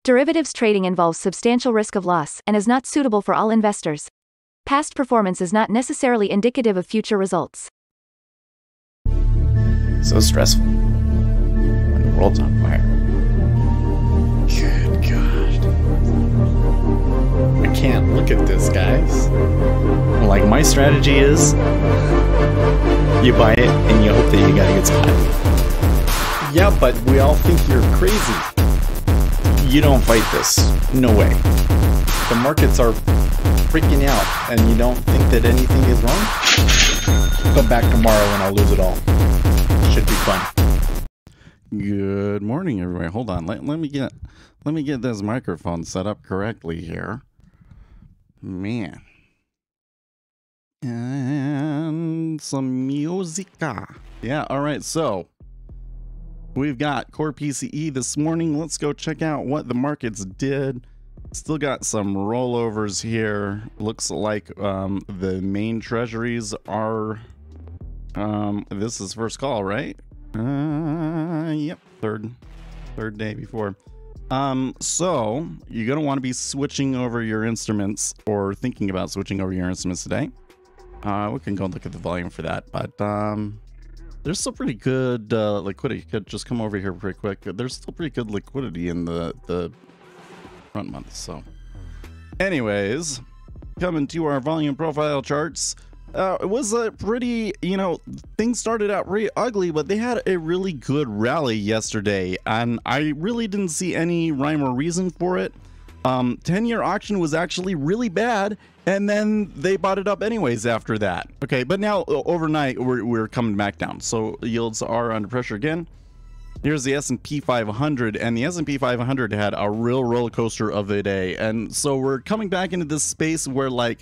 Derivatives trading involves substantial risk of loss and is not suitable for all investors. Past performance is not necessarily indicative of future results. So stressful when the world's on fire. Good God. I can't look at this, guys. Like, my strategy is you buy it and you hope that you got a good spot. Yeah, but we all think you're crazy. You don't fight this. No way. The markets are freaking out and you don't think that anything is wrong? Come back tomorrow and I'll lose it all. Should be fun. Good morning, everybody. Hold on. Let me get this microphone set up correctly here. Man. And some musica. Yeah, all right. So we've got core PCE this morning. Let's go check out what the markets did. Still got some rollovers here. Looks like the main treasuries are this is first call, right? Yep, third day before. So you're gonna want to be switching over your instruments or thinking about switching over your instruments today. We can go look at the volume for that, but there's still pretty good liquidity. Could just come over here pretty quick. There's still pretty good liquidity in the front month. So anyways, coming to our volume profile charts. It was a pretty, things started out pretty ugly, but they had a really good rally yesterday, and I really didn't see any rhyme or reason for it. 10-year auction was actually really bad, and then they bought it up anyways after that. Okay, but now overnight we're coming back down, so yields are under pressure again. Here's the S&P 500, and the S&P 500 had a real roller coaster of a day, and so we're coming back into this space where, like,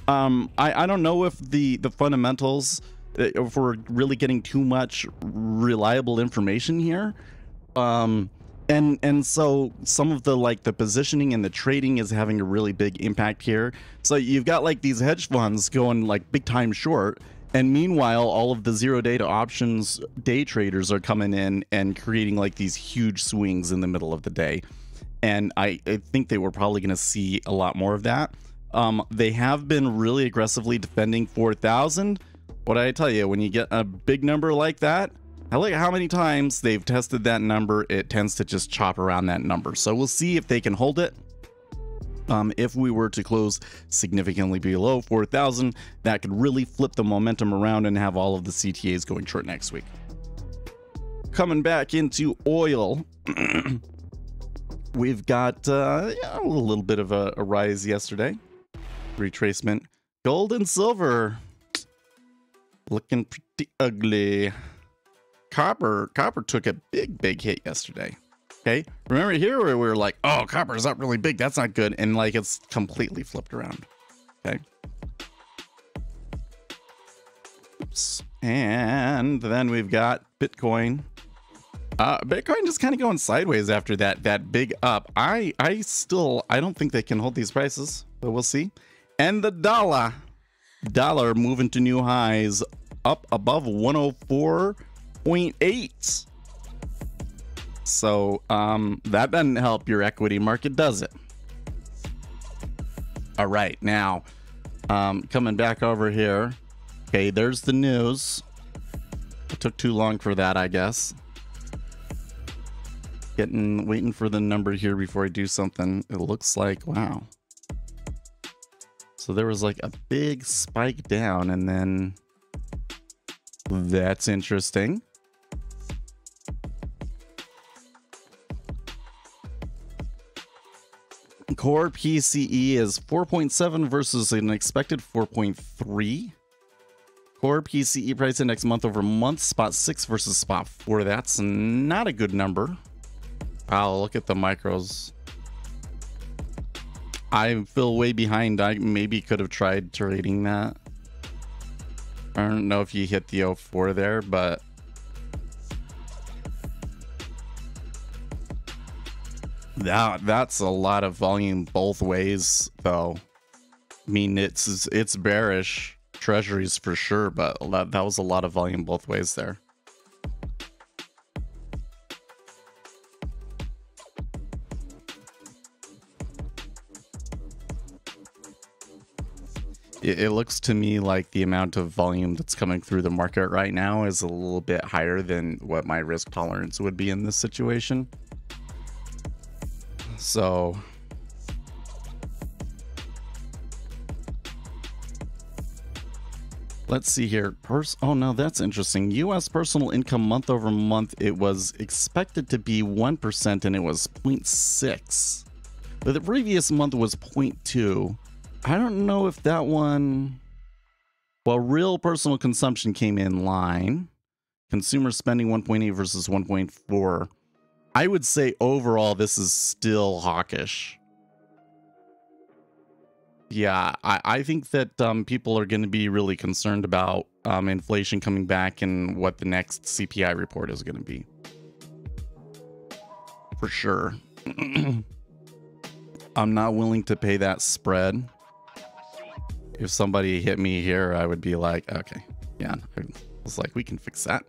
I don't know if the fundamentals, if we're really getting too much reliable information here. And so some of the positioning and the trading is having a really big impact here. So you've got like these hedge funds going like big time short. And meanwhile, all of the zero data options day traders are coming in and creating like these huge swings in the middle of the day. And I think they were probably going to see a lot more of that. They have been really aggressively defending 4,000. What did I tell you? When you get a big number like that, I like how many times they've tested that number. It tends to just chop around that number. So we'll see if they can hold it. If we were to close significantly below 4,000, that could really flip the momentum around and have all of the CTAs going short next week. Coming back into oil. We've got a little bit of a rise yesterday. Retracement. Gold and silver looking pretty ugly. Copper took a big hit yesterday. Okay, remember here where we were like, oh, copper's up really big, that's not good, and like it's completely flipped around. Okay, oops. And then we've got Bitcoin. Bitcoin just kind of going sideways after that big up. I don't think they can hold these prices, but we'll see. And the dollar moving to new highs, up above 104.8. So that doesn't help your equity market, does it? All right, now coming back over here. Okay, there's the news. It took too long for that, I guess. Waiting for the number here before I do something. It looks like, wow. So there was like a big spike down, and then that's interesting. Core PCE is 4.7 versus an expected 4.3. Core PCE price index month over month, spot 6 versus spot 4. That's not a good number. Wow, look at the micros. I feel way behind. I maybe could have tried trading that. I don't know if you hit the 04 there, but that's a lot of volume both ways, though. I mean, it's bearish treasuries for sure, but that was a lot of volume both ways there. it looks to me like the amount of volume that's coming through the market right now is a little bit higher than what my risk tolerance would be in this situation. So let's see here. Oh no, that's interesting. US personal income month over month, it was expected to be 1% and it was 0.6. But the previous month was 0.2. I don't know if that one... Well, real personal consumption came in line. Consumer spending 1.8 versus 1.4. I would say overall this is still hawkish. Yeah, I think that people are going to be really concerned about inflation coming back and what the next CPI report is going to be. For sure. I'm not willing to pay that spread. If somebody hit me here, I would be like, okay, yeah. I was like, we can fix that.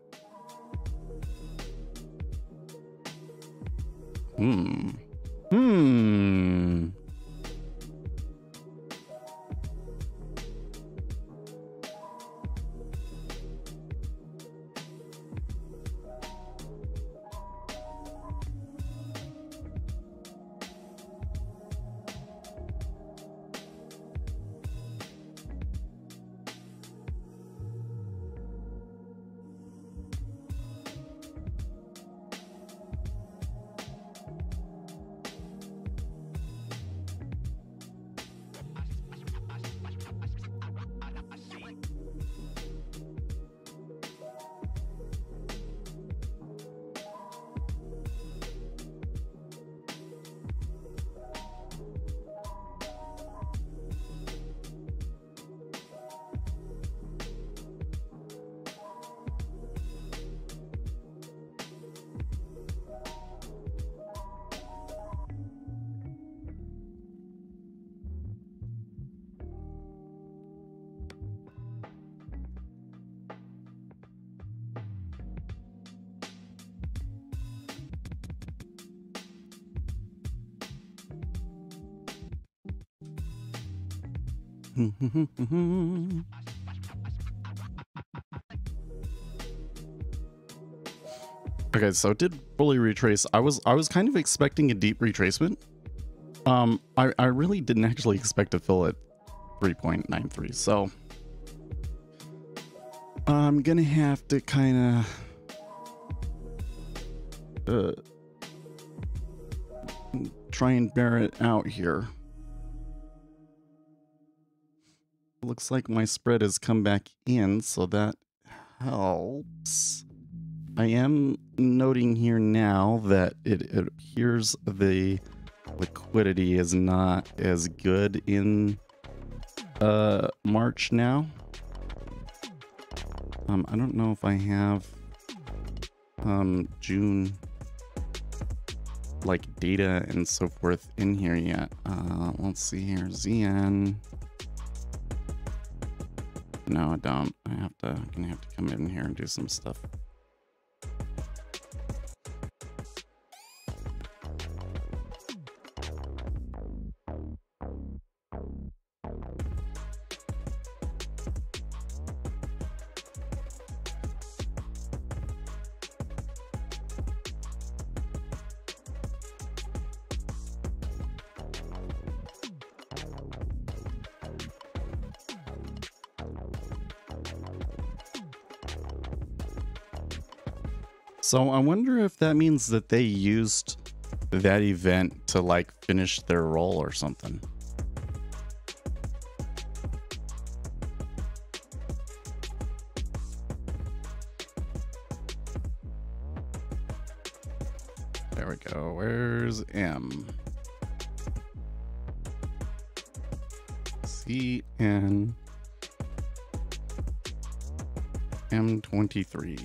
Okay, so it did fully retrace. I was kind of expecting a deep retracement. I really didn't actually expect to fill at 3.93, so I'm gonna have to kind of try and bear it out here. Looks like my spread has come back in, so that helps. I am noting here now that it appears the liquidity is not as good in March now. I don't know if I have June like data and so forth in here yet. Let's see here, ZN. No, I don't. I'm gonna have to come in here and do some stuff. So I wonder if that means that they used that event to like finish their roll or something. There we go. Where's M? CN M23.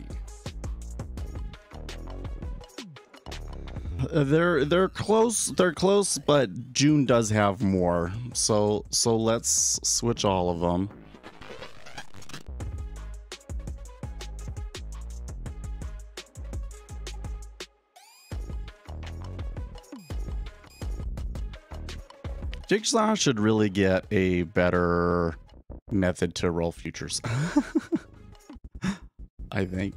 They're close, but June does have more. So let's switch all of them. Jigsaw should really get a better method to roll futures. I think.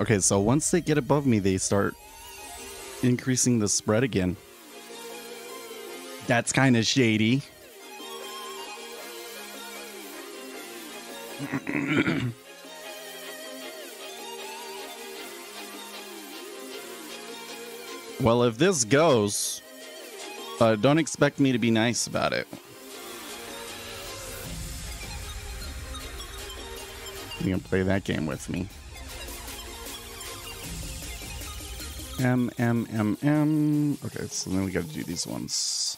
Okay, so once they get above me, they start increasing the spread again. That's kind of shady. Well, if this goes, don't expect me to be nice about it. You can play that game with me. Okay, so then we got to do these ones.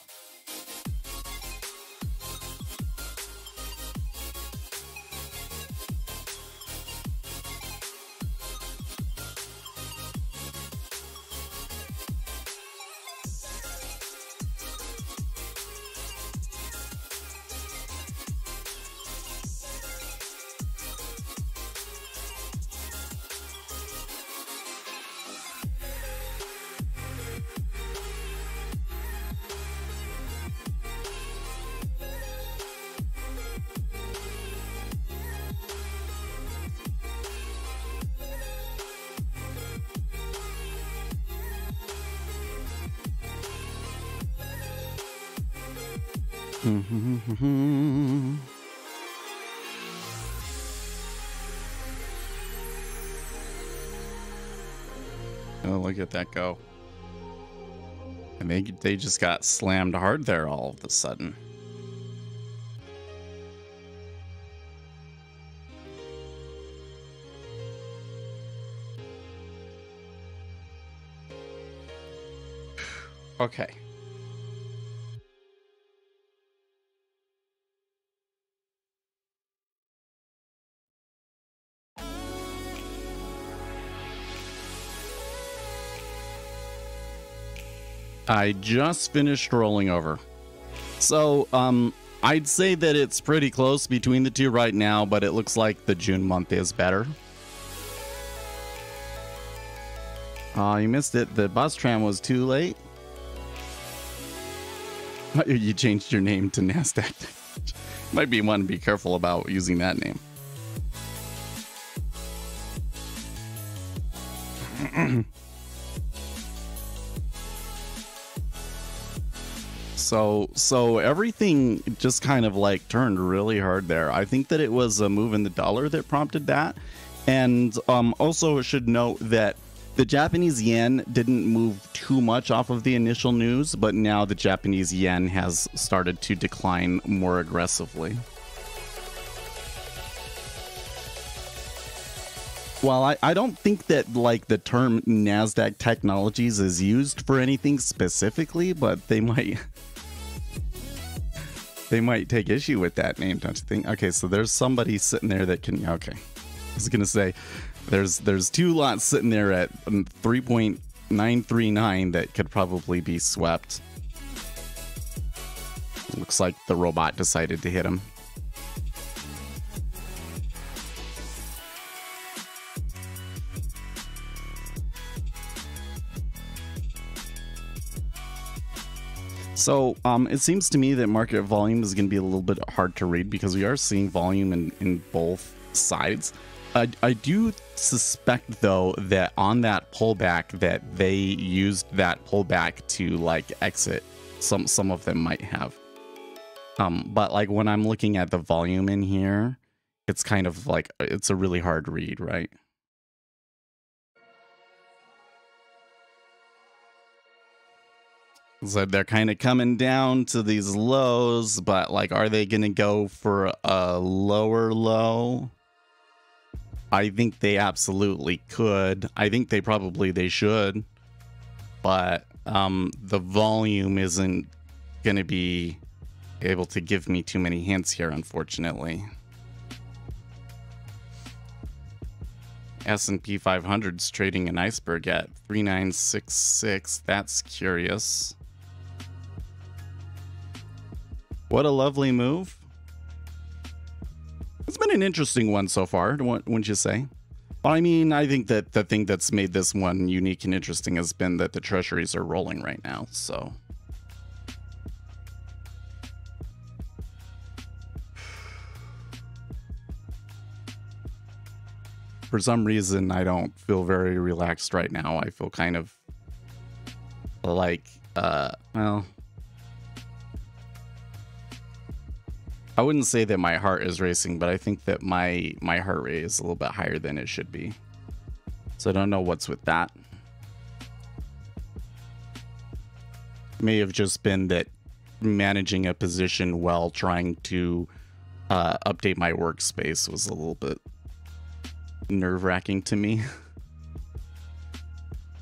Oh, look at that go. And they just got slammed hard there all of a sudden. Okay. I just finished rolling over. So, I'd say that it's pretty close between the two right now, but it looks like the June month is better. You missed it. The bus tram was too late. You changed your name to NASDAQ. Might be one to be careful about using that name. So everything just kind of like turned really hard there. I think that it was a move in the dollar that prompted that. And also I should note that the Japanese yen didn't move too much off of the initial news, but now the Japanese yen has started to decline more aggressively. Well, I don't think that like the term NASDAQ Technologies is used for anything specifically, but they might take issue with that name, don't you think? Okay, so there's somebody sitting there that can, okay. I was gonna say there's two lots sitting there at 3.939 that could probably be swept. Looks like the robot decided to hit him. So it seems to me that market volume is going to be a little bit hard to read because we are seeing volume in both sides. I do suspect, though, that on that pullback that they used that pullback to like exit. Some of them might have. But like when I'm looking at the volume in here, it's kind of like it's a really hard read, right? So they're kind of coming down to these lows, but like, are they going to go for a lower low? I think they absolutely could. I think they should, but the volume isn't going to be able to give me too many hints here, unfortunately. S&P 500's trading an iceberg at 3966. That's curious. What a lovely move. It's been an interesting one so far, wouldn't you say? Well, I mean, I think that the thing that's made this one unique and interesting has been that the treasuries are rolling right now, so. For some reason, I don't feel very relaxed right now. I feel kind of like, well, I wouldn't say that my heart is racing, but I think that my heart rate is a little bit higher than it should be. So I don't know what's with that. May have just been that managing a position while trying to update my workspace was a little bit nerve-wracking to me.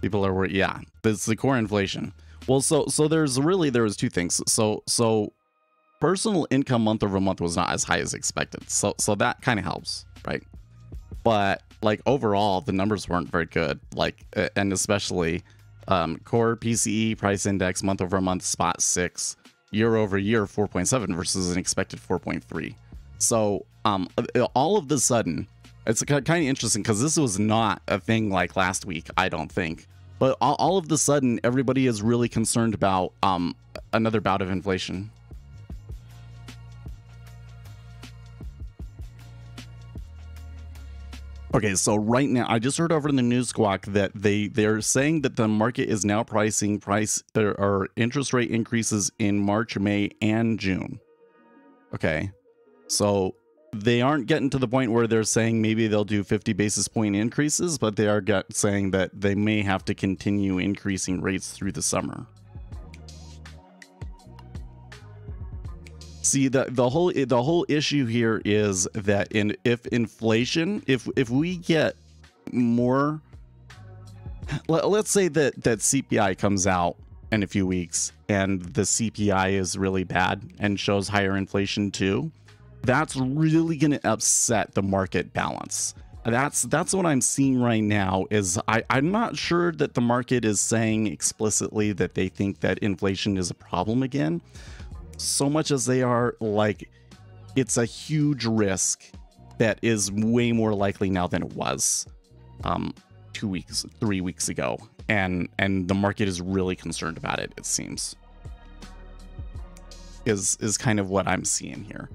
People are worried. Yeah, it's the core inflation. Well, so there was two things. So personal income month over month was not as high as expected. So that kind of helps, right? But like overall, the numbers weren't very good. Like, and especially core PCE price index month over month spot 6, year over year 4.7 versus an expected 4.3. So all of the sudden, it's kind of interesting because this was not a thing like last week, I don't think. But all of the sudden, everybody is really concerned about another bout of inflation. Okay, so right now, I just heard over in the news squawk that they're saying that the market is now pricing or interest rate increases in March, May, and June. Okay, so they aren't getting to the point where they're saying maybe they'll do 50 basis point increases, but they are saying that they may have to continue increasing rates through the summer. See, the whole issue here is that if inflation, if we get more, let's say that CPI comes out in a few weeks and the CPI is really bad and shows higher inflation too, that's really going to upset the market balance. That's what I'm seeing right now. Is I'm not sure that the market is saying explicitly that they think that inflation is a problem again, so much as they are like, it's a huge risk that is way more likely now than it was 2 weeks, 3 weeks ago, and the market is really concerned about it. It seems is kind of what I'm seeing here.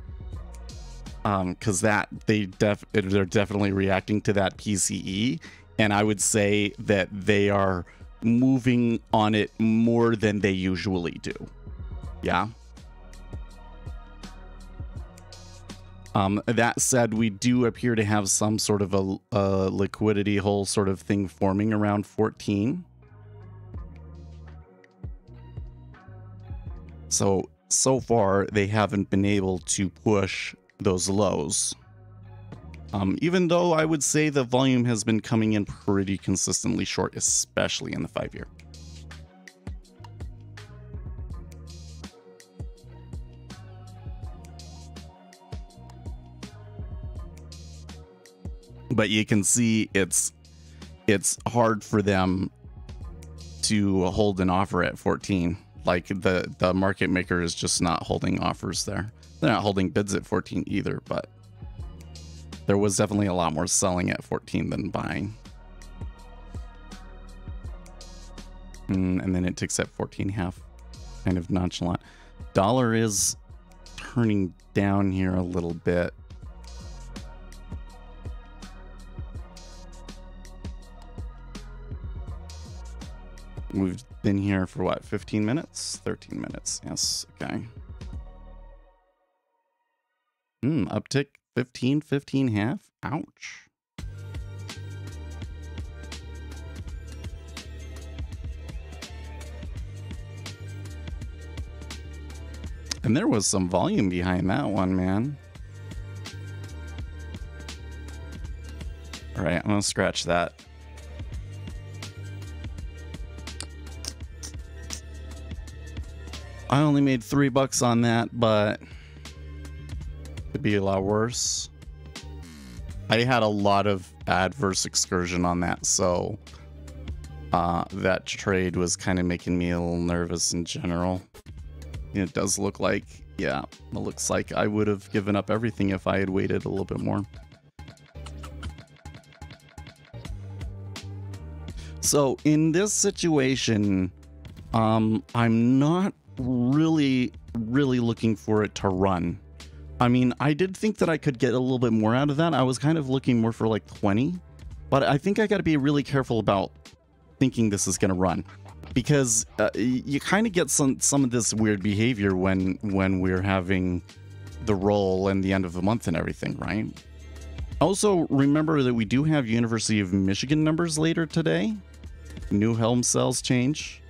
Because they're definitely reacting to that PCE, and I would say that they are moving on it more than they usually do. Yeah. That said, we do appear to have some sort of a liquidity hole sort of thing forming around 14. So far, they haven't been able to push those lows, even though I would say the volume has been coming in pretty consistently short, especially in the 5-year. But you can see it's hard for them to hold an offer at 14. Like the market maker is just not holding offers there. They're not holding bids at 14 either, but there was definitely a lot more selling at 14 than buying. And then it ticks at 14.5, kind of nonchalant. Dollar is turning down here a little bit. We've been here for what, 15 minutes? 13 minutes. Yes, okay. Uptick 15.5. Ouch. And there was some volume behind that one, man. All right, I'm gonna scratch that. I only made $3 on that, but it'd be a lot worse. I had a lot of adverse excursion on that, so that trade was kind of making me a little nervous in general. It does look like, yeah, it looks like I would have given up everything if I had waited a little bit more. So in this situation, I'm not really looking for it to run. I mean, I did think that I could get a little bit more out of that. I was kind of looking more for like 20, but I think I got to be really careful about thinking this is going to run, because you kind of get some of this weird behavior when we're having the roll and the end of the month and everything, right? Also, remember that we do have University of Michigan numbers later today. New helm cells change.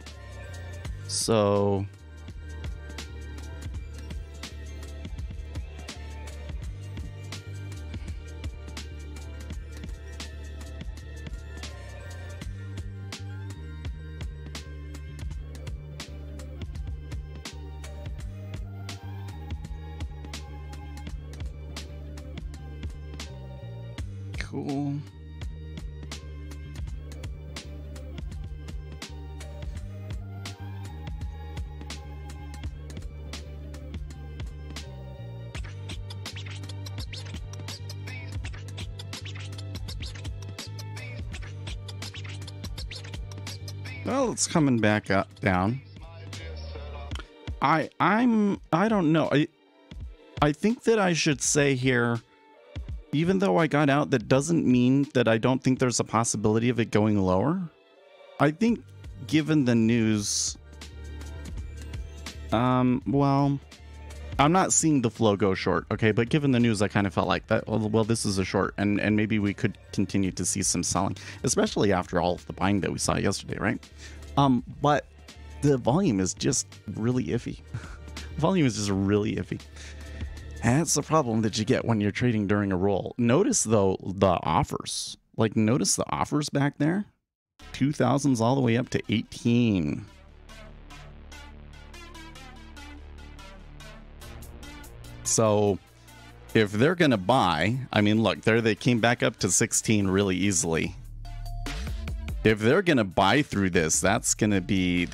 So cool. Well, it's coming back up down. I don't know. I think that I should say here, even though I got out, that doesn't mean that I don't think there's a possibility of it going lower. I think given the news, well, I'm not seeing the flow go short, okay? But given the news, I kind of felt like that, well, this is a short, and maybe we could continue to see some selling, especially after all of the buying that we saw yesterday, right? But the volume is just really iffy. Volume is just really iffy. And that's the problem that you get when you're trading during a roll. Notice, though, the offers. Like, notice the offers back there. 2000s all the way up to 18. So if they're going to buy, I mean, look, there they came back up to 16 really easily. If they're going to buy through this, that's going to be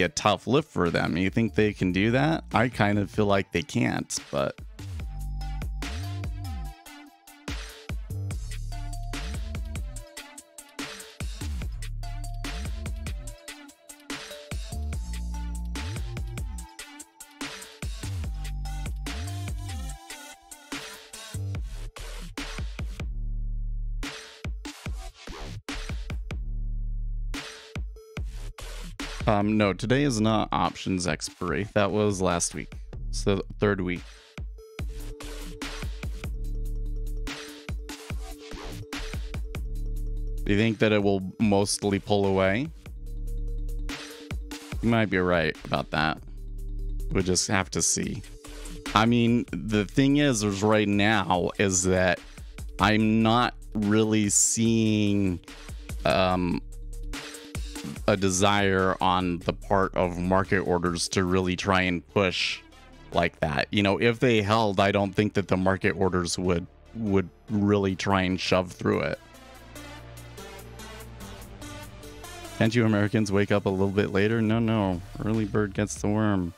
a tough lift for them. You think they can do that? I kind of feel like they can't, but no, today is not options expiry. That was last week. It's the third week. Do you think that it will mostly pull away? You might be right about that. We'll just have to see. I mean, the thing is right now is that I'm not really seeing a desire on the part of market orders to really try and push like that. You know, if they held, I don't think that the market orders would really try and shove through it. Can't you Americans wake up a little bit later? No. Early bird gets the worm.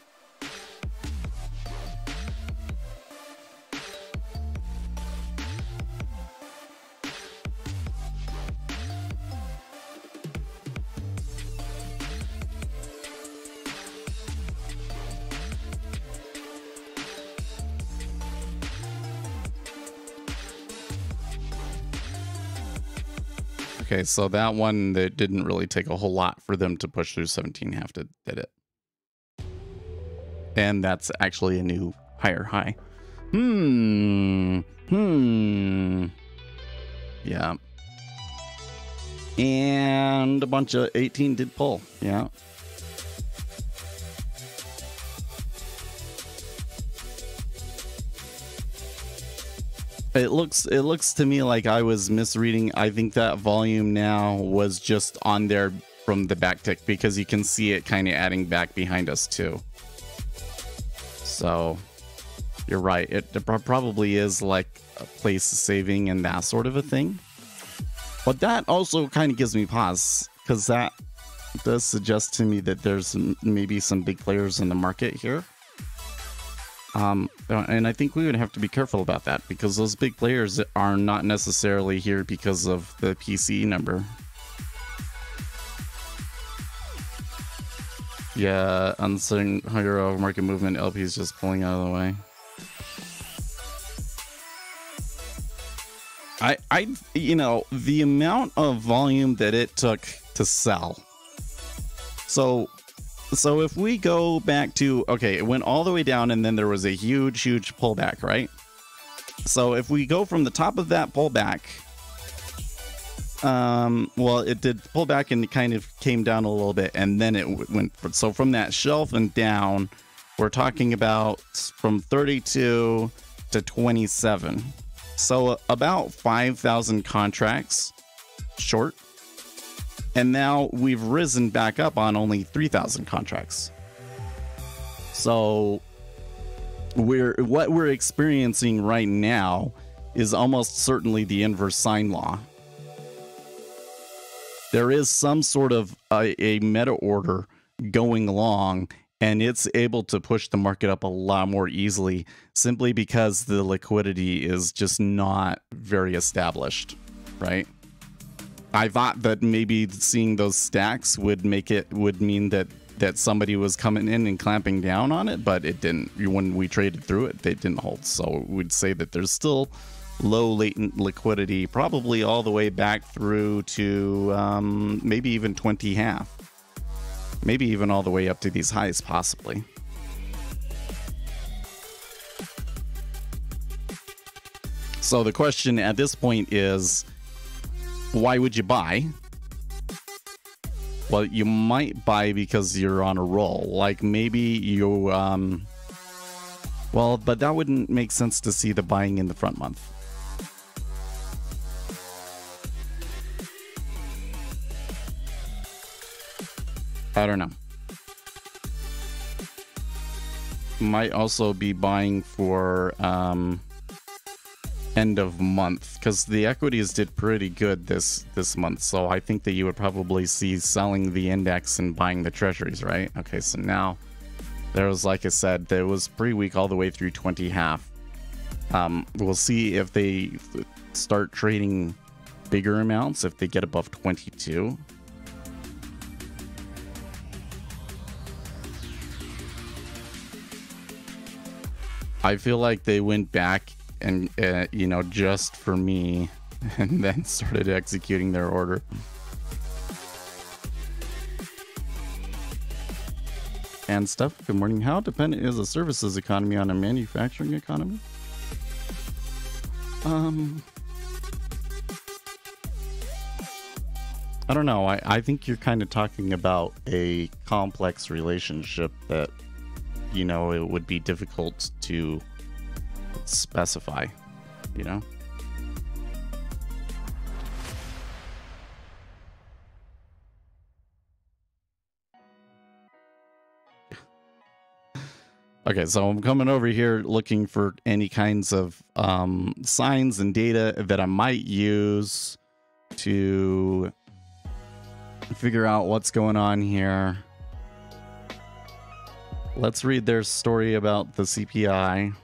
Okay, so that one, that didn't really take a whole lot for them to push through 17.5 did it. And that's actually a new higher high. Yeah. And a bunch of 18 did pull. Yeah. It looks to me like I was misreading. I think that volume now was just on there from the back tick, because you can see it kind of adding back behind us too. So you're right. It probably is like a place saving and that sort of a thing. But that also kind of gives me pause, because that does suggest to me that there's maybe some big players in the market here. And I think we would have to be careful about that, because those big players are not necessarily here because of the PCE number. Yeah, uncertain hero market movement, LP is just pulling out of the way. You know, the amount of volume that it took to sell. So if we go back to, okay, it went all the way down and then there was a huge pullback, right? So if we go from the top of that pullback, well, it did pull back and it kind of came down a little bit, and then it went, so from that shelf and down, we're talking about from 32 to 27. So about 5,000 contracts short. And now we've risen back up on only 3,000 contracts. So what we're experiencing right now is almost certainly the inverse sine law. There is some sort of a meta order going along, and it's able to push the market up a lot more easily simply because the liquidity is just not very established, right? I thought that maybe seeing those stacks would mean that somebody was coming in and clamping down on it, but it didn't. When we traded through it, they didn't hold. So we'd say that there's still low latent liquidity, probably all the way back through to maybe even 20 half. Maybe even all the way up to these highs, possibly. So the question at this point is, why would you buy? Well, you might buy because you're on a roll. Like maybe you, well, but that wouldn't make sense to see the buying in the front month. I don't know. Might also be buying for end of month, because the equities did pretty good this month. So I think that you would probably see selling the index and buying the treasuries, right? Okay, so now there was, like I said, there was pretty weak all the way through 20 half. We'll see if they start trading bigger amounts, if they get above 22. I feel like they went back and, you know, just for me, and then started executing their order. And stuff, good morning. How dependent is a services economy on a manufacturing economy? I don't know. I think you're kind of talking about a complex relationship that, you know, it would be difficult to specify, you know? Okay, so I'm coming over here looking for any kinds of signs and data that I might use to figure out what's going on here. Let's read their story about the CPI.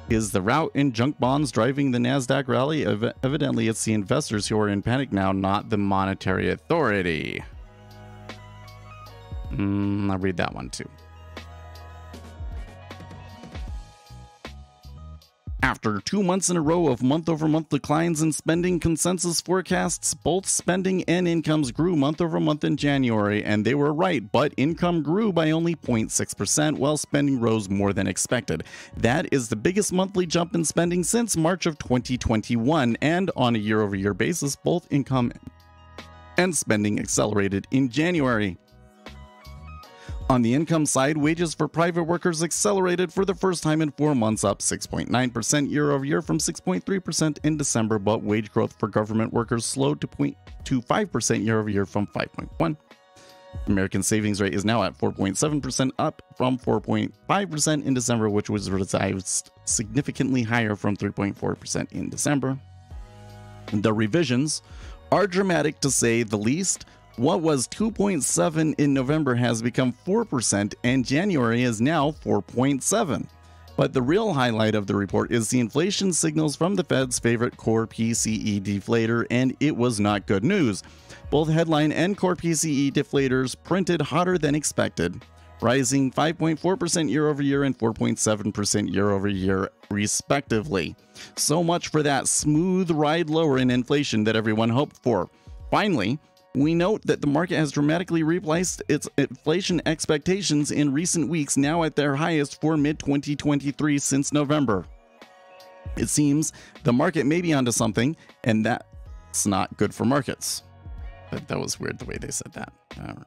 Is the rout in junk bonds driving the NASDAQ rally? Evidently, it's the investors who are in panic now, not the monetary authority. I'll read that one too. After 2 months in a row of month-over-month declines in spending, consensus forecasts both spending and incomes grew month-over-month in January, and they were right, but income grew by only 0.6%, while spending rose more than expected. That is the biggest monthly jump in spending since March of 2021, and on a year-over-year basis, both income and spending accelerated in January. On the income side, wages for private workers accelerated for the first time in 4 months, up 6.9% year-over-year from 6.3% in December, but wage growth for government workers slowed to 0.25% year-over-year from 5.1%. American savings rate is now at 4.7%, up from 4.5% in December, which was revised significantly higher from 3.4% in December. The revisions are dramatic to say the least. What was 2.7 in November has become 4%, and January is now 4.7. But the real highlight of the report is the inflation signals from the Fed's favorite core PCE deflator, and it was not good news. Both headline and core PCE deflators printed hotter than expected, rising 5.4% year over year and 4.7% year over year, respectively. So much for that smooth ride lower in inflation that everyone hoped for. Finally, we note that the market has dramatically replaced its inflation expectations in recent weeks, now at their highest for mid-2023 since November. It seems the market may be onto something, and that's not good for markets. That was weird the way they said that. All right.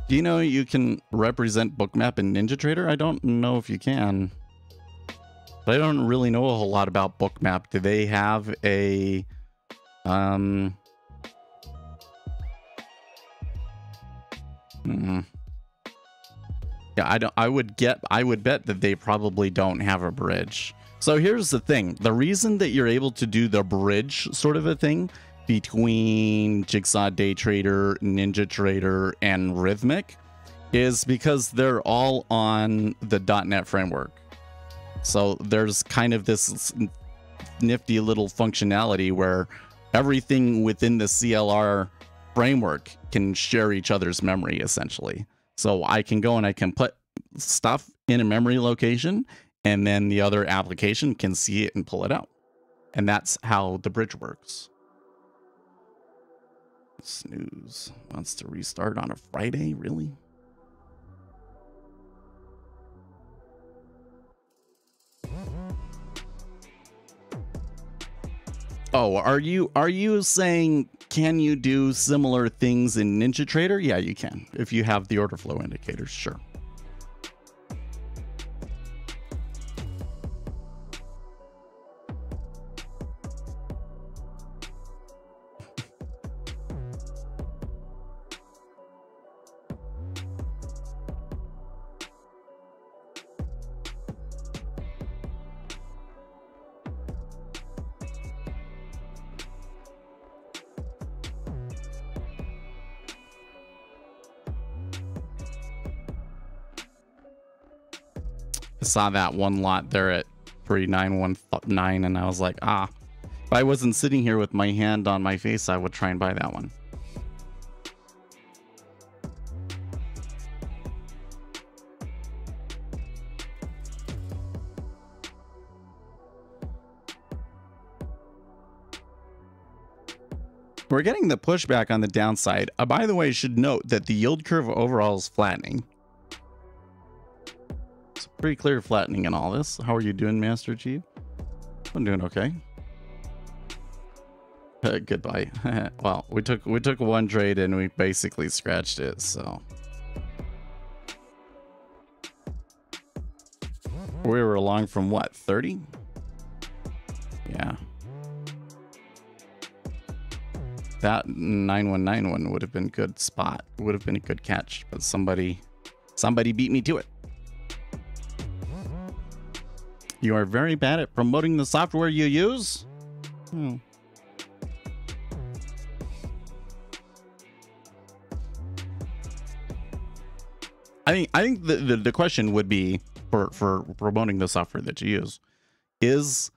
Do you know you can represent Bookmap in NinjaTrader? I don't know if you can. But I don't really know a whole lot about Bookmap. Do they have a... Yeah, I would bet that they probably don't have a bridge. So here's the thing. The reason that you're able to do the bridge sort of a thing between Jigsaw Day Trader, NinjaTrader, and Rhythmic is because they're all on the .NET framework. So there's kind of this nifty little functionality where everything within the CLR framework can share each other's memory, essentially. So I can go and I can put stuff in a memory location, and then the other application can see it and pull it out. And that's how the bridge works. Snooze wants to restart on a Friday, really? Oh, are you saying, can you do similar things in NinjaTrader? Yeah, you can. If you have the order flow indicators, sure. Saw that one lot there at 3919 and I was like, if I wasn't sitting here with my hand on my face, I would try and buy that one. We're getting the pushback on the downside. By the way, I should note that the yield curve overall is flattening. Pretty clear flattening in all this. How are you doing, Master Chief? I'm doing okay. Goodbye. Well, we took one trade and we basically scratched it, so we were along from what, 30? Yeah. That 9191 would have been a good spot. Would have been a good catch, but somebody beat me to it. You are very bad at promoting the software you use? I think the question would be for promoting the software that you use. Is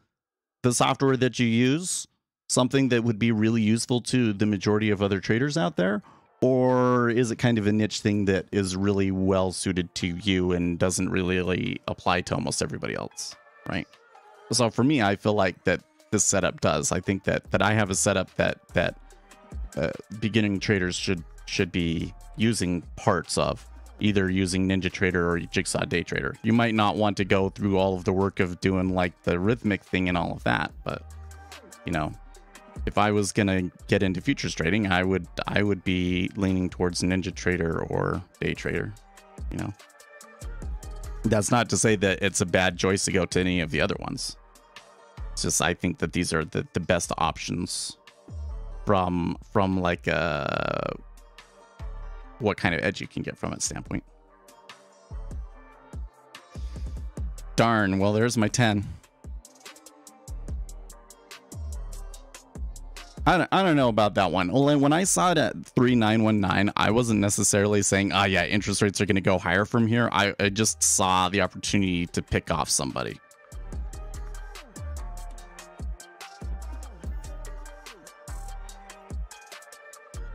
the software that you use something that would be really useful to the majority of other traders out there? Or is it kind of a niche thing that is really well suited to you and doesn't really apply to almost everybody else? Right. So for me, I feel like that this setup does. I think that I have a setup that beginning traders should be using parts of, either using NinjaTrader or Jigsaw Day Trader. You might not want to go through all of the work of doing like the Rhythmic thing and all of that, but you know, if I was gonna get into futures trading, I would be leaning towards NinjaTrader or Day Trader. You know. That's not to say that it's a bad choice to go to any of the other ones. It's just I think that these are the best options from like what kind of edge you can get from it standpoint. Darn, well, there's my 10. I don't know about that one. Well, when I saw it at 3919, I wasn't necessarily saying, oh yeah, interest rates are going to go higher from here. I just saw the opportunity to pick off somebody.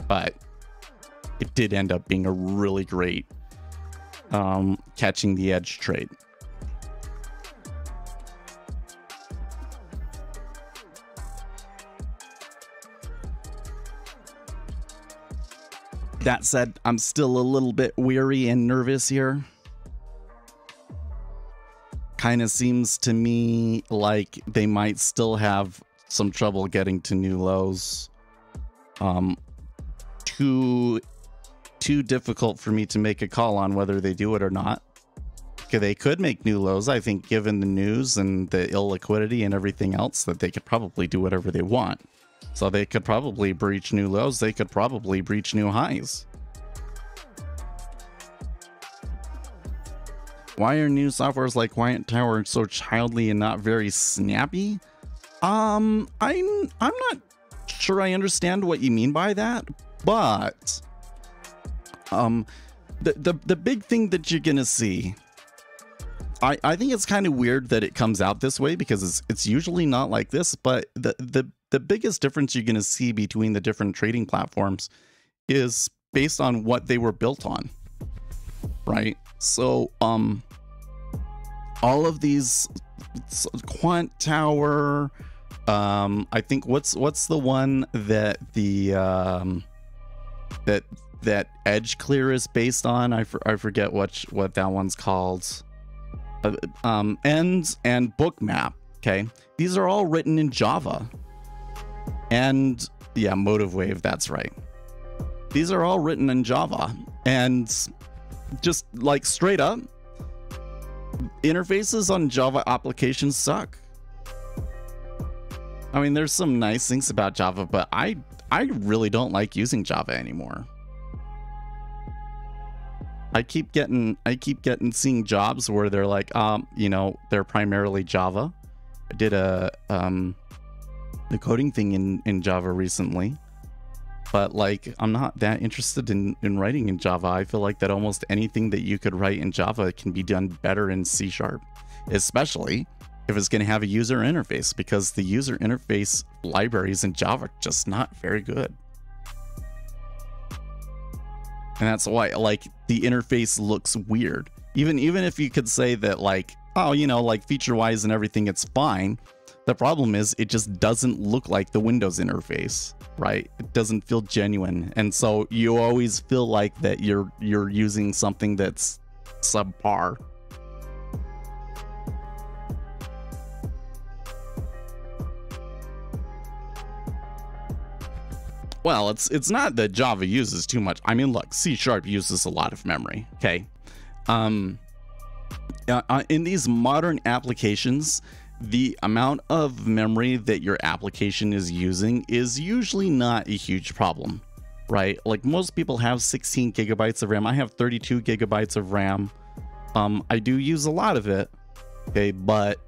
But it did end up being a really great catching the edge trade. That said, I'm still a little bit weary and nervous here. Kind of seems to me like they might still have some trouble getting to new lows. Too difficult for me to make a call on whether they do it or not. Okay, they could make new lows. I think given the news and the illiquidity and everything else, that they could probably do whatever they want. So they could probably breach new lows. They could probably breach new highs. Why are new softwares like Quiet Tower so childly and not very snappy? I'm not sure I understand what you mean by that, but the big thing that you're gonna see, I think it's kind of weird that it comes out this way, because it's usually not like this, but the biggest difference you're going to see between the different trading platforms is based on what they were built on, right? So all of these, Quant Tower, I think what's the one that the that Edge Clear is based on? I forget what that one's called. Ends and Bookmap. Okay, these are all written in Java. And yeah, Motive Wave, that's right. These are all written in Java, and just like straight up, interfaces on Java applications suck. I mean, there's some nice things about Java, but I really don't like using Java anymore. I keep getting seeing jobs where they're like, you know, they're primarily Java. I did the coding thing in Java recently, but like, I'm not that interested in writing in Java. I feel like that almost anything that you could write in Java can be done better in C#, especially if it's going to have a user interface, because the user interface libraries in Java are just not very good. And that's why, like, the interface looks weird. Even if you could say that, like, oh, you know, like feature-wise and everything, it's fine. The problem is it just doesn't look like the Windows interface, right? It doesn't feel genuine. And so you always feel like that you're using something that's subpar. Well, it's not that Java uses too much. I mean, look, C# uses a lot of memory, okay? In these modern applications, the amount of memory that your application is using is usually not a huge problem, right? Like, most people have 16 gigabytes of RAM. I have 32 gigabytes of RAM. I do use a lot of it, okay? But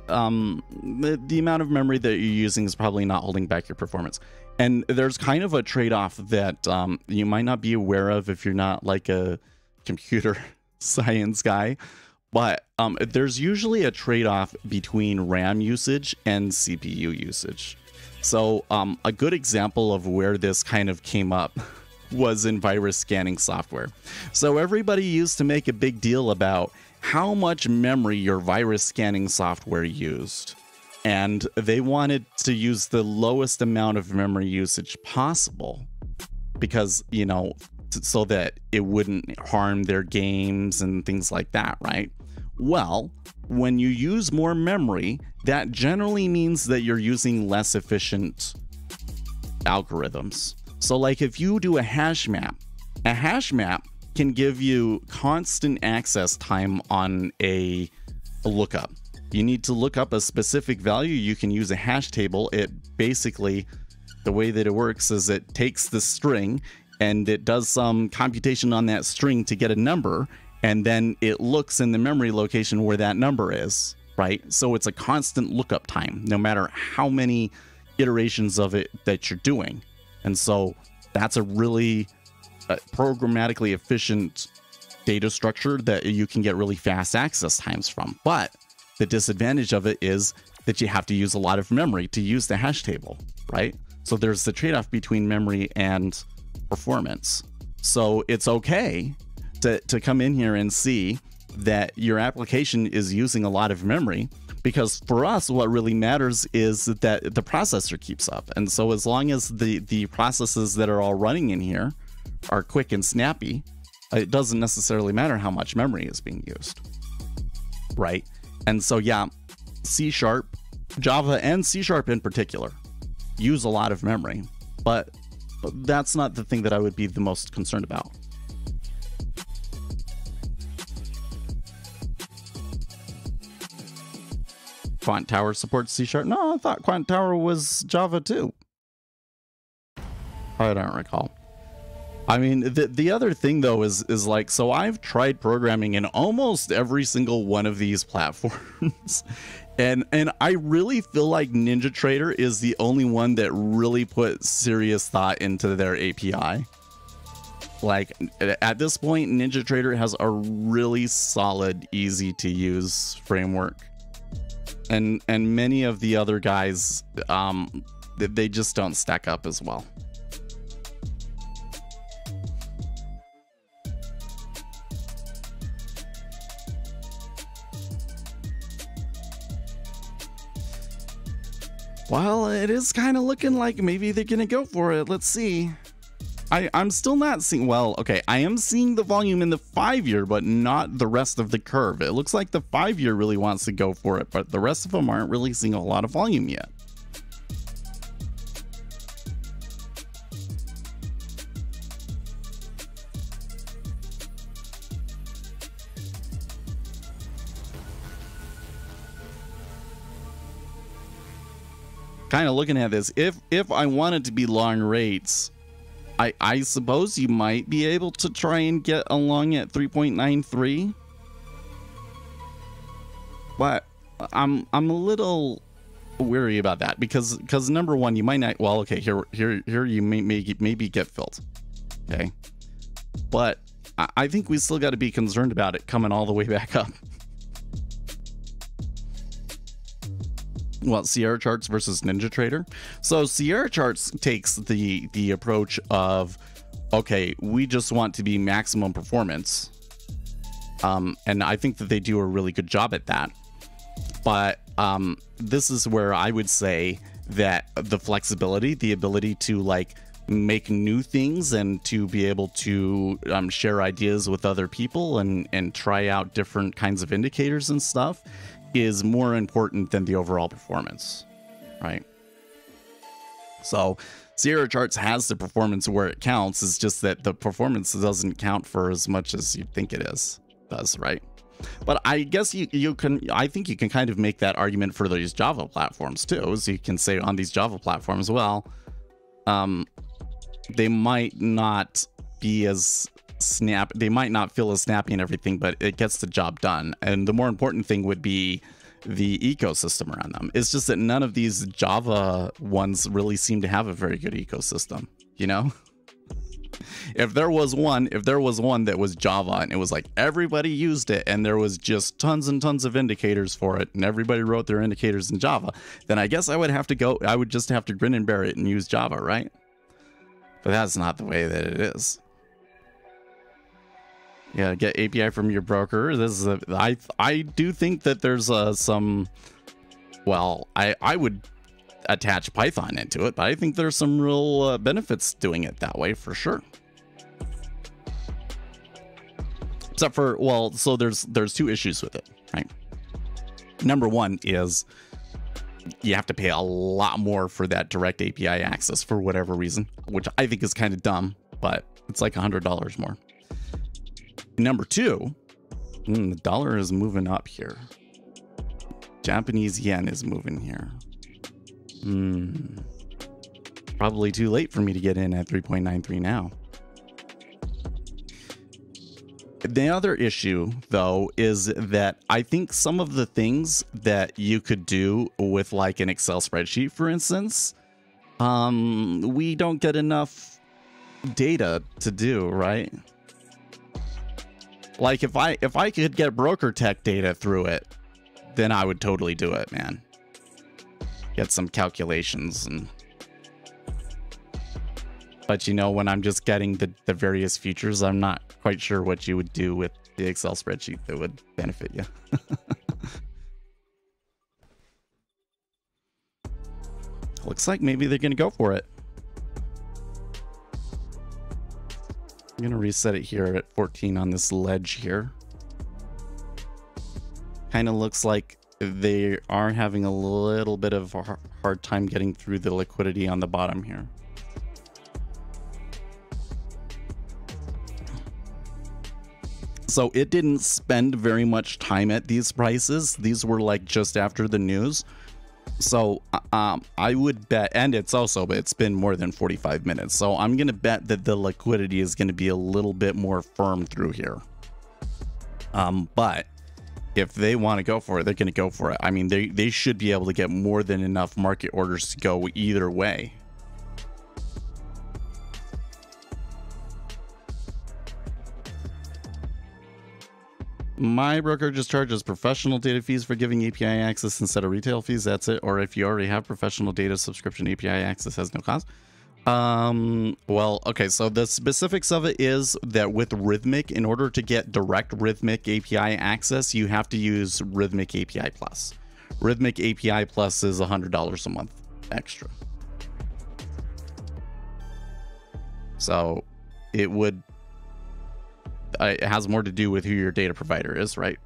the amount of memory that you're using is probably not holding back your performance. And there's kind of a trade-off that you might not be aware of if you're not like a computer science guy, but there's usually a trade-off between RAM usage and CPU usage. So a good example of where this kind of came up was in virus scanning software. So everybody used to make a big deal about how much memory your virus scanning software used. And they wanted to use the lowest amount of memory usage possible because, you know, so that it wouldn't harm their games and things like that, right? Well, when you use more memory, that generally means that you're using less efficient algorithms. So like if you do a hash map can give you constant access time on a lookup. You need to look up a specific value, you can use a hash table. It basically the way that it works is it takes the string and it does some computation on that string to get a number, and then it looks in the memory location where that number is, right? So it's a constant lookup time, no matter how many iterations of it that you're doing. And so that's a really programmatically efficient data structure that you can get really fast access times from. But the disadvantage of it is that you have to use a lot of memory to use the hash table, right? So there's the trade-off between memory and performance. So it's okay to come in here and see that your application is using a lot of memory, because for us, what really matters is that the processor keeps up. And so as long as the processes that are all running in here are quick and snappy, it doesn't necessarily matter how much memory is being used, right? And so, yeah, C#, Java and C# in particular use a lot of memory, but that's not the thing that I would be the most concerned about. Quant Tower supports C#. No, I thought Quant Tower was Java too. I don't recall. I mean, the other thing though is like, so I've tried programming in almost every single one of these platforms, and I really feel like NinjaTrader is the only one that really put serious thought into their API. Like at this point, NinjaTrader has a really solid, easy to use framework. And many of the other guys, they just don't stack up as well. Well, it is kind of looking like maybe they're gonna go for it. Let's see. I'm still not seeing, well, okay, I am seeing the volume in the 5-year, but not the rest of the curve. It looks like the 5-year really wants to go for it, but the rest of them aren't really seeing a lot of volume yet. Kind of looking at this, if I wanted to be long rates, I suppose you might be able to try and get along at 3.93, but I'm a little weary about that because number one, you might not, well, okay, here you maybe get filled, okay, but I think we still got to be concerned about it coming all the way back up. Well, Sierra Charts versus NinjaTrader. So Sierra Charts takes the approach of, okay, we just want to be maximum performance. And I think that they do a really good job at that. But this is where I would say that the flexibility, the ability to like make new things and to be able to share ideas with other people and try out different kinds of indicators and stuff is more important than the overall performance, right? So Sierra Charts has the performance where it counts. It's just that the performance doesn't count for as much as you think it does, right? But I guess I think you can kind of make that argument for these Java platforms too. So you can say on these Java platforms, well, they might not be as they might not feel as snappy and everything, but it gets the job done. And the more important thing would be the ecosystem around them. It's just that none of these Java ones really seem to have a very good ecosystem, you know? If there was one that was Java and it was like everybody used it and there was just tons and tons of indicators for it and everybody wrote their indicators in Java, then I guess I would just have to grin and bear it and use Java, right? But that's not the way that it is. Yeah, get API from your broker. This is I do think that there's some, well, I would attach Python into it, but I think there's some real benefits doing it that way for sure. Except for, well, so there's two issues with it, right? Number one is you have to pay a lot more for that direct API access for whatever reason, which I think is kind of dumb, but it's like $100 more. Number two, the dollar is moving up here. Japanese yen is moving here. probably too late for me to get in at 3.93 now. The other issue, though, is that I think some of the things that you could do with like an Excel spreadsheet, for instance, we don't get enough data to do, right? Like if I could get broker tech data through it, then I would totally do it, man. Get some calculations and... But you know, when I'm just getting the various features, I'm not quite sure what you would do with the Excel spreadsheet that would benefit you. Looks like maybe they're going to go for it. I'm going to reset it here at 14 on this ledge here. Kind of looks like they are having a little bit of a hard time getting through the liquidity on the bottom here. So it didn't spend very much time at these prices. These were like just after the news. So I would bet, and it's been more than 45 minutes. So I'm going to bet that the liquidity is going to be a little bit more firm through here. But if they want to go for it, they're going to go for it. I mean, they should be able to get more than enough market orders to go either way. My broker just charges professional data fees for giving API access instead of retail fees. That's it. Or if you already have professional data subscription, API access has no cost. Well, okay. So the specifics of it is that with Rhythmic, in order to get direct Rhythmic API access, you have to use Rhythmic API Plus. Rhythmic API Plus is $100 a month extra. So it would... it has more to do with who your data provider is, right?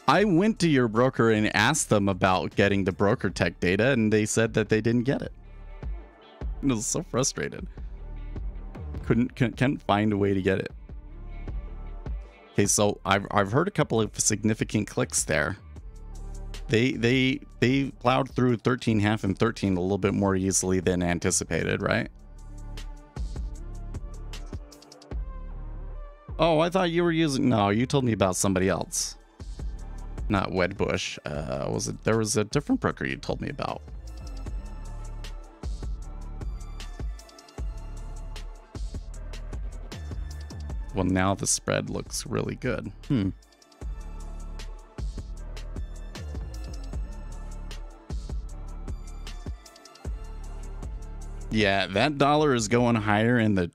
I went to your broker and asked them about getting the broker tech data, and they said that they didn't get it. I was so frustrated. Can't find a way to get it. Okay, so I've heard a couple of significant clicks there. They plowed through 13.5 and 13 a little bit more easily than anticipated, right? Oh, I thought you were using... No, you told me about somebody else. Not Wedbush. There was a different broker you told me about. Well, now the spread looks really good. Yeah, that dollar is going higher, and the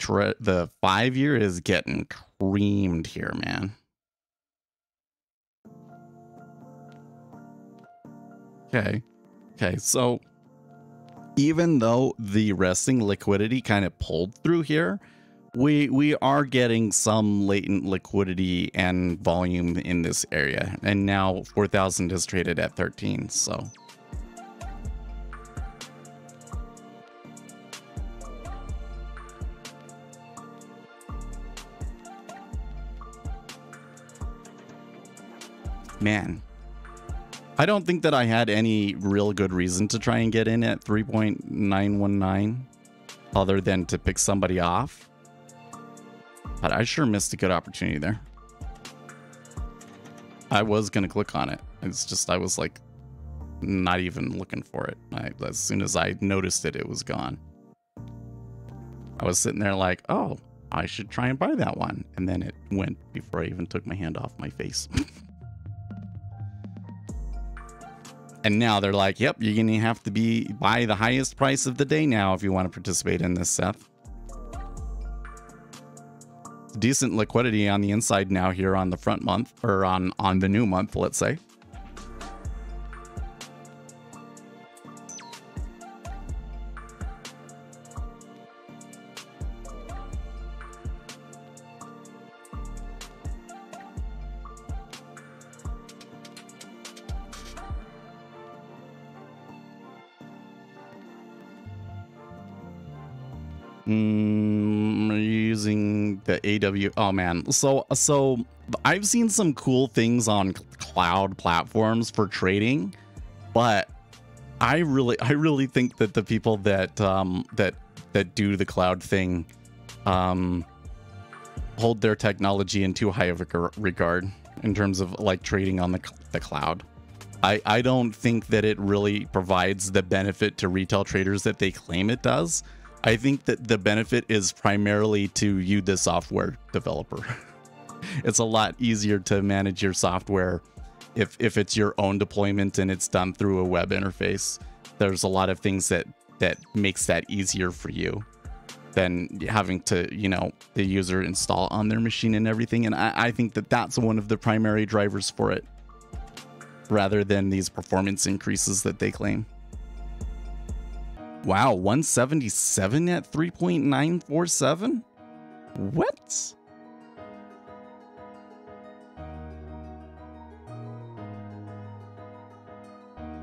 5-year is getting creamed here, man. Okay, so even though the resting liquidity kind of pulled through here, we are getting some latent liquidity and volume in this area, and now 4,000 is traded at 13. So man, I don't think that I had any real good reason to try and get in at 3.919 other than to pick somebody off. But I sure missed a good opportunity there. I was going to click on it. It's just, I was like, not even looking for it. As soon as I noticed it, it was gone. I was sitting there like, oh, I should try and buy that one. And then it went before I even took my hand off my face. And now they're like, yep, you're going to have to buy the highest price of the day now if you want to participate in this, Seth. Decent liquidity on the inside now here on the front month, or on the new month, let's say. Using the AW. Oh man. So I've seen some cool things on cloud platforms for trading, but I really think that the people that that do the cloud thing hold their technology in too high of a regard in terms of like trading on the cloud. I don't think that it really provides the benefit to retail traders that they claim it does. I think that the benefit is primarily to you, the software developer. It's a lot easier to manage your software if it's your own deployment and it's done through a web interface. There's a lot of things that makes that easier for you than having to, you know, the user install on their machine and everything. And I think that that's one of the primary drivers for it, rather than these performance increases that they claim. Wow, 177 at 3.947? What?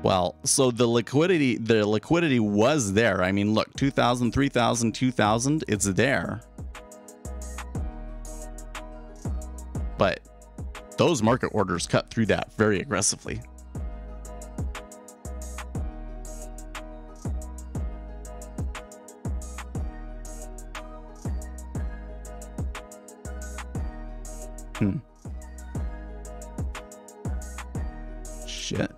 Well, so the liquidity was there. I mean, look, 2,000, 3,000, 2,000, it's there. But those market orders cut through that very aggressively. Shit.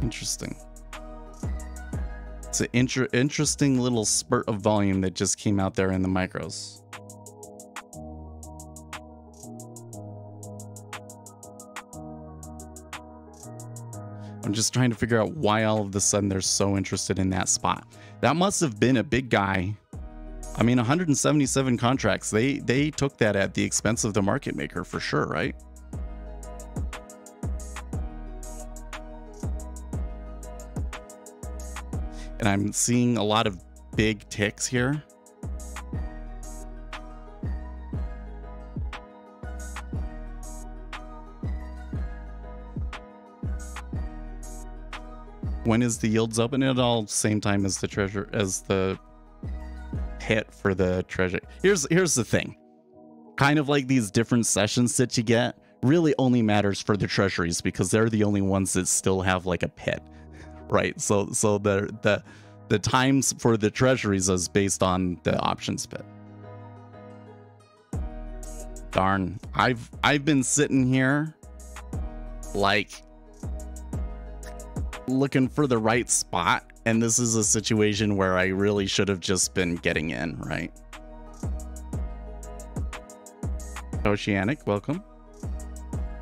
Interesting. It's an interesting little spurt of volume that just came out there in the micros. I'm just trying to figure out why all of a sudden they're so interested in that spot. That must have been a big guy. I mean, 177 contracts. They took that at the expense of the market maker for sure, right? And I'm seeing a lot of big ticks here. When is the yields open? At all same time as the treasure, as the hit for the treasure. Here's the thing. Kind of like these different sessions that you get really only matters for the treasuries because they're the only ones that still have like a pit, right? So the times for the treasuries is based on the options pit. Darn, I've been sitting here like looking for the right spot, and this is a situation where I really should have just been getting in, right? Oceanic, welcome.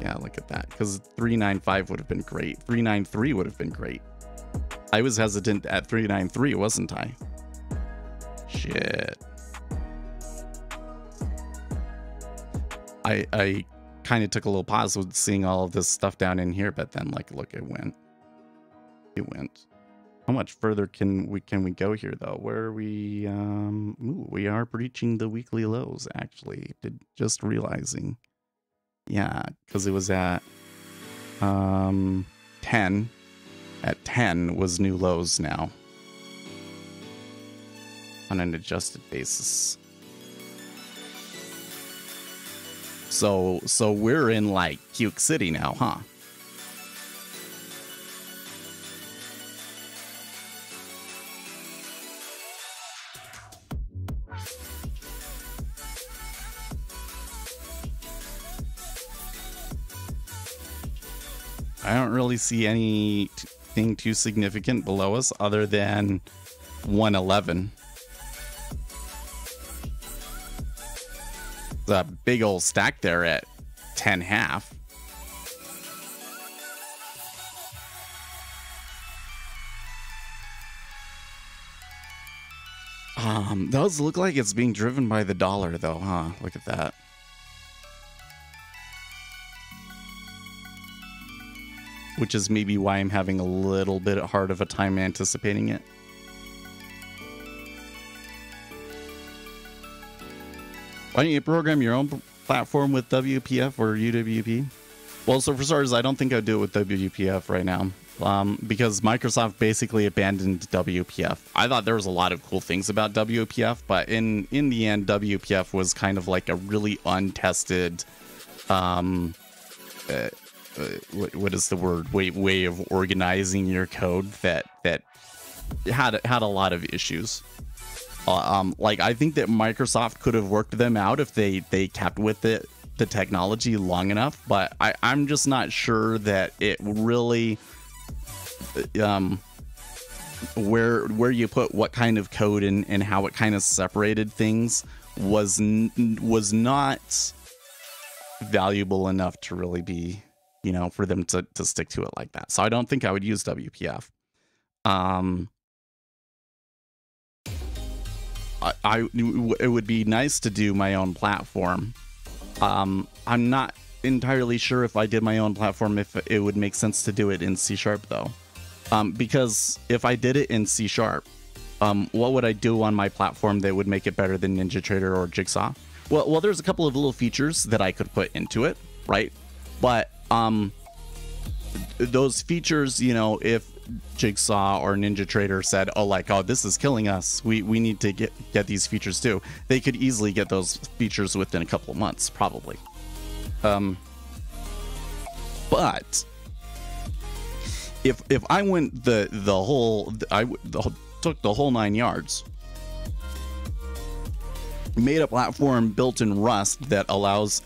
Yeah, look at that, because 395 would have been great. 393 would have been great. I was hesitant at 393, wasn't I? Shit. I kind of took a little pause with seeing all of this stuff down in here, but then like, look, it went. How much further can we go here though? Where are we? Ooh, we are breaching the weekly lows actually. Just realizing. Yeah, because it was at 10. At 10 was new lows now. On an adjusted basis. So we're in like Puke City now, huh? I don't really see anything too significant below us other than 111. There's a big old stack there at 10.5. Those look like it's being driven by the dollar though, huh? Look at that. Which is maybe why I'm having a little bit hard of a time anticipating it. Why don't you program your own platform with WPF or UWP? Well, so for starters, I don't think I'd do it with WPF right now. because Microsoft basically abandoned WPF. I thought there was a lot of cool things about WPF, but in the end, WPF was kind of like a really untested, what is the word? Way of organizing your code that had a lot of issues. Like, I think that Microsoft could have worked them out if they kept with the technology long enough, but I'm just not sure that it really, where you put what kind of code and how it kind of separated things was not valuable enough to really be, you know, for them to stick to it like that. So I don't think I would use WPF. It would be nice to do my own platform. I'm not entirely sure if I did my own platform if it would make sense to do it in C# though, because if I did it in C#, what would I do on my platform that would make it better than NinjaTrader or Jigsaw? Well, there's a couple of little features that I could put into it, right? But those features, you know, if Jigsaw or NinjaTrader said, oh, this is killing us, we need to get these features too, they could easily get those features within a couple of months, probably. But if I went took the whole 9 yards, made a platform built in Rust that allows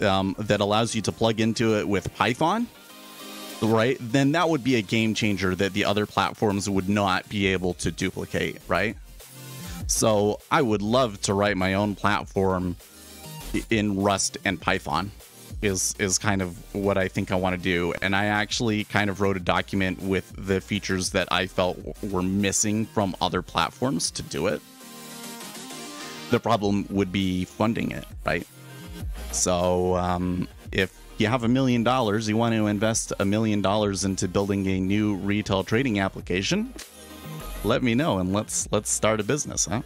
you to plug into it with Python, right, then that would be a game changer that the other platforms would not be able to duplicate, right? So I would love to write my own platform in Rust and Python is kind of what I think I want to do. And I actually kind of wrote a document with the features that I felt were missing from other platforms to do it. The problem would be funding it, right? So if you have $1 million, you want to invest $1 million into building a new retail trading application, let me know and let's start a business, huh?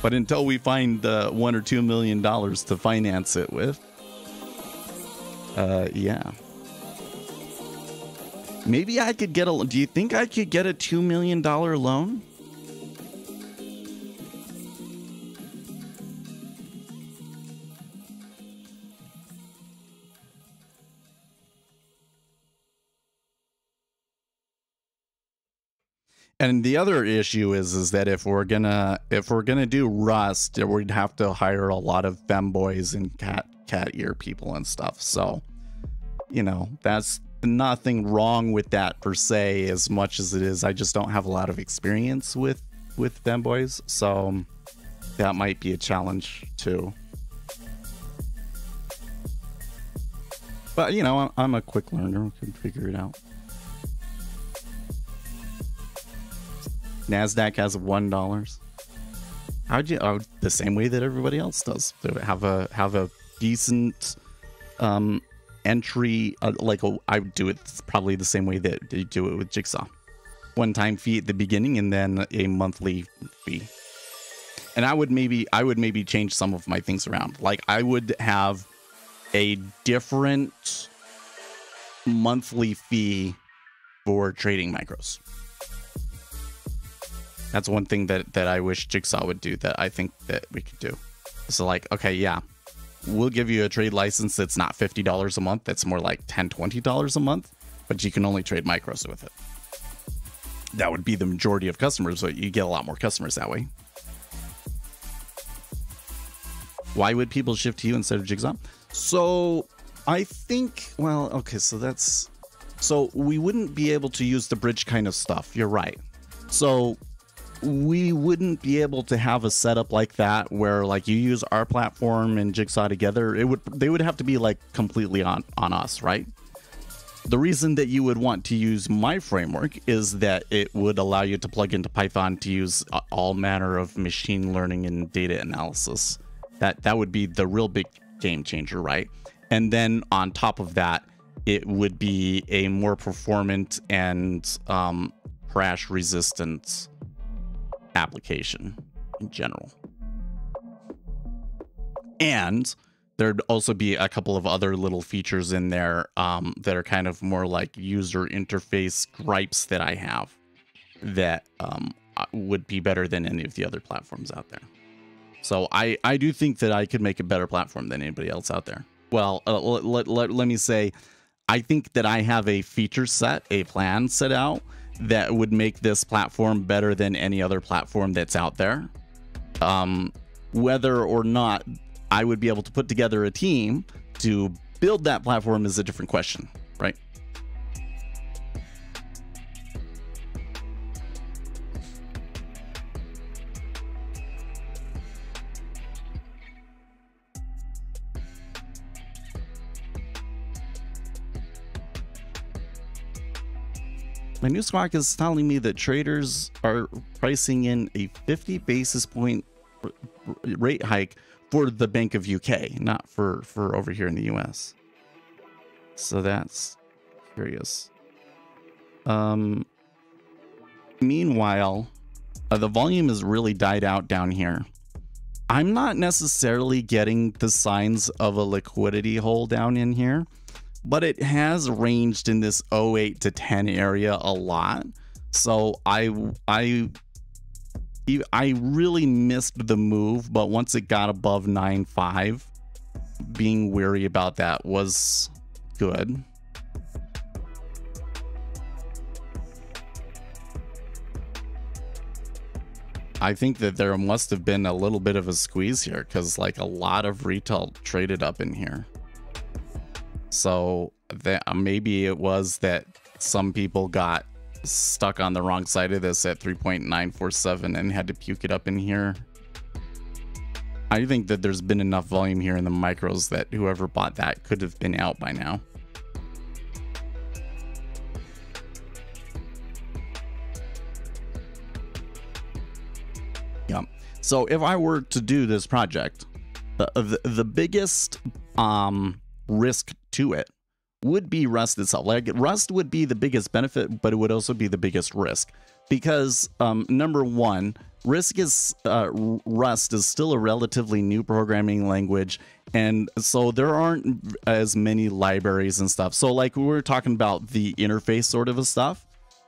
But until we find $1 or $2 million to finance it with, yeah. Maybe I could get do you think I could get a $2 million loan? And the other issue is that if we're gonna do Rust, we'd have to hire a lot of femboys and cat ear people and stuff. So, you know, that's nothing wrong with that per se, as much as it is I just don't have a lot of experience with femboys, so that might be a challenge too. But you know, I'm a quick learner, I can figure it out. NASDAQ has $1. How'd you? Oh, the same way that everybody else does. To have a decent entry. I would do it probably the same way that you do it with Jigsaw. One-time fee at the beginning, and then a monthly fee. And I would maybe change some of my things around. Like I would have a different monthly fee for trading micros. That's one thing that I wish Jigsaw would do that I think that we could do. So like, okay, yeah, we'll give you a trade license that's not $50 a month. That's more like $10, $20 a month, but you can only trade micros with it. That would be the majority of customers, but you get a lot more customers that way. Why would people shift to you instead of Jigsaw? So I think, well, okay, so we wouldn't be able to use the bridge kind of stuff. You're right. So we wouldn't be able to have a setup like that where like you use our platform and Jigsaw together. They would have to be like completely on us, right? The reason that you would want to use my framework is that it would allow you to plug into Python to use all manner of machine learning and data analysis. That would be the real big game changer, right? And then on top of that, it would be a more performant and crash resistant application in general. And there'd also be a couple of other little features in there that are kind of more like user interface gripes that I have that would be better than any of the other platforms out there. So I do think that I could make a better platform than anybody else out there. Well, let me say, I think that I have a feature set, a plan set out that would make this platform better than any other platform that's out there. Whether or not I would be able to put together a team to build that platform is a different question, right? My new squawk is telling me that traders are pricing in a 50 basis point rate hike for the Bank of UK, not for over here in the US. So that's curious. Meanwhile, the volume has really died out down here. I'm not necessarily getting the signs of a liquidity hole down in here, but it has ranged in this 08 to 10 area a lot. So I really missed the move, but once it got above 9.5, being wary about that was good. I think that there must have been a little bit of a squeeze here because like a lot of retail traded up in here. So that maybe it was that some people got stuck on the wrong side of this at 3.947 and had to puke it up in here. I think that there's been enough volume here in the micros that whoever bought that could have been out by now. Yeah. So if I were to do this project, the biggest risk to it would be Rust itself. Like Rust would be the biggest benefit, but it would also be the biggest risk because number one, Rust is still a relatively new programming language, and so there aren't as many libraries and stuff. So like we were talking about the interface sort of stuff.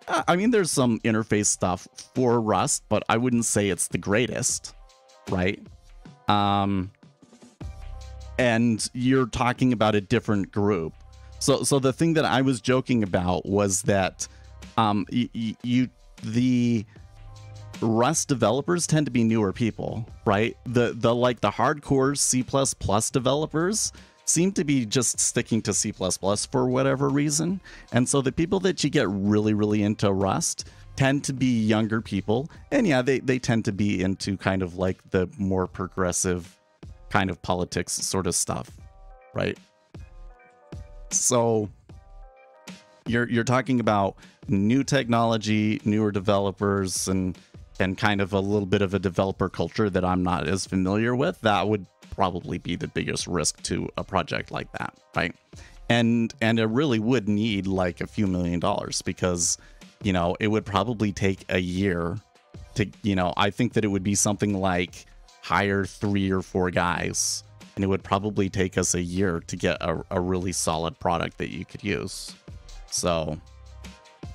I mean, there's some interface stuff for Rust, but I wouldn't say it's the greatest, right? And you're talking about a different group. So the thing that I was joking about was that the Rust developers tend to be newer people, right? The hardcore C++ developers seem to be just sticking to C++ for whatever reason. And so the people that you get really into Rust tend to be younger people. And yeah, they tend to be into kind of like the more progressive kind of politics sort of stuff, right? So you're talking about new technology, newer developers, and kind of a little bit of a developer culture that I'm not as familiar with. That would probably be the biggest risk to a project like that, right? And it really would need like a few $1 million because, you know, it would probably take a year to, you know, I think that it would be something like hire 3 or 4 guys, and it would probably take us a year to get a really solid product that you could use. So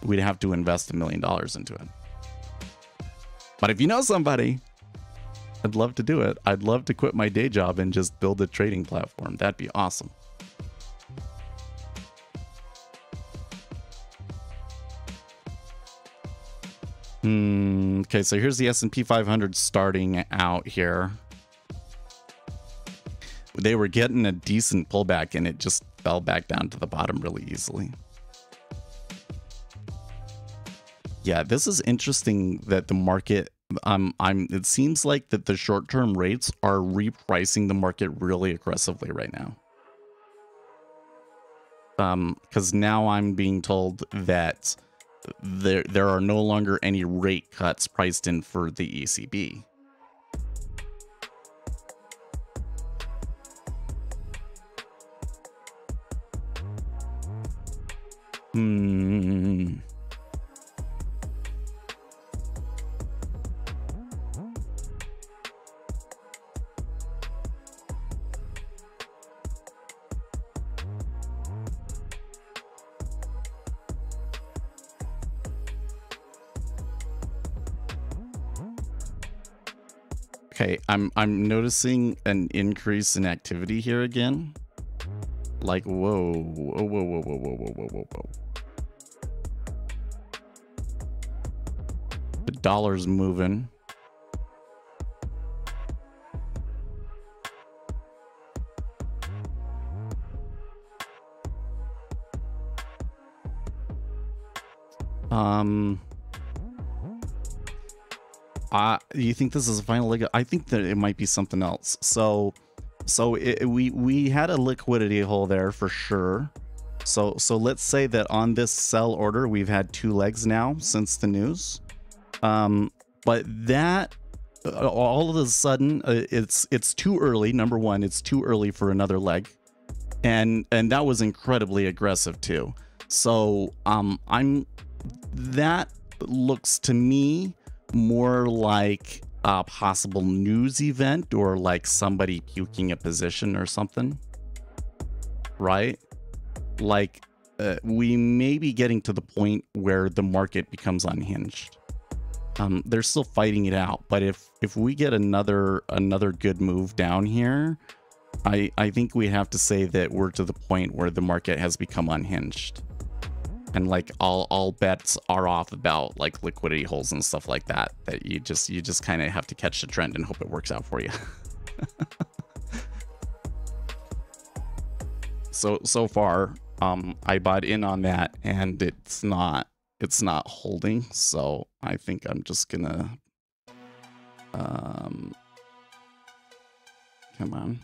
we'd have to invest $1 million into it. But if you know somebody, I'd love to do it. I'd love to quit my day job and just build a trading platform. That'd be awesome. Okay, so here's the S&P 500 starting out here. They were getting a decent pullback and it just fell back down to the bottom really easily. Yeah, this is interesting that the market, it seems like that the short-term rates are repricing the market really aggressively right now. Because now I'm being told that there are no longer any rate cuts priced in for the ECB. Okay, I'm noticing an increase in activity here again. Like, whoa, whoa, whoa, whoa, whoa, whoa, whoa, whoa, whoa. The dollar's moving. You think this is a final leg? I think that it might be something else. So we had a liquidity hole there for sure. So let's say that on this sell order, we've had 2 legs now since the news. But that all of a sudden, it's too early. Number one, it's too early for another leg, and that was incredibly aggressive too. So that looks to me more like a possible news event, or like somebody puking a position or something, right? Like we may be getting to the point where the market becomes unhinged. They're still fighting it out, but if we get another good move down here, I think we have to say that we're to the point where the market has become unhinged, and like all bets are off about like liquidity holes and stuff like that. That you just kind of have to catch the trend and hope it works out for you. So far, I bought in on that, and it's not holding. So I think I'm just gonna come on.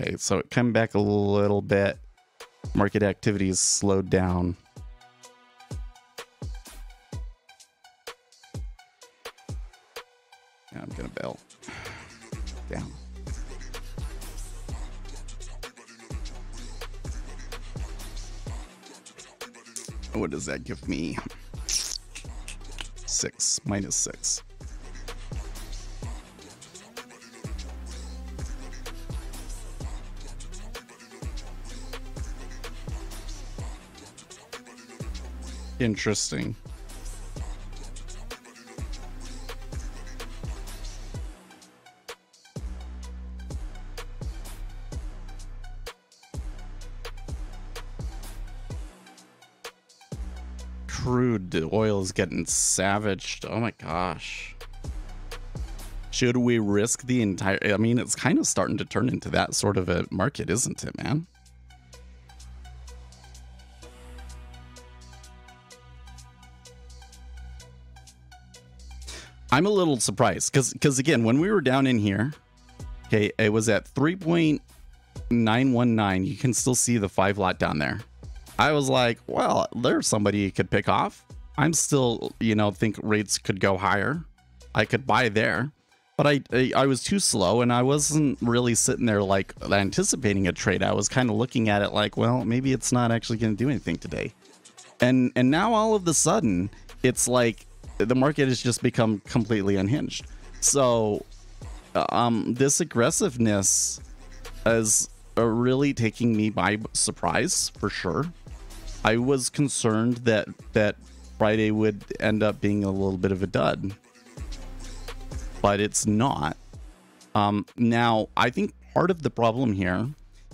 Okay, so it came back a little bit. Market activity is slowed down. Yeah, I'm gonna bail. Down. What does that give me? 6, -6. Interesting. Crude oil is getting savaged. Oh my gosh. Should we risk the entire... I mean, it's kind of starting to turn into that sort of a market, isn't it, man? I'm a little surprised because again, when we were down in here, okay, it was at 3.919. You can still see the 5 lot down there. I was like, well, there's somebody you could pick off. I'm still, think rates could go higher. I could buy there, but I was too slow, and I wasn't really sitting there like anticipating a trade. I was kind of looking at it like, well, maybe it's not actually going to do anything today. And now all of a sudden, it's like the market has just become completely unhinged. So this aggressiveness is really taking me by surprise, for sure. I was concerned that Friday would end up being a little bit of a dud, but it's not. Now, I think part of the problem here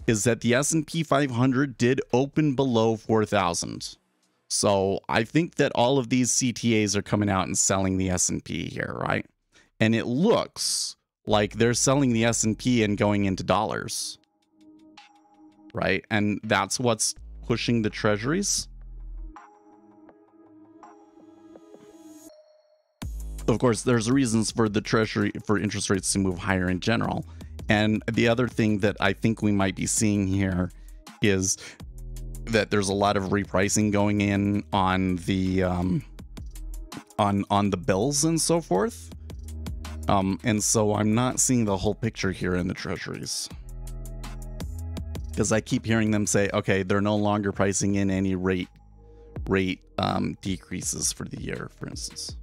is that the S&P 500 did open below 4,000. So I think that all of these CTAs are coming out and selling the S&P here, right? And it looks like they're selling the S&P and going into dollars, right? And that's what's pushing the treasuries. Of course, there's reasons for the treasury, for interest rates to move higher in general. And the other thing that I think we might be seeing here is that there's a lot of repricing going in on the on the bills and so forth. And so I'm not seeing the whole picture here in the treasuries, because I keep hearing them say, okay, they're no longer pricing in any rate decreases for the year, for instance.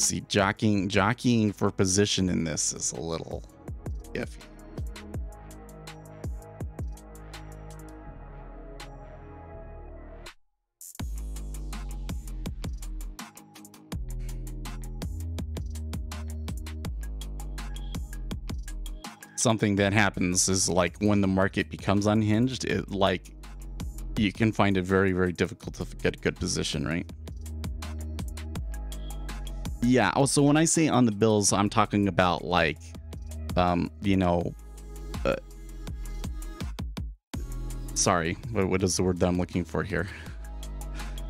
see, jockeying for position in this is a little iffy. Something that happens is like when the market becomes unhinged, it like you can find it very, very difficult to get a good position, right? Yeah. Also, when I say on the bills, I'm talking about like, you know, sorry, what is the word that I'm looking for here?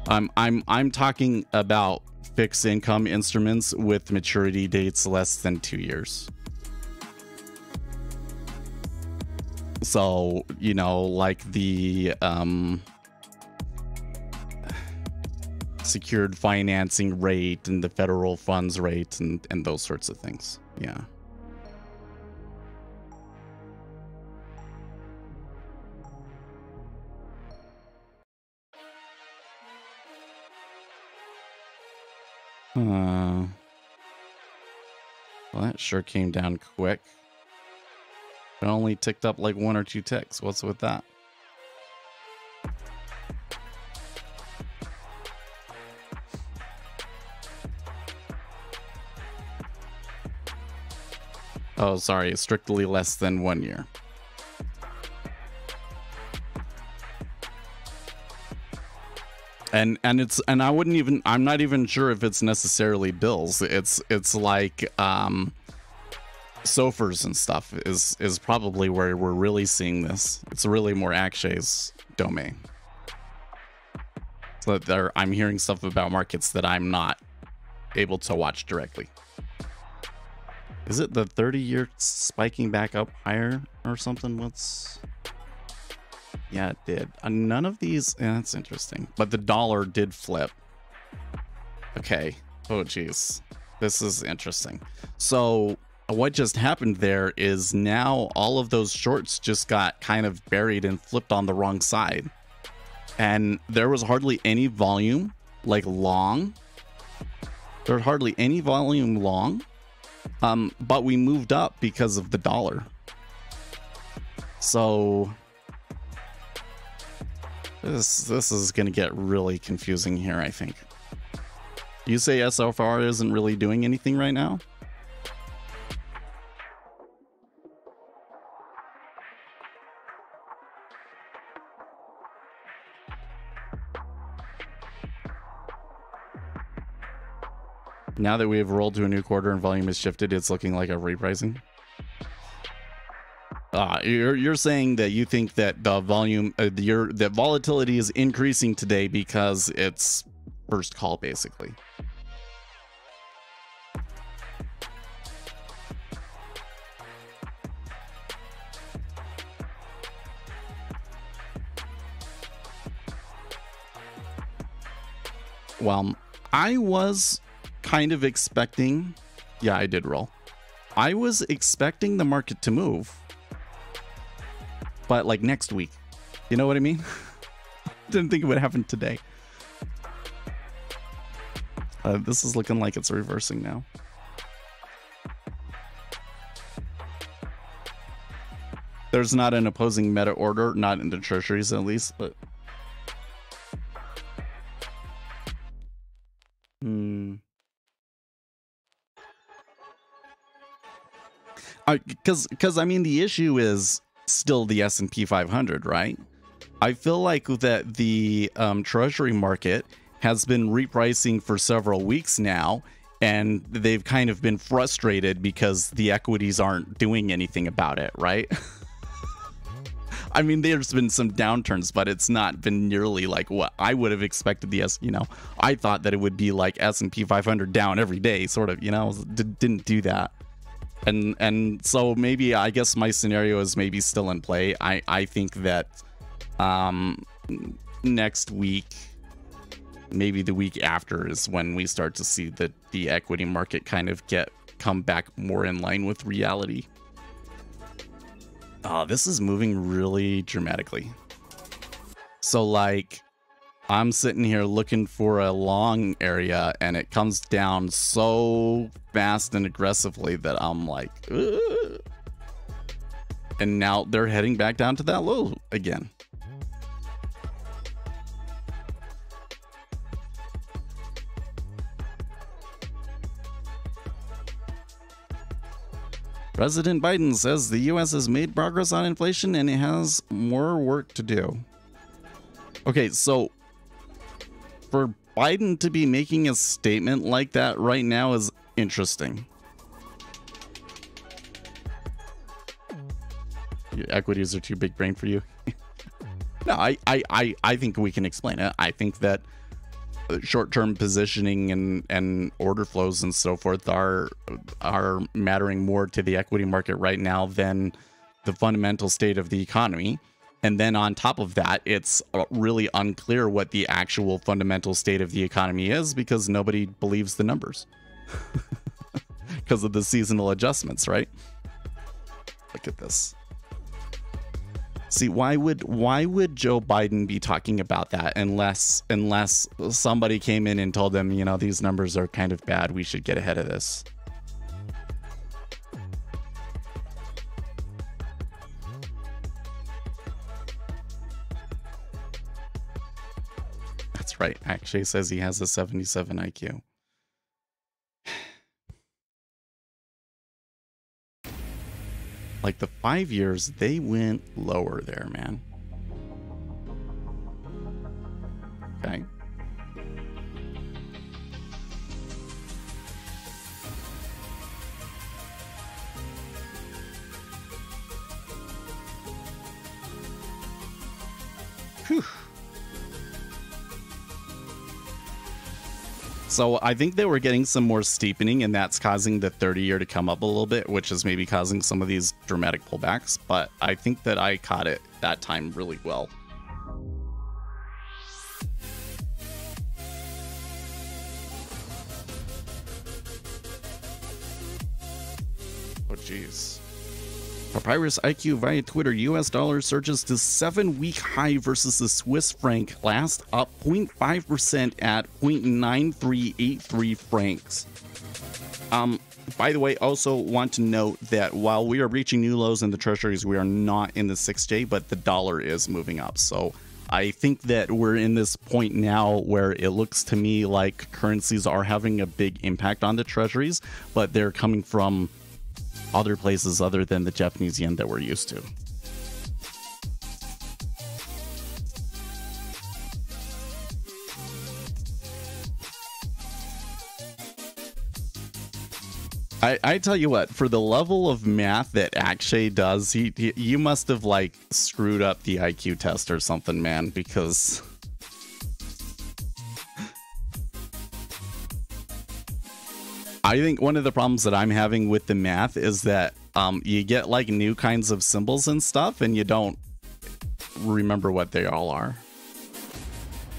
I'm talking about fixed income instruments with maturity dates less than 2 years. So, you know, like the secured financing rate and the federal funds rate and those sorts of things. Yeah. Well, that sure came down quick. It only ticked up like 1 or 2 ticks. What's with that? Oh, sorry, strictly less than 1 year. And I wouldn't even, I'm not even sure if it's necessarily bills. It's like SOFRs and stuff is probably where we're really seeing this. It's really more Akshay's domain. So that I'm hearing stuff about markets that I'm not able to watch directly. Is it the 30-year spiking back up higher or something? What's... Yeah, it did. None of these... Yeah, that's interesting. But the dollar did flip. Okay. Oh, geez. This is interesting. So what just happened there is now all of those shorts just got kind of buried and flipped on the wrong side. And there was hardly any volume, like long. There's hardly any volume long. But we moved up because of the dollar. So this is going to get really confusing here, I think. You say SFR isn't really doing anything right now? Now that we have rolled to a new quarter and volume has shifted, it's looking like a repricing. You're saying that you think that the volume, that volatility is increasing today because it's first call, basically. Well, I was kind of expecting... Yeah, I did roll. I was expecting the market to move. But like next week. You know what I mean? Didn't think it would happen today. This is looking like it's reversing now. There's not an opposing meta order, not in the treasuries at least, but... Because I mean, the issue is still the S&P 500, right? I feel like that the treasury market has been repricing for several weeks now, and they've kind of been frustrated because the equities aren't doing anything about it, right? I mean, there's been some downturns, but it's not been nearly like what I would have expected. I thought that it would be like S&P 500 down every day, sort of, didn't do that. And so maybe, I guess my scenario is maybe still in play. I think that next week, maybe the week after, is when we start to see the equity market kind of come back more in line with reality. Oh, this is moving really dramatically. So like I'm sitting here looking for a long area, and it comes down so fast and aggressively that I'm like, ugh. And now they're heading back down to that low again. President Biden says the U.S. has made progress on inflation and it has more work to do. Okay, so for Biden to be making a statement like that right now is interesting. Your equities are too big brain for you. No, I think we can explain it. I think that short-term positioning and order flows and so forth are mattering more to the equity market right now than the fundamental state of the economy. And then on top of that, it's really unclear what the actual fundamental state of the economy is because nobody believes the numbers because of the seasonal adjustments, right? Look at this. See, why would Joe Biden be talking about that unless somebody came in and told them, you know, these numbers are kind of bad, we should get ahead of this. That's right. Akshay says he has a 77 IQ. Like the 5 years, they went lower there, man. Okay. Whew. So I think they were getting some more steepening, and that's causing the 30-year to come up a little bit, which is maybe causing some of these dramatic pullbacks. But I think that I caught it that time really well. Oh, jeez. Papyrus IQ via Twitter. US dollar surges to 7-week high versus the Swiss franc. Last up 0.5% at 0.9383 francs. By the way, also want to note that while we are reaching new lows in the treasuries, we are not in the 6J, but the dollar is moving up. So I think that we're in this point now where it looks to me like currencies are having a big impact on the treasuries, but they're coming from other places other than the Japanese yen that we're used to. I tell you what, for the level of math that Akshay does, you must have like screwed up the IQ test or something, man, because I think one of the problems that I'm having with the math is that you get like new kinds of symbols and stuff and you don't remember what they all are.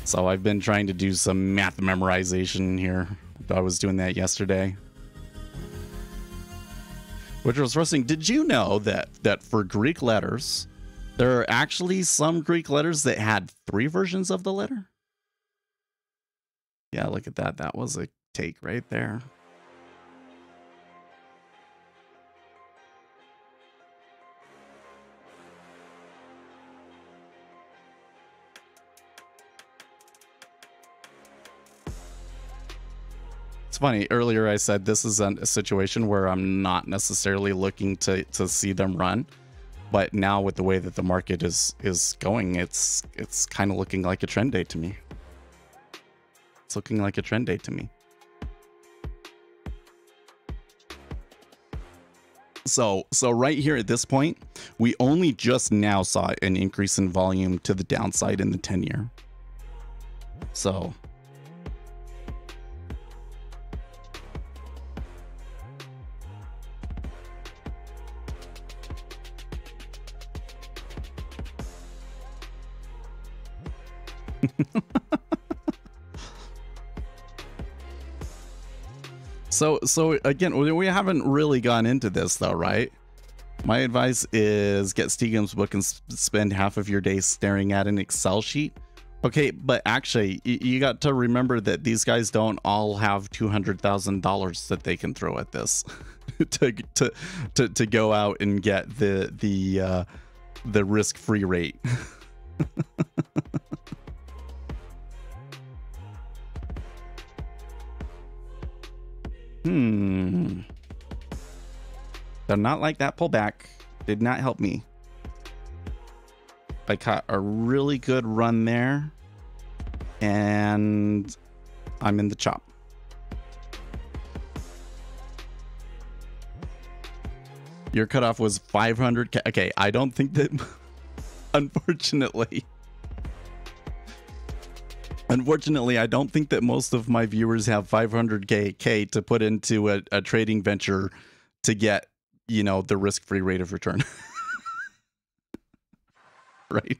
So I've been trying to do some math memorization here. I was doing that yesterday, which was interesting. Did you know that for Greek letters, there are actually some Greek letters that had 3 versions of the letter? Yeah, look at that. That was a take right there. It's funny, earlier I said this is a situation where I'm not necessarily looking to see them run, but now with the way that the market is going, it's kind of looking like a trend day to me. It's looking like a trend day to me. So right here at this point, we only just now saw an increase in volume to the downside in the 10-year. So So again, we haven't really gone into this though, right? My advice is get Steegum's book and spend half of your day staring at an Excel sheet Okay, but actually, you got to remember that these guys don't all have $200,000 that they can throw at this to go out and get the risk-free rate. They're not like that pullback. Did not help me. I caught a really good run there, and I'm in the chop. Your cutoff was 500K. Okay, I don't think that, unfortunately, I don't think that most of my viewers have 500K to put into a trading venture to get, you know, the risk-free rate of return. Right.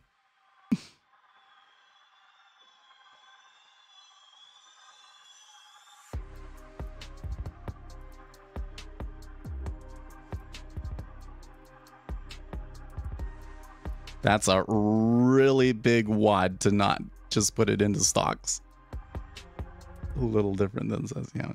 That's a really big wad to not just put it into stocks. A little different than says, yeah.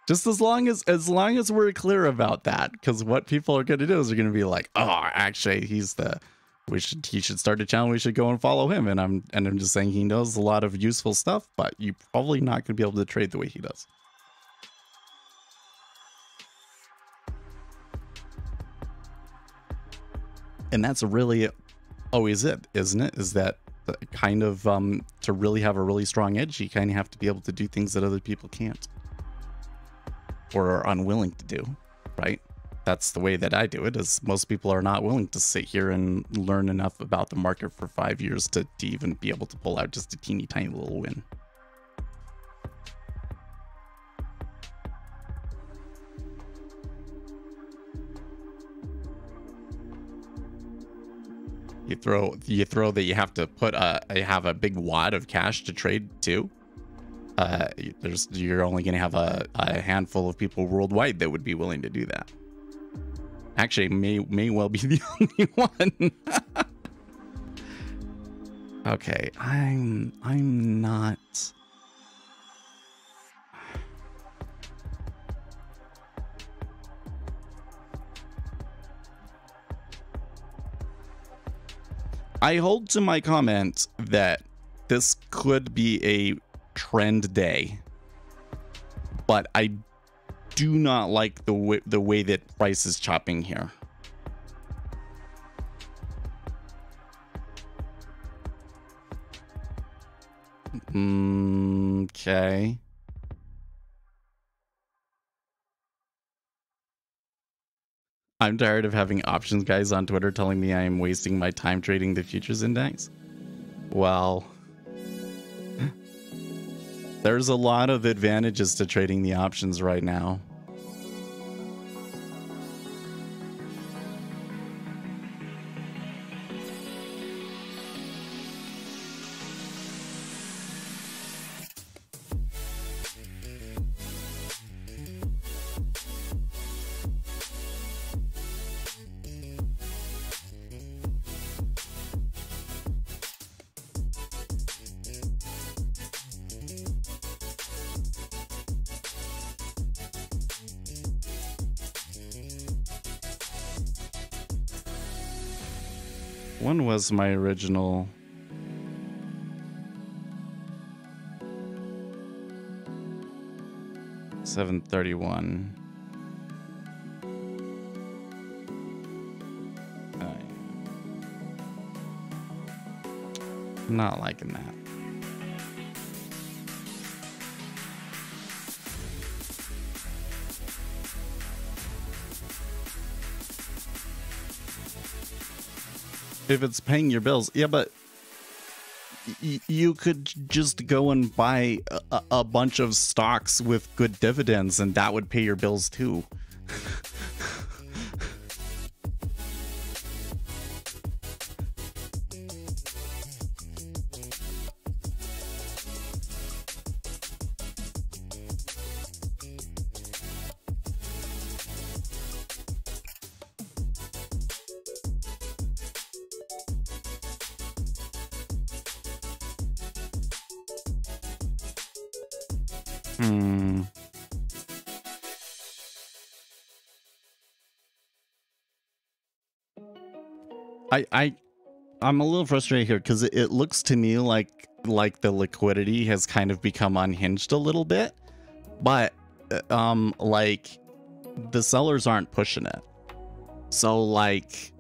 Just as long as we're clear about that, because what people are going to do is they're going to be like, oh, actually, he should start a channel. We should go and follow him. And I'm just saying he knows a lot of useful stuff, but you're probably not going to be able to trade the way he does. And that's really always it, isn't it? Is that kind of to really have a really strong edge, you kind of have to be able to do things that other people can't or are unwilling to do, right? That's the way that I do it, is most people are not willing to sit here and learn enough about the market for 5 years to even be able to pull out just a teeny tiny little win. You throw that you have to put have a big wad of cash to trade too. You're only going to have a handful of people worldwide that would be willing to do that. Actually, may well be the only one. Okay, I'm not. I hold to my comment that this could be a trend day, but I do not like the way that price is chopping here. Okay. I'm tired of having options guys on Twitter telling me I am wasting my time trading the futures index. Well, there's a lot of advantages to trading the options right now. When was my original? $731. Not liking that. If it's paying your bills, yeah, but you could just go and buy a bunch of stocks with good dividends, and that would pay your bills too. Hmm. I'm a little frustrated here because it looks to me like the liquidity has kind of become unhinged a little bit, but like the sellers aren't pushing it. So like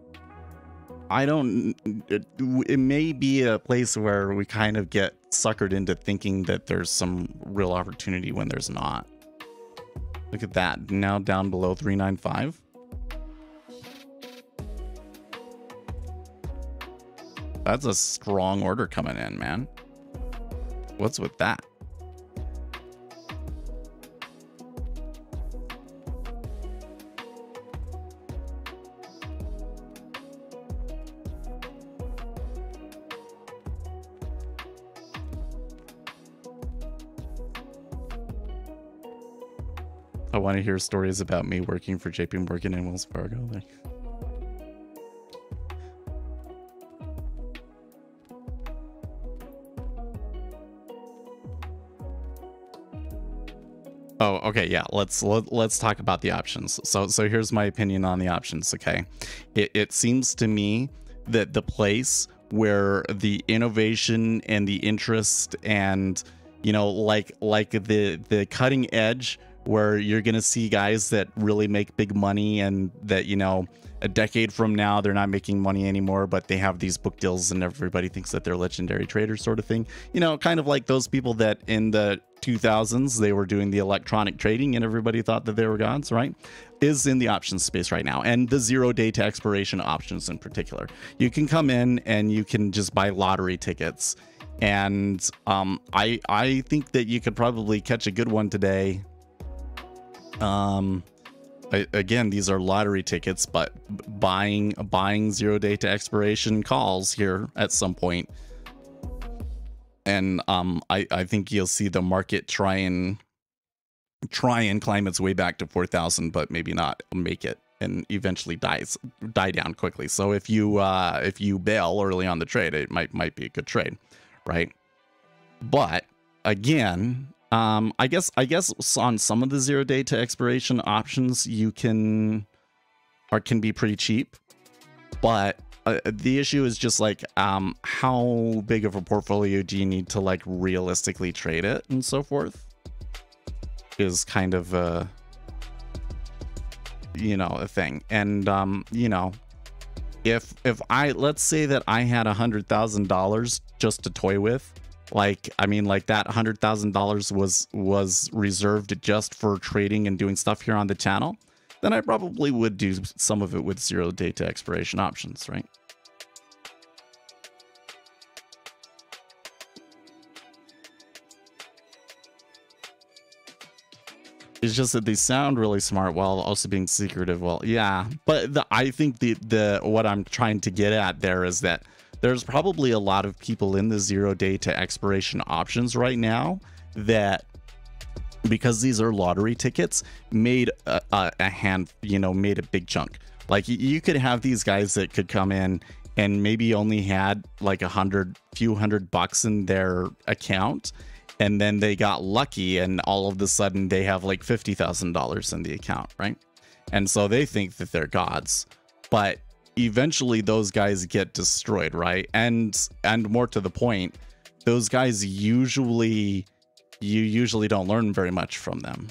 it may be a place where we kind of get suckered into thinking that there's some real opportunity when there's not. Look at that, now down below 395. That's a strong order coming in, man. What's with that? I want to hear stories about me working for JP Morgan and Wells Fargo. Oh, okay, yeah. Let's talk about the options. So here's my opinion on the options. Okay, it seems to me that the place where the innovation and the interest and like the cutting edge, where you're gonna see guys that really make big money and that a decade from now they're not making money anymore, but they have these book deals and everybody thinks that they're legendary traders, sort of thing. Kind of like those people that in the 2000s they were doing the electronic trading and everybody thought that they were gods, right? Is in the options space right now, and the 0 day to expiration options in particular. You can come in and you can just buy lottery tickets, and I think that you could probably catch a good one today. Again, these are lottery tickets, but buying 0 day to expiration calls here at some point. And I think you'll see the market try and climb its way back to 4,000, but maybe not make it, and eventually die down quickly. So if you bail early on the trade, it might be a good trade, right? But again, I guess on some of the 0 day to expiration options you can be pretty cheap, but the issue is just like how big of a portfolio do you need to like realistically trade it and so forth, is kind of a thing. And if let's say that I had $100,000 just to toy with, like that $100,000 was reserved just for trading and doing stuff here on the channel, then I probably would do some of it with 0 day to expiration options, right? It's just that they sound really smart while also being secretive. Well, yeah, but I think the what I'm trying to get at there is that there's probably a lot of people in the 0 day to expiration options right now that, because these are lottery tickets, made made a big chunk. Like you could have these guys that could come in and maybe only had like few hundred bucks in their account, and then they got lucky and all of a sudden they have like $50,000 in the account, right? And so they think that they're gods, but eventually those guys get destroyed, right? And more to the point, those guys you usually don't learn very much from them.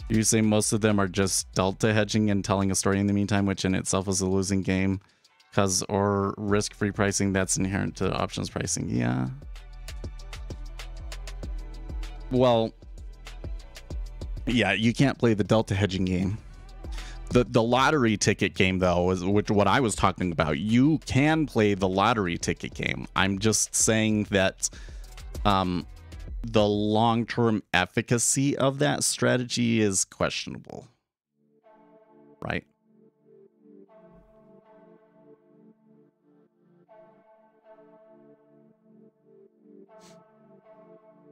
You say most of them are just delta hedging and telling a story in the meantime, which in itself is a losing game, or risk-free pricing that's inherent to options pricing. Yeah. Well, yeah, you can't play the delta hedging game. The lottery ticket game, though, is what I was talking about. You can play the lottery ticket game. I'm just saying that the long-term efficacy of that strategy is questionable, right?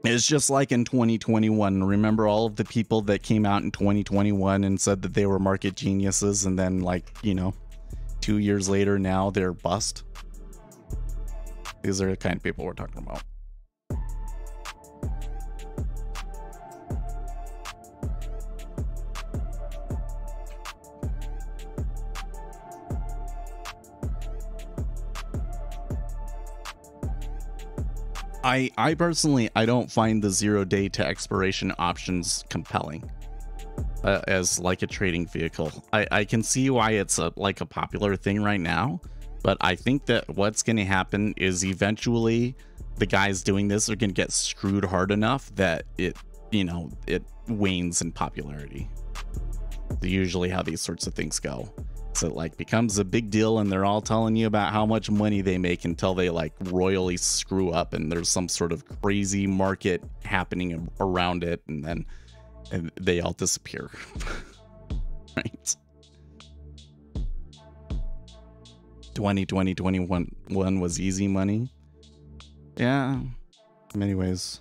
It's just like in 2021. Remember all of the people that came out in 2021 and said that they were market geniuses, and then 2 2 years later, now they're bust. These are the kind of people we're talking about. I personally, I don't find the 0 day to expiration options compelling as like a trading vehicle. I can see why it's like a popular thing right now, but I think that what's going to happen is eventually the guys doing this are going to get screwed hard enough that it wanes in popularity. Usually how these sorts of things go. So it like becomes a big deal and they're all telling you about how much money they make until they like royally screw up and there's some sort of crazy market happening around it, and then they all disappear. Right. 2021 was easy money. Yeah, in many ways.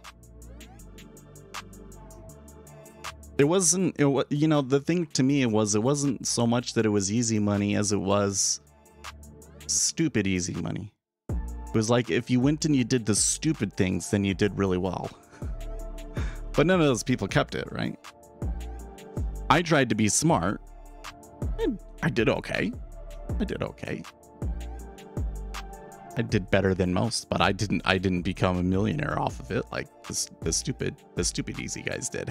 It wasn't, the thing to me it wasn't so much that it was easy money as it was stupid easy money. It was like, if you went and you did the stupid things, then you did really well. But none of those people kept it, right? I tried to be smart, and I did okay. I did better than most, but I didn't become a millionaire off of it like the stupid easy guys did.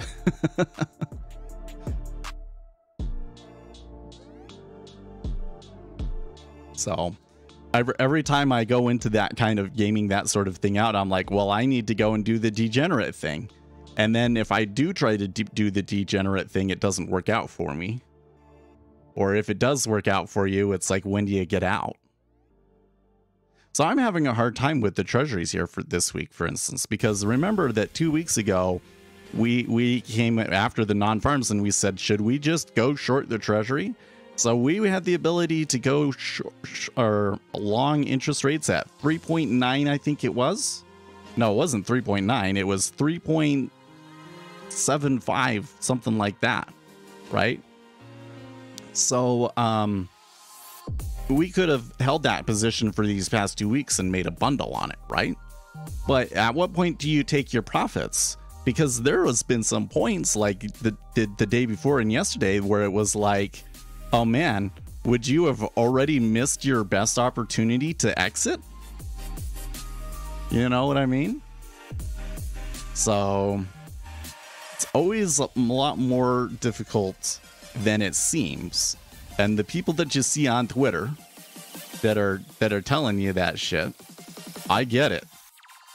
So every time I go into that kind of gaming that sort of thing out, I'm like, well, I need to go and do the degenerate thing. And then if I do try to do the degenerate thing, it doesn't work out for me. Or if it does work out for you, it's like, when do you get out? So I'm having a hard time with the treasuries here for this week, for instance, because remember that 2 weeks ago, we came after the non-farms and we said, should we just go short the treasury? So we had the ability to go long interest rates at 3.9, I think it was. No, it wasn't 3.9. It was 3.75, something like that, right? So, we could have held that position for these past 2 weeks and made a bundle on it, right? But at what point do you take your profits? Because there has been some points like the day before and yesterday where it was like, oh man, would you have already missed your best opportunity to exit? You know what I mean? So it's always a lot more difficult than it seems. And the people that you see on Twitter that are telling you that shit, I get it.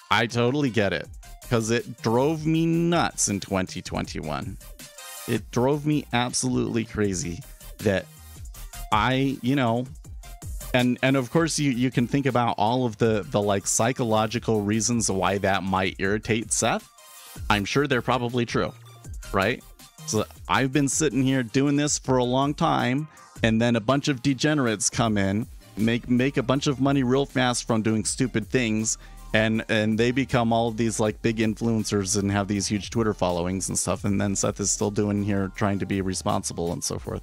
I totally get it. Because it drove me nuts in 2021. It drove me absolutely crazy that and of course you can think about all of the like psychological reasons why that might irritate Seth. I'm sure they're probably true, right? So I've been sitting here doing this for a long time, and then a bunch of degenerates come in, make a bunch of money real fast from doing stupid things, and they become all of these like big influencers and have these huge Twitter followings and stuff, and then Seth is still doing here trying to be responsible and so forth.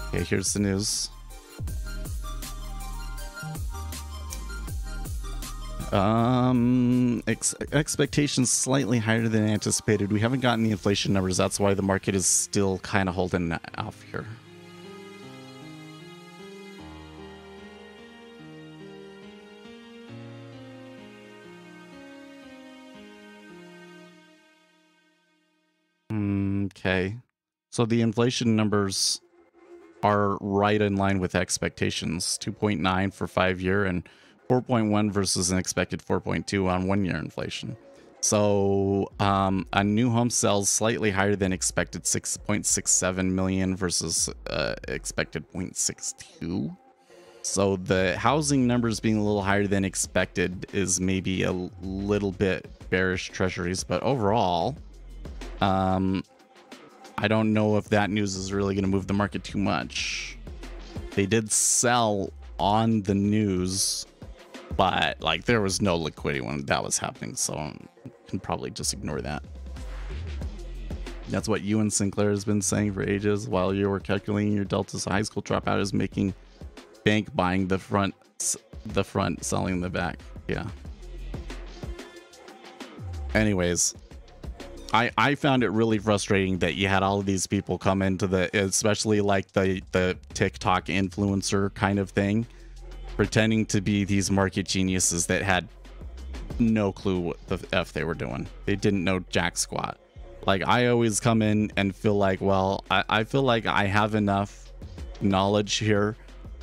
Okay, here's the news. Expectations slightly higher than anticipated. We haven't gotten the inflation numbers. That's why the market is still kind of holding off here. Okay. So the inflation numbers are right in line with expectations. 2.9 for 5-year and 4.1 versus an expected 4.2 on 1-year inflation. So a new home sales slightly higher than expected, 6.67 million versus expected 0.62. So the housing numbers being a little higher than expected is maybe a little bit bearish treasuries, but overall, I don't know if that news is really going to move the market too much. They did sell on the news, but like there was no liquidity when that was happening, so I can probably just ignore that. That's what you and Sinclair has been saying for ages while you were calculating your deltas. A high school dropout is making bank buying the front, selling the back. Yeah. Anyways, I found it really frustrating that you had all of these people come into the, especially like the TikTok influencer kind of thing, pretending to be these market geniuses that had no clue what the F they were doing. They didn't know jack squat. Like, I always come in and feel like, well, I feel like I have enough knowledge here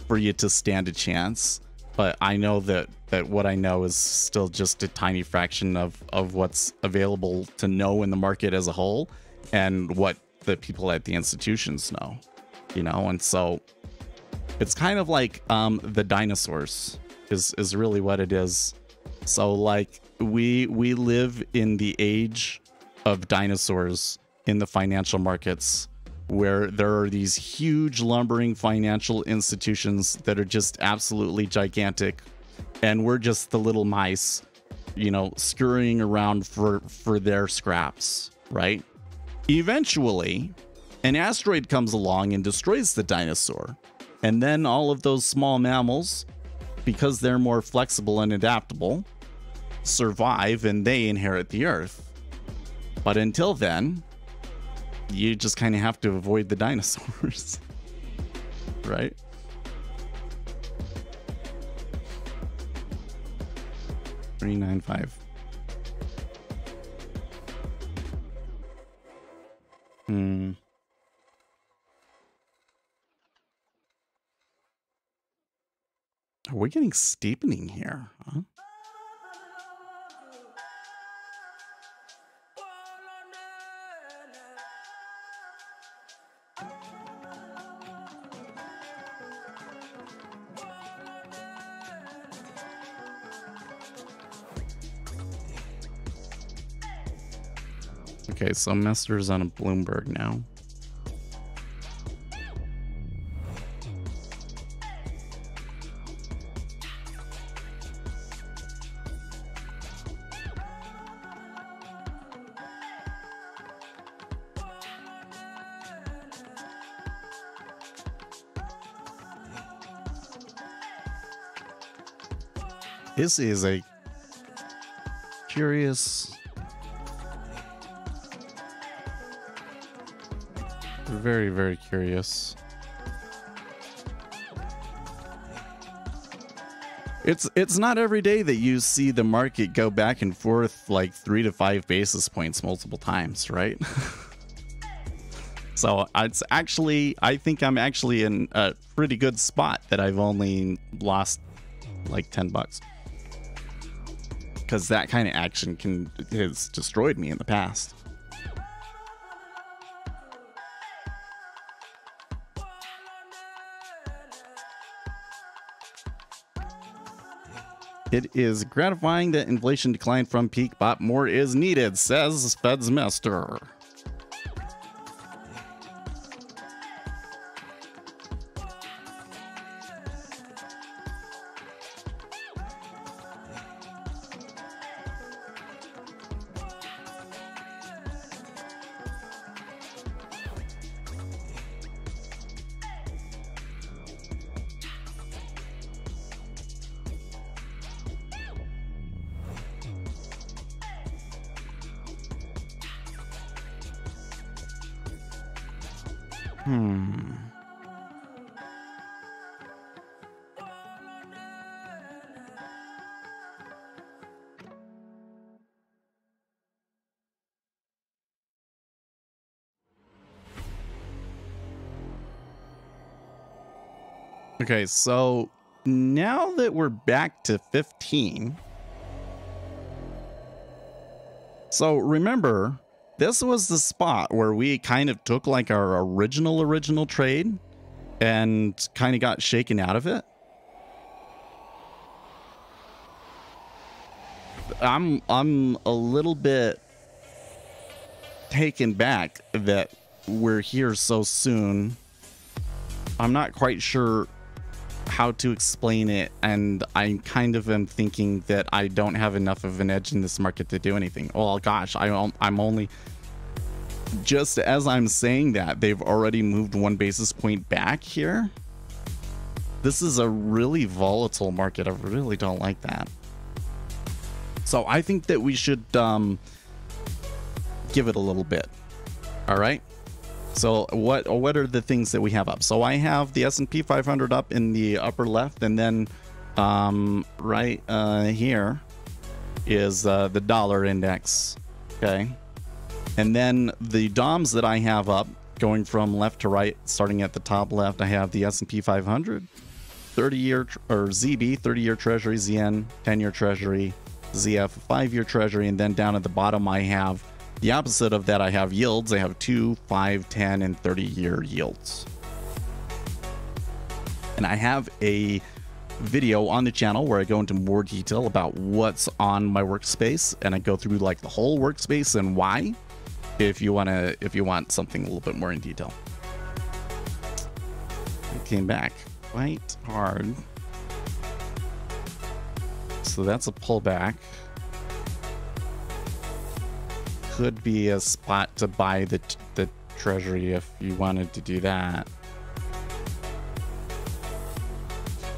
for you to stand a chance, but I know that what I know is still just a tiny fraction of what's available to know in the market as a whole, and what the people at the institutions know, you know. And so it's kind of like the dinosaurs is really what it is. So like we live in the age of dinosaurs in the financial markets, where there are these huge lumbering financial institutions that are just absolutely gigantic, and we're just the little mice, you know, scurrying around for their scraps, right? Eventually, an asteroid comes along and destroys the dinosaur, and then all of those small mammals, because they're more flexible and adaptable, survive and they inherit the Earth. But until then, you just kind of have to avoid the dinosaurs, right? $3.95. Are we getting steepening here? Huh? Okay, so Mester's on a Bloomberg now. This is a curious, very, very curious. It's not every day that you see the market go back and forth like 3 to 5 basis points multiple times, right? So it's actually, I think I'm actually in a pretty good spot that I've only lost like $10. Because that kind of action has destroyed me in the past. It is gratifying that inflation declined from peak, but more is needed, says Fed's Mester. Okay, so now that we're back to 15. So remember, this was the spot where we kind of took like our original trade and kind of got shaken out of it. I'm a little bit taken back that we're here so soon. I'm not quite sure how to explain it, and I kind of am thinking that I don't have enough of an edge in this market to do anything. Oh gosh, I'm only, just as I'm saying that, they've already moved 1 basis point back here. This is a really volatile market. I really don't like that. So I think that we should give it a little bit. All right. So what are the things that we have up? So I have the S&P 500 up in the upper left, and then right here is the dollar index. Okay. And then the DOMs that I have up, going from left to right, starting at the top left, I have the S&P 500, 30-year or ZB, 30-year Treasury, ZN, 10-year Treasury, ZF, 5-year Treasury, and then down at the bottom I have the opposite of that. I have yields. I have 2, 5, 10, and 30-year yields. And I have a video on the channel where I go into more detail about what's on my workspace, and I go through like the whole workspace and why, if you want something a little bit more in detail. It came back quite hard. So that's a pullback. Could be a spot to buy the treasury if you wanted to do that.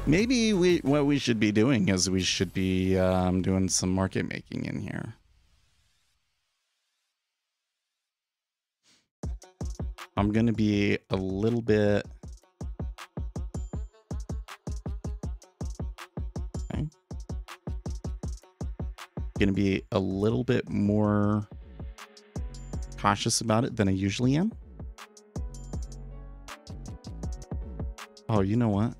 Maybe what we should be doing is we should be doing some market making in here. I'm gonna be a little bit. Okay. Gonna be a little bit more cautious about it than I usually am. Oh, you know what?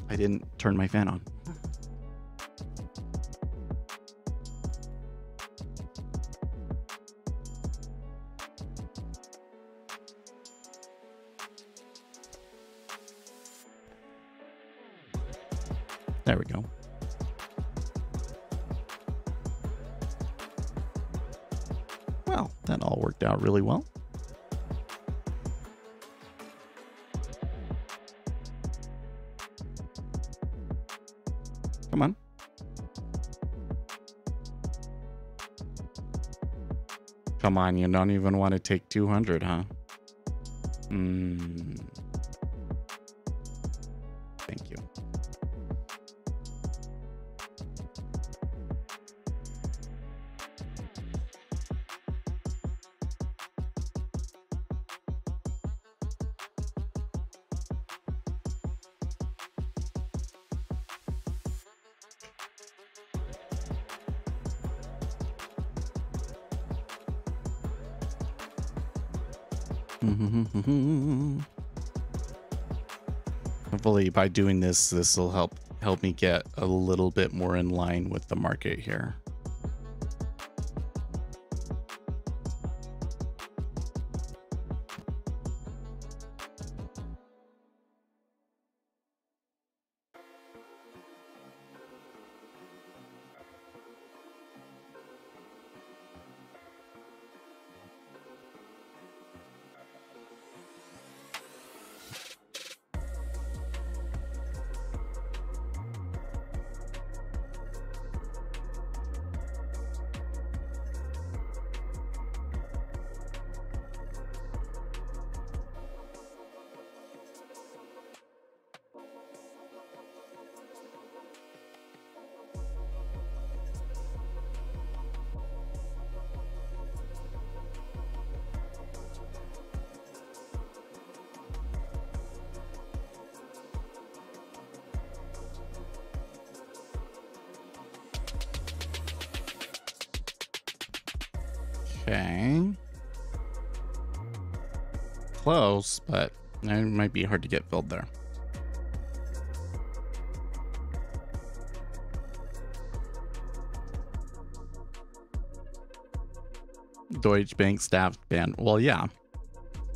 I didn't turn my fan on. There we go. Well, that all worked out really well. Come on. Come on, you don't even want to take 200, huh? Thank you. Hopefully by doing this will help me get a little bit more in line with the market here. Okay. Close, but it might be hard to get filled there. Deutsche Bank staff banned. Well, yeah.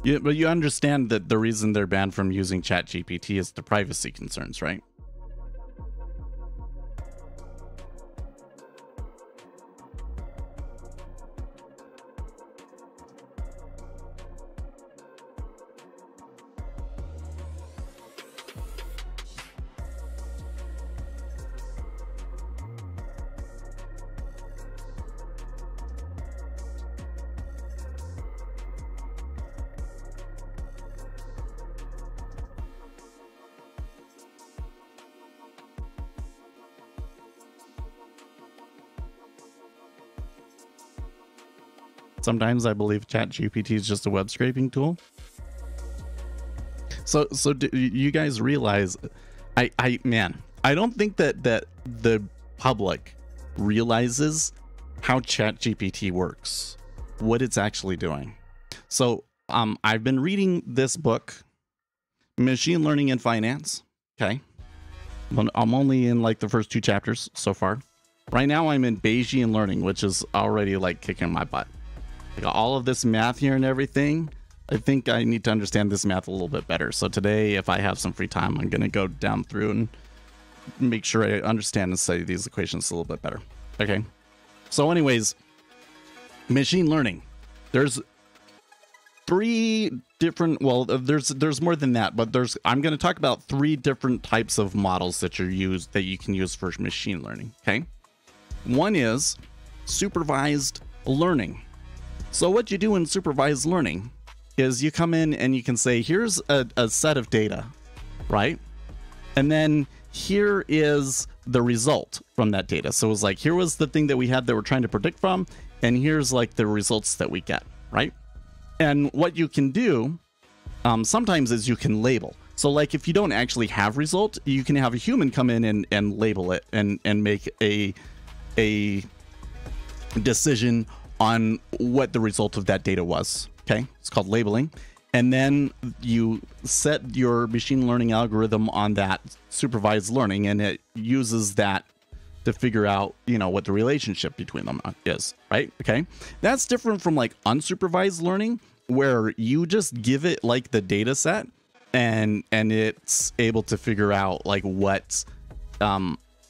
But you understand that the reason they're banned from using ChatGPT is the privacy concerns, right? Sometimes I believe ChatGPT is just a web scraping tool. So do you guys realize, I don't think that the public realizes how ChatGPT works, what it's actually doing. So I've been reading this book, Machine Learning in Finance. Okay. I'm only in like the first 2 chapters so far. Right now I'm in Bayesian learning, which is already like kicking my butt. Like all of this math here and everything, I think I need to understand this math a little bit better. So today, if I have some free time, I'm going to go down through and make sure I understand and study these equations a little bit better. Okay. So anyways, machine learning. There's 3 different, well, there's more than that, but I'm going to talk about 3 different types of models that you can use for machine learning. Okay. One is supervised learning. So what you do in supervised learning is you come in and you can say, here's a set of data, right? And then here is the result from that data. So it was like, here was the thing that we had that we're trying to predict from, and here's like the results that we get, right? And what you can do sometimes is you can label. So like if you don't actually have result, you can have a human come in and label it and make a decision on what the result of that data was. Okay, it's called labeling. And then you set your machine learning algorithm on that supervised learning, and it uses that to figure out, you know, what the relationship between them is, right? Okay, that's different from like unsupervised learning, where you just give it like the data set and it's able to figure out like what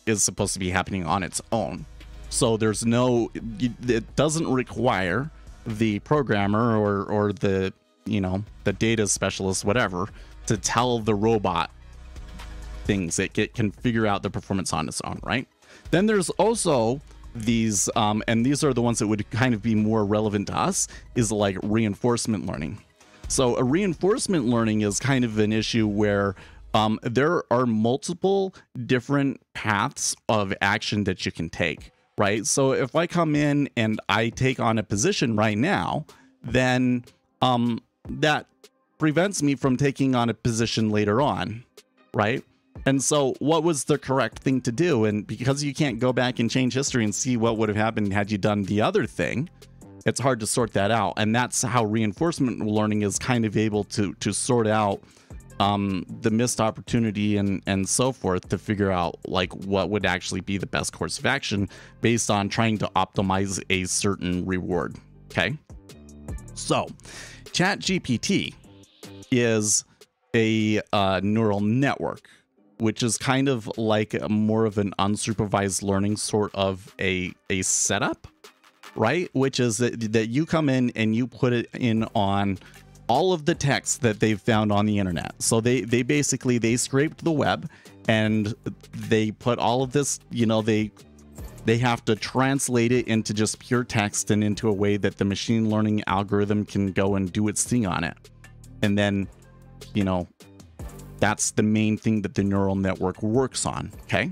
is supposed to be happening on its own. So there's no, it doesn't require the programmer or the, you know, the data specialist, whatever, to tell the robot things. It can figure out the performance on its own, right? Then there's also these, and these are the ones that would kind of be more relevant to us, is like reinforcement learning. So a reinforcement learning is kind of an issue where there are multiple different paths of action that you can take. Right. So if I come in and I take on a position right now, then that prevents me from taking on a position later on. Right. And so what was the correct thing to do? And because you can't go back and change history and see what would have happened had you done the other thing, it's hard to sort that out. And that's how reinforcement learning is kind of able to sort out the missed opportunity and so forth, to figure out like what would actually be the best course of action based on trying to optimize a certain reward. Okay. So ChatGPT is a neural network, which is kind of like more of an unsupervised learning sort of a setup, right? Which is that you come in and you put it in on all of the text that they've found on the internet. So they basically, they scraped the web and they put all of this, you know, they have to translate it into just pure text and into a way that the machine learning algorithm can go and do its thing on it. And then, you know, that's the main thing that the neural network works on. Okay.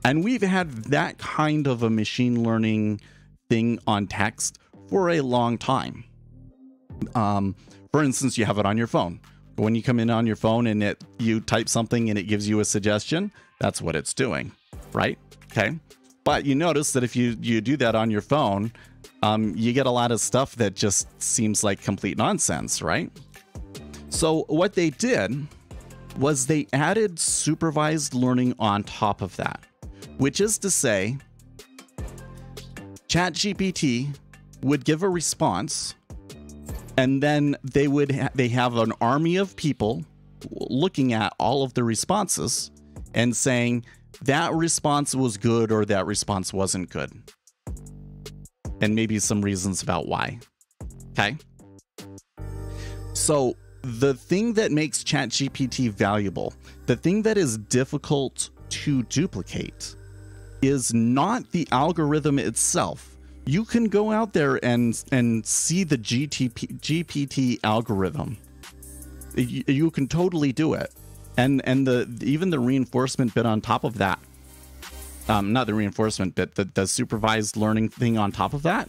And we've had that kind of a machine learning thing on text for a long time. For instance, you have it on your phone. When you come in on your phone and you type something and it gives you a suggestion, that's what it's doing, right? Okay. But you notice that if you do that on your phone, you get a lot of stuff that just seems like complete nonsense, right? So what they did was they added supervised learning on top of that, which is to say, ChatGPT would give a response, and then they have an army of people looking at all of the responses and saying that response was good or that response wasn't good, and maybe some reasons about why. Okay. So the thing that makes ChatGPT valuable, the thing that is difficult to duplicate, is not the algorithm itself. You can go out there and see the GPT algorithm. You can totally do it, and even the reinforcement bit on top of that. Not the reinforcement bit, the supervised learning thing on top of that.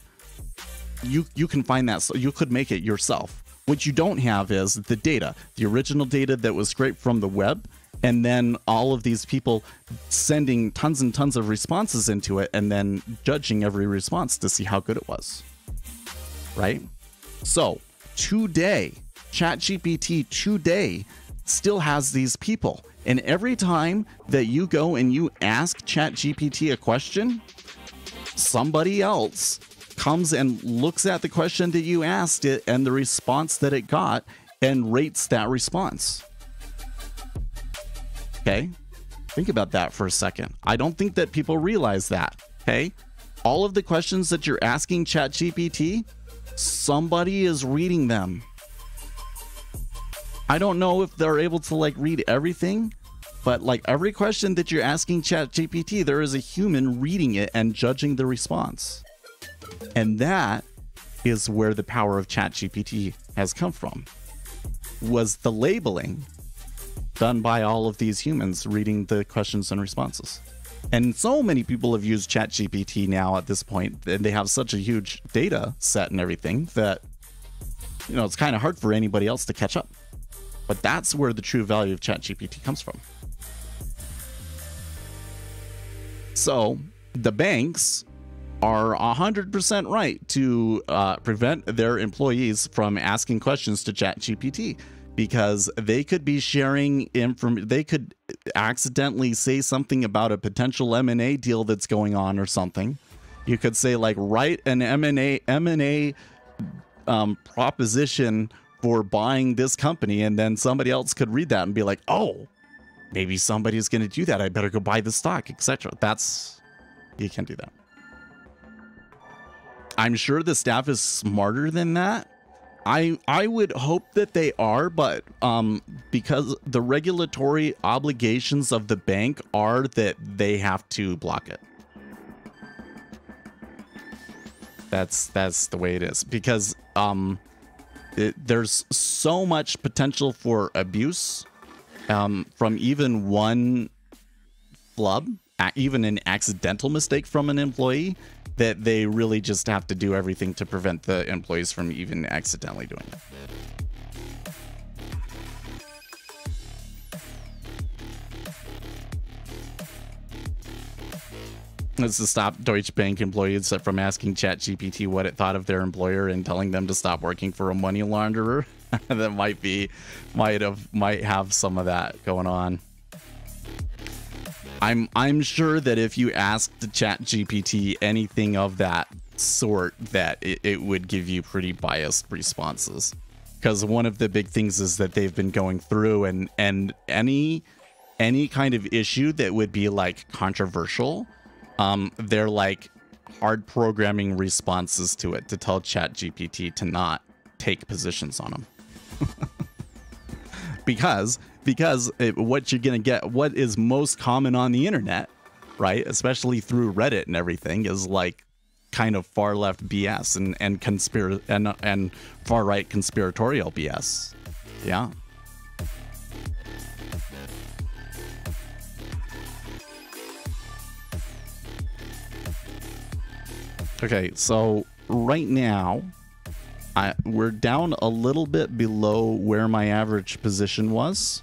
you can find that, so you could make it yourself. What you don't have is the data, the original data that was scraped from the web, and then all of these people sending tons and tons of responses into it and then judging every response to see how good it was. Right? So today, ChatGPT today still has these people. And every time that you go and you ask ChatGPT a question, somebody else comes and looks at the question that you asked it and the response that it got and rates that response. Okay? Think about that for a second. I don't think that people realize that. Okay? All of the questions that you're asking ChatGPT, somebody is reading them. I don't know if they're able to like read everything, but like every question that you're asking ChatGPT, there is a human reading it and judging the response. And that is where the power of ChatGPT has come from, was the labeling done by all of these humans reading the questions and responses. And so many people have used ChatGPT now at this point, and they have such a huge data set and everything that, you know, it's kind of hard for anybody else to catch up. But that's where the true value of ChatGPT comes from. So the banks are 100% right to prevent their employees from asking questions to ChatGPT, because they could be sharing information. They could accidentally say something about a potential M&A deal that's going on or something. You could say like, write an M&A proposition for buying this company, and then somebody else could read that and be like, oh, maybe somebody's going to do that. I better go buy the stock, etc. You can't do that. I'm sure the staff is smarter than that. I would hope that they are, but because the regulatory obligations of the bank are that they have to block it. That's the way it is, because there's so much potential for abuse from even one flub, even an accidental mistake from an employee, that they really just have to do everything to prevent the employees from even accidentally doing it. It's to stop Deutsche Bank employees from asking ChatGPT what it thought of their employer and telling them to stop working for a money launderer. That might have some of that going on. I'm sure that if you asked the ChatGPT anything of that sort, that it would give you pretty biased responses. Because one of the big things is that they've been going through, and any kind of issue that would be like controversial, they're like hard programming responses to it to tell ChatGPT to not take positions on them. because what you're gonna get, what is most common on the internet, right, especially through Reddit and everything, is like kind of far left BS and far right conspiratorial BS. Yeah. Okay, so right now we're down a little bit below where my average position was.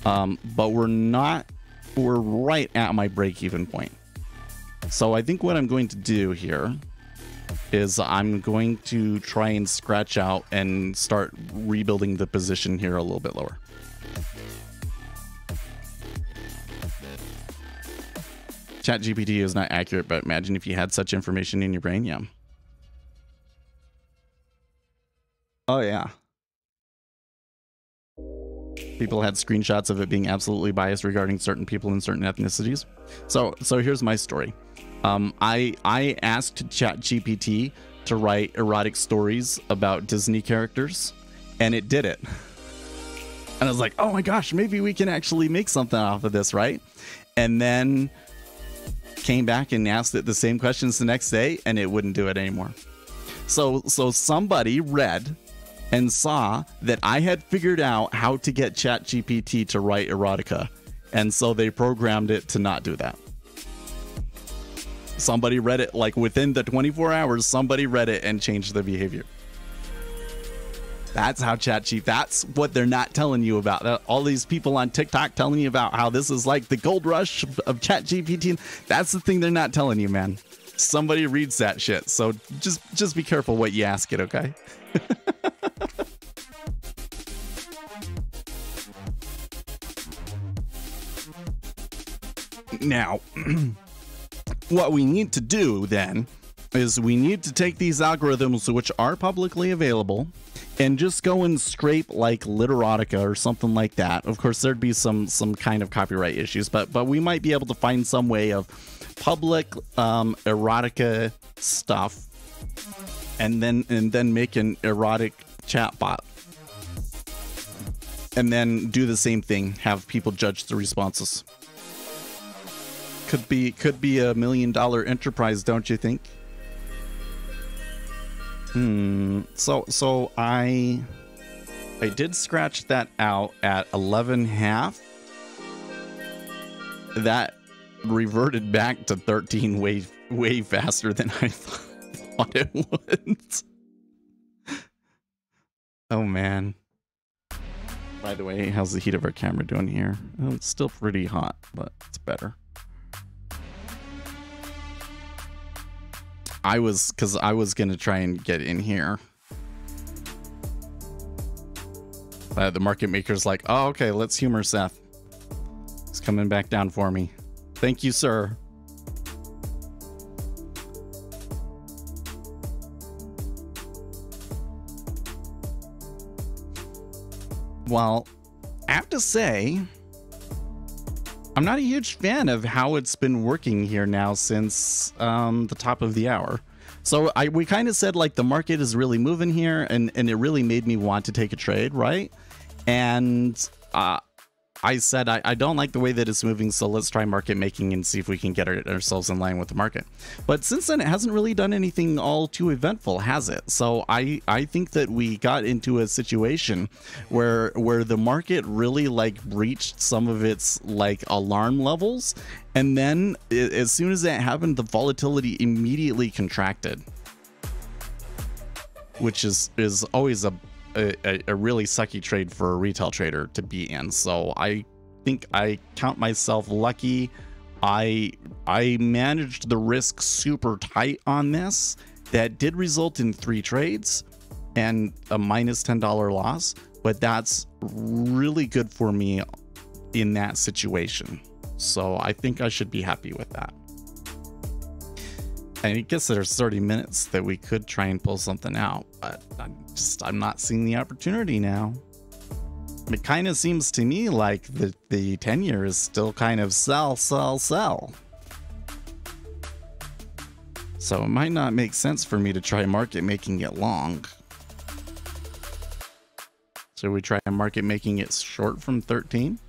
But we're right at my break-even point. So I think what I'm going to do here is I'm going to try and scratch out and start rebuilding the position here a little bit lower. ChatGPT is not accurate, but imagine if you had such information in your brain. Yeah. Oh, yeah. People had screenshots of it being absolutely biased regarding certain people and certain ethnicities. So here's my story. I asked ChatGPT to write erotic stories about Disney characters, and it did it. And I was like, oh my gosh, maybe we can actually make something off of this, right? And then came back and asked it the same questions the next day, and it wouldn't do it anymore. So somebody read and saw that I had figured out how to get ChatGPT to write erotica, and so they programmed it to not do that. Somebody read it, like within the 24 hours, somebody read it and changed the behavior. That's how ChatGPT, that's what they're not telling you about. All these people on TikTok telling you about how this is like the gold rush of ChatGPT. That's the thing they're not telling you, man. Somebody reads that shit. So just be careful what you ask it, okay? Now, what we need to do then is we need to take these algorithms which are publicly available and just go and scrape like Literotica or something like that. Of course, there'd be some kind of copyright issues, but we might be able to find some way of public erotica stuff and then make an erotic chatbot. And then do the same thing, have people judge the responses. Could be $1 million enterprise, don't you think? So I did scratch that out at 11.5. That reverted back to 13 way faster than I thought it would. Oh man. By the way, how's the heat of our camera doing here? Oh, it's still pretty hot, but it's better. Because I was gonna try and get in here. The market maker's like, oh, okay, let's humor Seth. He's coming back down for me. Thank you, sir. Well, I have to say, I'm not a huge fan of how it's been working here now since the top of the hour. So we kind of said like the market is really moving here, and it really made me want to take a trade, right? And I said I don't like the way that it's moving, so let's try market making and see if we can get ourselves in line with the market. But since then, it hasn't really done anything all too eventful, has it? So I think that we got into a situation where the market really like breached some of its like alarm levels, and then as soon as that happened, the volatility immediately contracted, which is always a really sucky trade for a retail trader to be in. So I think I count myself lucky. I managed the risk super tight on this. That did result in 3 trades and a minus $10 loss, but that's really good for me in that situation. So I think I should be happy with that. I guess there's 30 minutes that we could try and pull something out, but I'm not seeing the opportunity now. It kind of seems to me like the 10-year is still kind of sell. So it might not make sense for me to try market making it long. So we try market making it short from 13.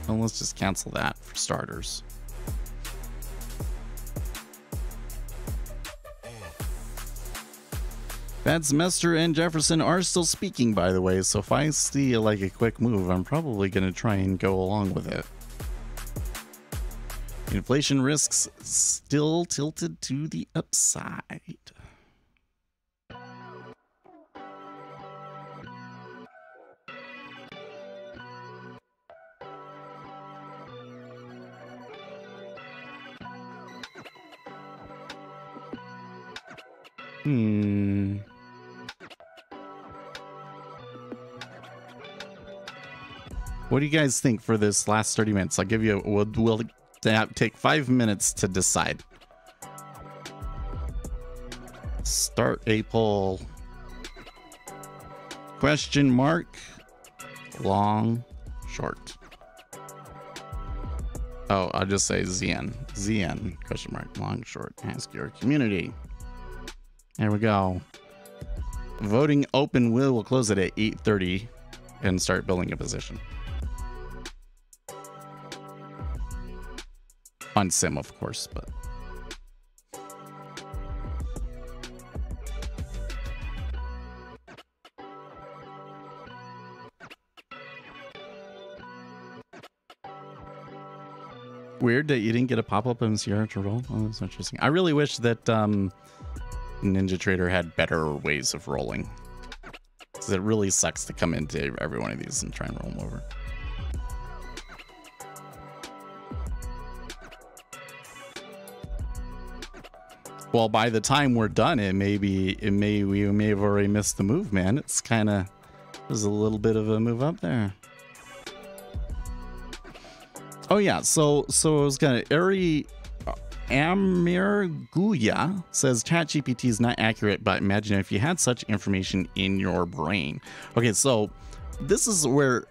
Well, let's just cancel that for starters. Bad Semester and Jefferson are still speaking, by the way, so if I see like a quick move, I'm probably going to try and go along with it. Inflation risks still tilted to the upside. What do you guys think for this last 30 minutes? I'll give you, we'll take 5 minutes to decide. Start a poll. Question mark, long, short. Oh, I'll just say ZN, question mark, long, short. Ask your community. There we go. Voting open will close it at 8:30 and start building a position. On sim, of course, but Weird that you didn't get a pop-up in Sierra to roll. Oh, that's interesting. I really wish that Ninja Trader had better ways of rolling. Because it really sucks to come into every one of these and try and roll them over. Well, by the time we're done, we may have already missed the move, man. It's kind of, there's a little bit of a move up there. Oh yeah, so I was gonna Amir Guya says ChatGPT is not accurate, but imagine if you had such information in your brain. Okay, so this is where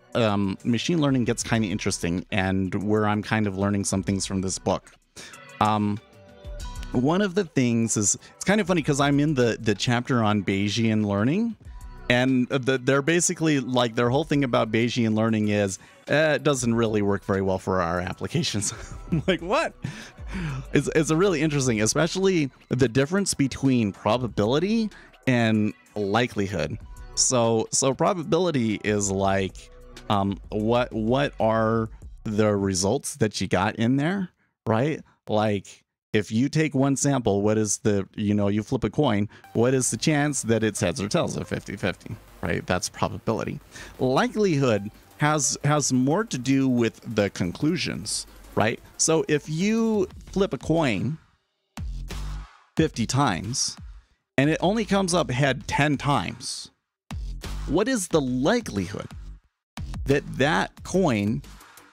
machine learning gets kind of interesting, and where I'm kind of learning some things from this book. One of the things is, it's kind of funny because I'm in the chapter on Bayesian learning, and they're basically like, their whole thing about Bayesian learning is it doesn't really work very well for our applications. I'm like, what? It's a really interesting, especially the difference between probability and likelihood. So probability is like, what are the results that you got in there, right? Like, if you take one sample, what is the, you flip a coin, what is the chance that it's heads or tails of 50-50, right? That's probability. Likelihood has more to do with the conclusions, right? So if you flip a coin 50 times and it only comes up head 10 times, what is the likelihood that that coin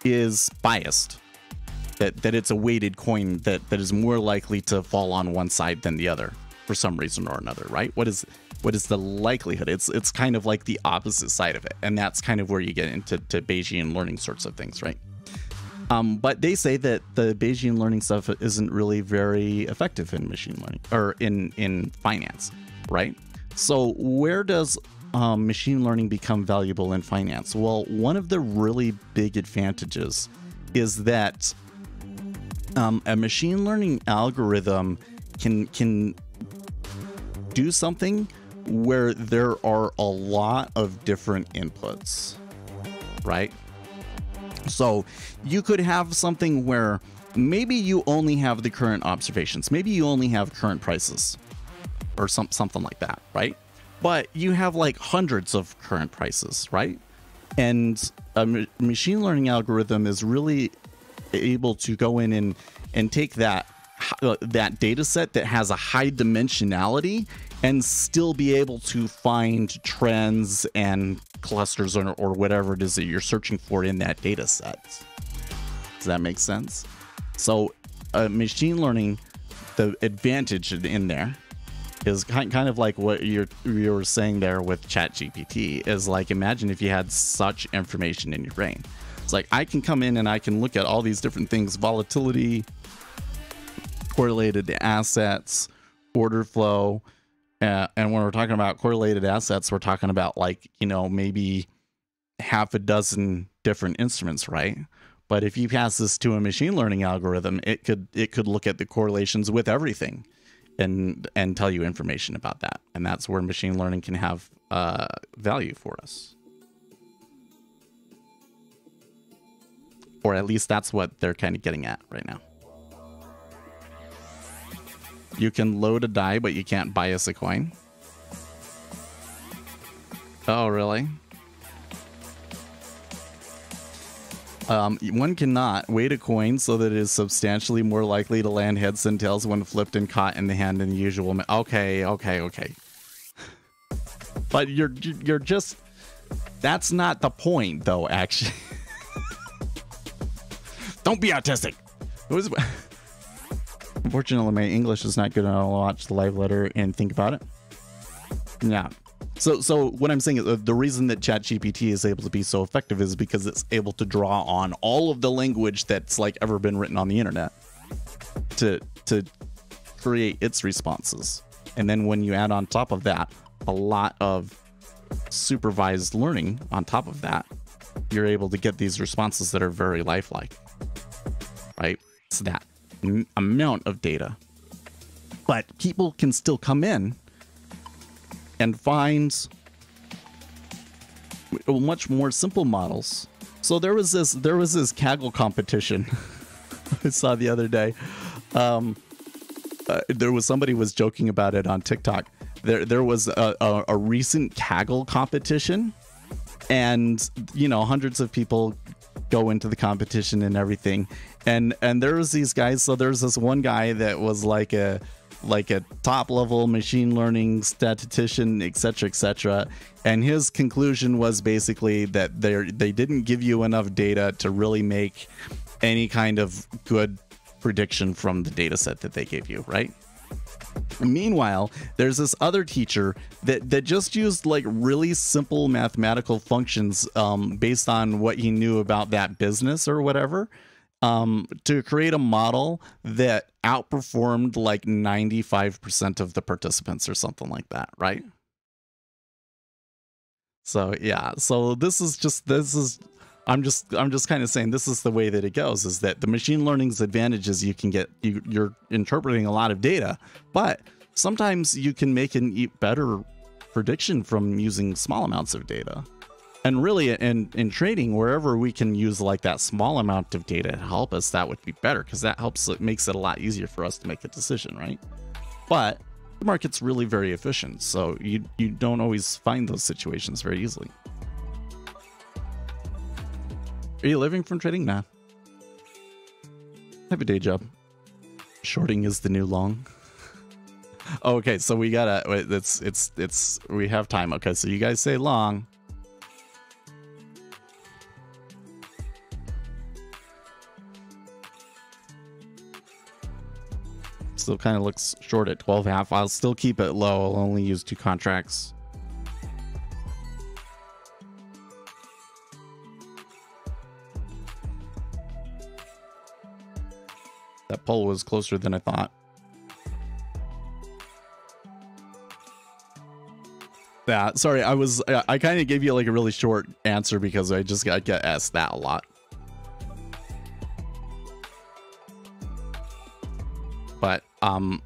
is biased? That it's a weighted coin that is more likely to fall on one side than the other for some reason or another, right? What is the likelihood? It's kind of like the opposite side of it, and that's kind of where you get into Bayesian learning sorts of things, right? But they say that the Bayesian learning stuff isn't really very effective in machine learning or in finance, right? So where does machine learning become valuable in finance? Well, one of the really big advantages is that a machine learning algorithm can do something where there are a lot of different inputs, right? So you could have something where maybe you only have the current observations, maybe you only have current prices or something like that, right? But you have like hundreds of current prices, right? And a machine learning algorithm is really able to go in and take that data set that has a high dimensionality and still be able to find trends and clusters or whatever it is that you're searching for in that data set. Does that make sense? So machine learning, the advantage in there is kind of like what you were saying there with ChatGPT, is like, imagine if you had such information in your brain. It's like, I can come in and I can look at all these different things: volatility, correlated assets, order flow. And when we're talking about correlated assets, we're talking about like, maybe half a dozen different instruments, right? But if you pass this to a machine learning algorithm, it could look at the correlations with everything and tell you information about that. And that's where machine learning can have value for us. Or at least that's what they're kind of getting at right now. You can load a die, but you can't bias a coin. Oh, really? One cannot weight a coin so that it is substantially more likely to land heads than tails when flipped and caught in the hand than the usual. Okay. But you're just... That's not the point, though, actually. Don't be autistic. Unfortunately, my English is not good enough to watch the live letter and think about it. Yeah. So what I'm saying is the reason that ChatGPT is able to be so effective is because it's able to draw on all of the language that's like ever been written on the internet to create its responses. And then when you add on top of that a lot of supervised learning on top of that, you're able to get these responses that are very lifelike, right? It's that amount of data. But people can still come in and find much more simple models. So there was this Kaggle competition I saw the other day. There was somebody was joking about it on TikTok. There was a recent Kaggle competition, and you know, hundreds of people go into the competition and everything, and there was these guys. So there's this one guy that was like a top level machine learning statistician, etc., and his conclusion was basically that they didn't give you enough data to really make any kind of good prediction from the data set that they gave you, right? Meanwhile, there's this other teacher that just used like really simple mathematical functions based on what he knew about that business or whatever, to create a model that outperformed like 95% of the participants or something like that, right? So yeah, so I'm just kind of saying this is the way that it goes, is that the machine learning's advantage is you can get, you're interpreting a lot of data, but sometimes you can make an better prediction from using small amounts of data. And really in trading, wherever we can use like that small amount of data to help us, that would be better, because that helps, it makes it a lot easier for us to make a decision, right? But the market's really very efficient, so you don't always find those situations very easily. Are you living from trading? Nah. I have a day job. Shorting is the new long. Oh, okay, so we gotta, we have time. Okay, so you guys say long. Still kind of looks short at 12.5. I'll still keep it low. I'll only use 2 contracts. That poll was closer than I thought. Yeah, sorry, I kind of gave you like a really short answer because I just get asked that a lot. But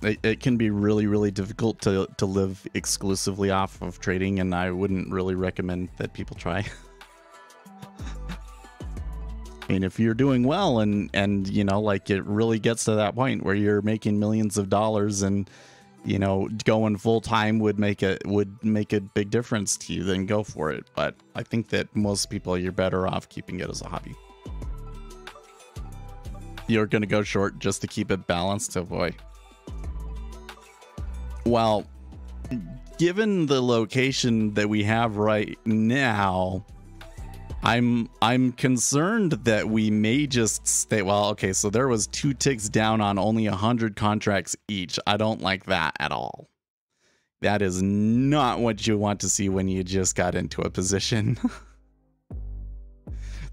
it can be really, really difficult to live exclusively off of trading, and I wouldn't really recommend that people try. I mean, if you're doing well and you know, like it really gets to that point where you're making millions of dollars, and you know, going full time would make a big difference to you, then go for it. But I think that most people, you're better off keeping it as a hobby. You're gonna go short just to keep it balanced? Oh boy. Well, given the location that we have right now, I'm concerned that we may just stay. Well, okay, so there was 2 ticks down on only 100 contracts each. I don't like that at all. That is not what you want to see when you just got into a position.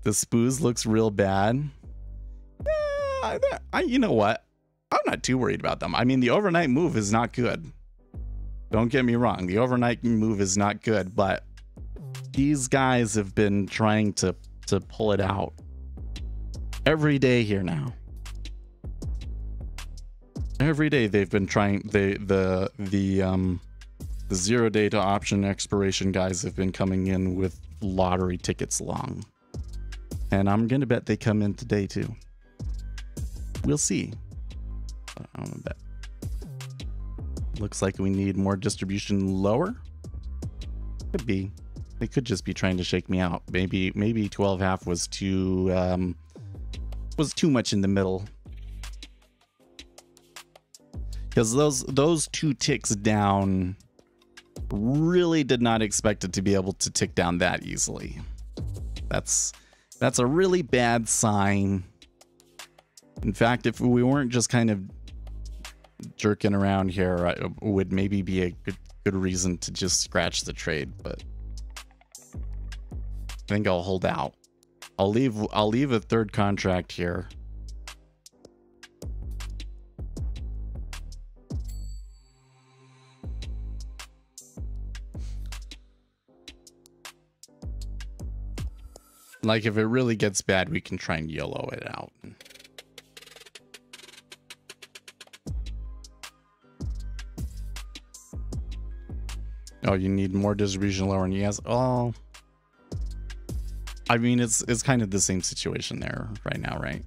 The spoos looks real bad. You know what? I'm not too worried about them. I mean, the overnight move is not good. Don't get me wrong. The overnight move is not good, but these guys have been trying to pull it out every day here now. Every day they've been trying. The 0 day to option expiration guys have been coming in with lottery tickets long, and I'm gonna bet they come in today too. We'll see. I'm gonna bet. Looks like we need more distribution lower. Could be. They could just be trying to shake me out. Maybe 12.5 was too much in the middle. Because those 2 ticks down, really did not expect it to be able to tick down that easily. That's a really bad sign. In fact, if we weren't just kind of jerking around here, it would maybe be a good reason to just scratch the trade, but I think I'll hold out. I'll leave a 3rd contract here. Like if it really gets bad, we can try and YOLO it out. Oh, you need more distribution lower, and yes. Oh, I mean, it's kind of the same situation there right now, right?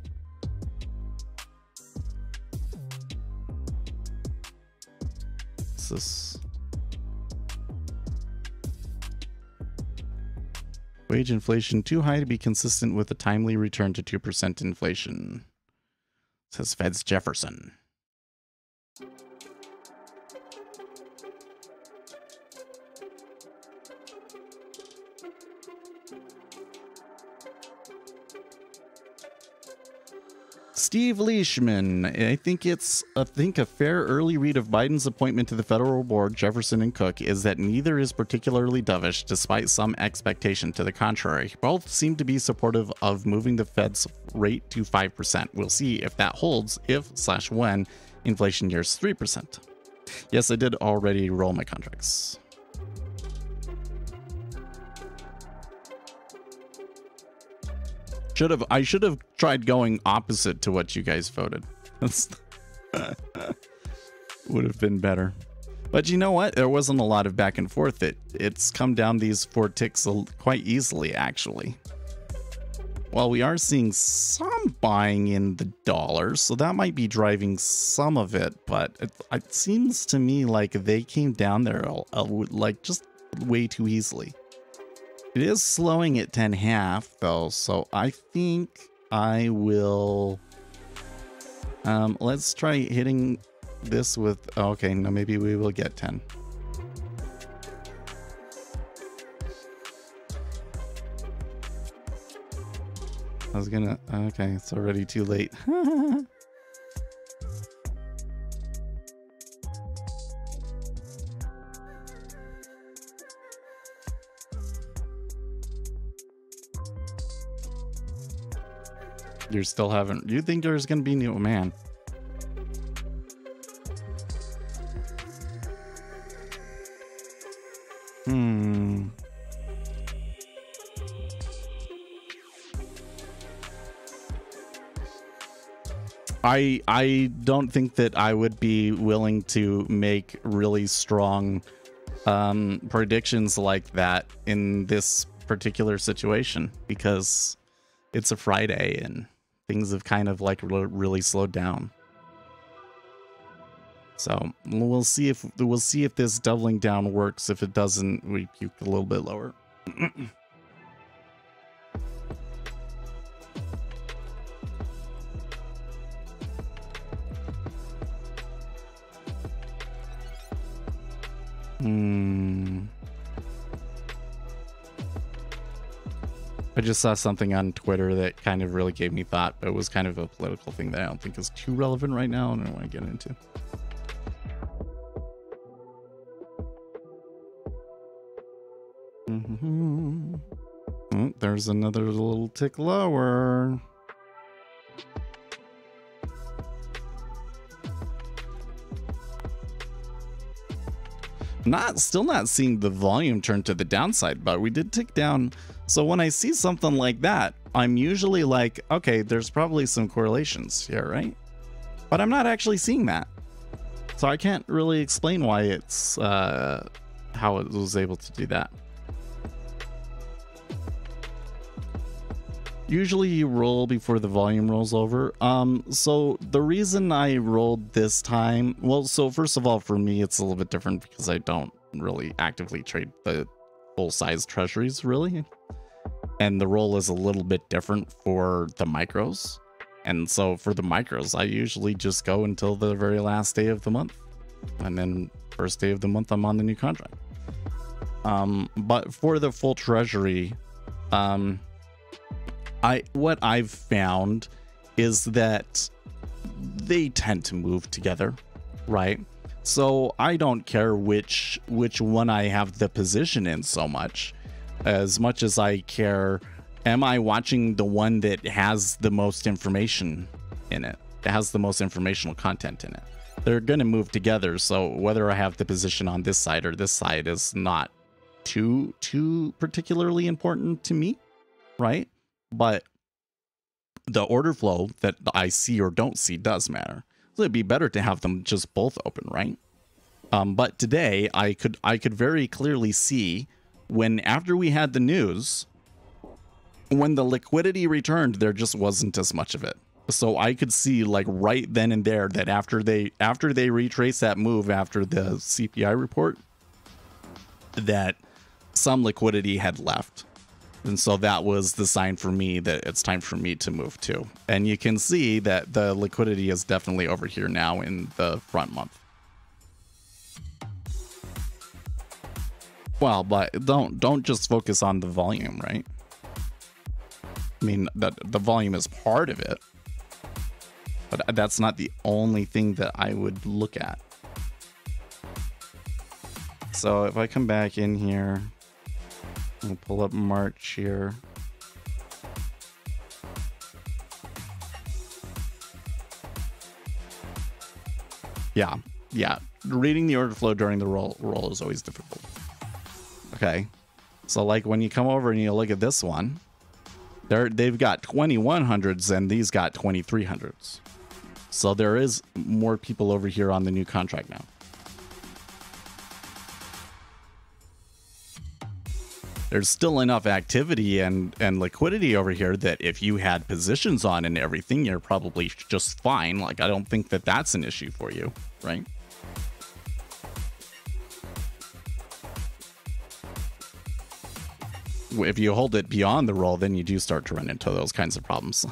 this? Wage inflation too high to be consistent with a timely return to 2% inflation, says Fed's Jefferson. Steve Leishman, I think a fair early read of Biden's appointment to the federal board, Jefferson and Cook, is that neither is particularly dovish, despite some expectation to the contrary. Both seem to be supportive of moving the Fed's rate to 5%. We'll see if that holds if/when inflation nears 3%. Yes, I did already roll my contracts. I should have tried going opposite to what you guys voted. Would have been better. But you know what? There wasn't a lot of back and forth. It's come down these 4 ticks quite easily, actually. Well, we are seeing some buying in the dollars, so that might be driving some of it. But it seems to me like they came down there like just way too easily. It is slowing at 10.5 though, so I think I will. Let's try hitting this with. Oh, okay, no, maybe we will get 10. I was gonna. Okay, it's already too late. You still haven't. You think there's gonna be new? Man. I don't think that I would be willing to make really strong predictions like that in this particular situation, because it's a Friday and things have kind of like really slowed down. So we'll see if this doubling down works. If it doesn't, we puke a little bit lower. I just saw something on Twitter that kind of really gave me thought. It was kind of a political thing that I don't think is too relevant right now, and I don't want to get into. Oh, there's another little tick lower. Still not seeing the volume turn to the downside, but we did tick down. So when I see something like that, I'm usually like, okay, there's probably some correlations here, right? But I'm not actually seeing that. So I can't really explain why it's how it was able to do that. Usually you roll before the volume rolls over. So the reason I rolled this time, well, so first of all, for me, it's a little bit different because I don't really actively trade the full size treasuries, really. And the roll is a little bit different for the micros. And so for the micros, I usually just go until the very last day of the month. And then first day of the month, I'm on the new contract. But for the full treasury, what I've found is that they tend to move together, right? So I don't care which one I have the position in so much as I care, am I watching the one that has the most information in it, that has the most informational content in it? They're going to move together, so whether I have the position on this side or this side is not too particularly important to me, right? But the order flow that I see or don't see does matter. So it'd be better to have them just both open, right? But today I could very clearly see when, after we had the news, when the liquidity returned, there just wasn't as much of it. So I could see like right then and there that after they retrace that move after the CPI report, that some liquidity had left. And so that was the sign for me that it's time for me to move too. And you can see that the liquidity is definitely over here now in the front month. Well, but don't just focus on the volume, right? I mean, the volume is part of it, but that's not the only thing that I would look at. So if I come back in here, I'll pull up March here. Yeah. Reading the order flow during the roll is always difficult. Okay. So like when you come over and you look at this one, they've got 2100s and these got 2300s. So there is more people over here on the new contract now. There's still enough activity and liquidity over here that if you had positions on and everything, you're probably just fine. Like, I don't think that that's an issue for you, right? If you hold it beyond the roll, then you do start to run into those kinds of problems.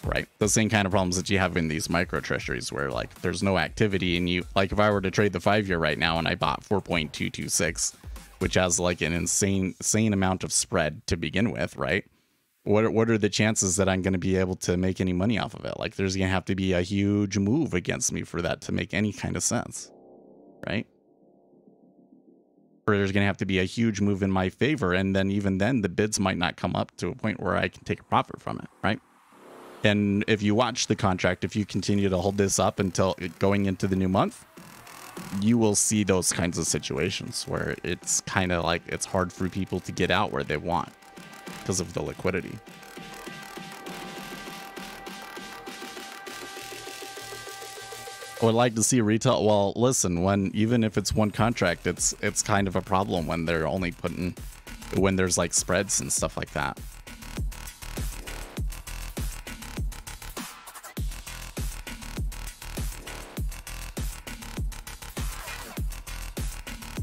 Right? The same kind of problems that you have in these micro treasuries where like there's no activity and you, like if I were to trade the 5-year right now and I bought 4.226, which has like an insane amount of spread to begin with, right? What are the chances that I'm going to be able to make any money off of it? Like there's going to have to be a huge move against me for that to make any kind of sense, right? Or there's going to have to be a huge move in my favor, and then even then the bids might not come up to a point where I can take a profit from it, right? And if you watch the contract, if you continue to hold this up until going into the new month, you will see those kinds of situations where it's kind of like it's hard for people to get out where they want because of the liquidity. I would like to see retail. Well, listen, even if it's one contract, it's kind of a problem when they're only when there's like spreads and stuff like that.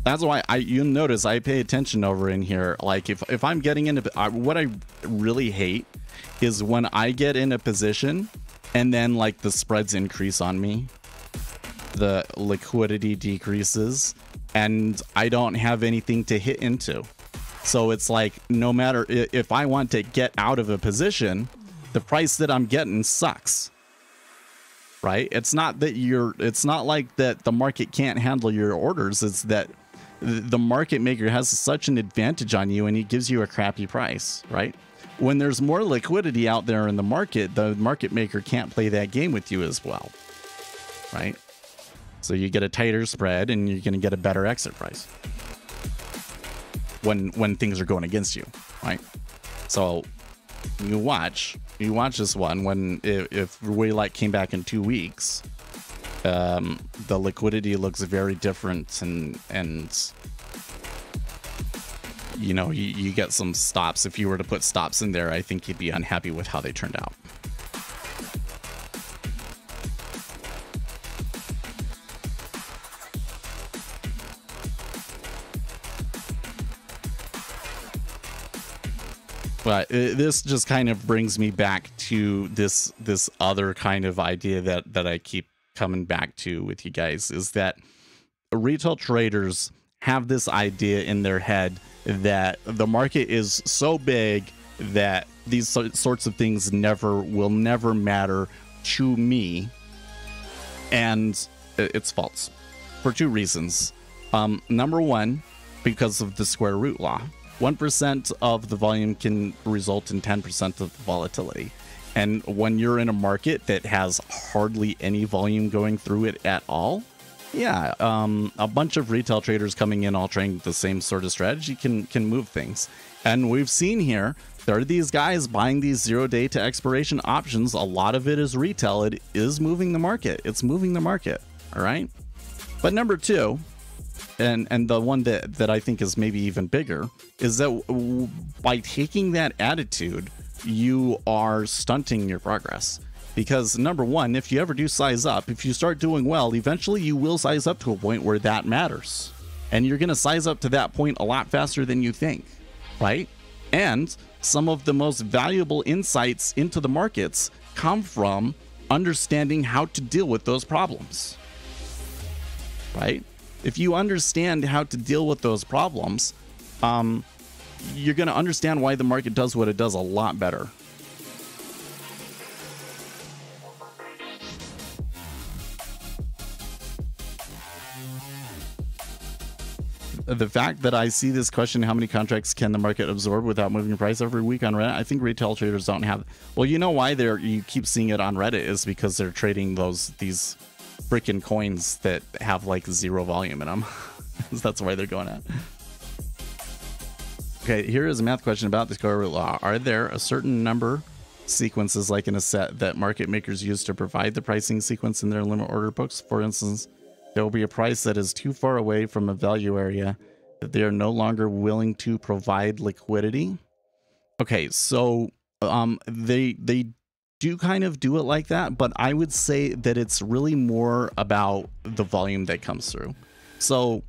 That's why you'll notice I pay attention over in here. Like if I'm getting into what I really hate is when I get in a position and then like the spreads increase on me, the liquidity decreases, and I don't have anything to hit into. So it's like no matter if I want to get out of a position, the price that I'm getting sucks. Right? It's not like that the market can't handle your orders. It's that the market maker has such an advantage on you and he gives you a crappy price, right? When there's more liquidity out there in the market maker can't play that game with you as well, right? So you get a tighter spread and you're going to get a better exit price when things are going against you, right? So you watch this one when if Waylight came back in 2 weeks, the liquidity looks very different and you know, you get some stops. If you were to put stops in there, I think you'd be unhappy with how they turned out. But this just kind of brings me back to this other kind of idea that I keep coming back to with you guys, is that retail traders have this idea in their head that the market is so big that these sorts of things will never matter to me. And it's false for two reasons. Number one, because of the square root law. 1% of the volume can result in 10% of the volatility. And when you're in a market that has hardly any volume going through it at all, yeah, a bunch of retail traders coming in all trying the same sort of strategy can move things. And we've seen here, there are these guys buying these 0-day to expiration options. A lot of it is retail. It is moving the market. It's moving the market. All right. But number two, and the one that I think is maybe even bigger, is that by taking that attitude, you are stunting your progress. Because number one, if you ever do size up, if you start doing well, eventually you will size up to a point where that matters. And you're going to size up to that point a lot faster than you think, right? And some of the most valuable insights into the markets come from understanding how to deal with those problems, right? If you understand how to deal with those problems, you're going to understand why the market does what it does a lot better. The fact that I see this question, how many contracts can the market absorb without moving price every week on Reddit? I think retail traders don't have. Well, you know why you keep seeing it on Reddit is because they're trading these freaking coins that have like zero volume in them. That's why they're going at. Okay, here is a math question about the square root law. Are there a certain number sequences like in a set that market makers use to provide the pricing sequence in their limit order books? For instance, there will be a price that is too far away from a value area that they are no longer willing to provide liquidity. Okay, so they do kind of do it like that, but I would say that it's really more about the volume that comes through. So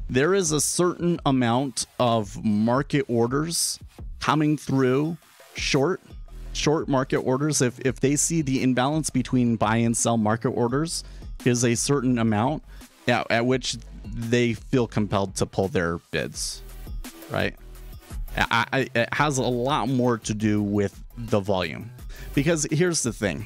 there is a certain amount of market orders coming through, short market orders. If they see the imbalance between buy and sell market orders is a certain amount at which they feel compelled to pull their bids, right? It has a lot more to do with the volume, because here's the thing.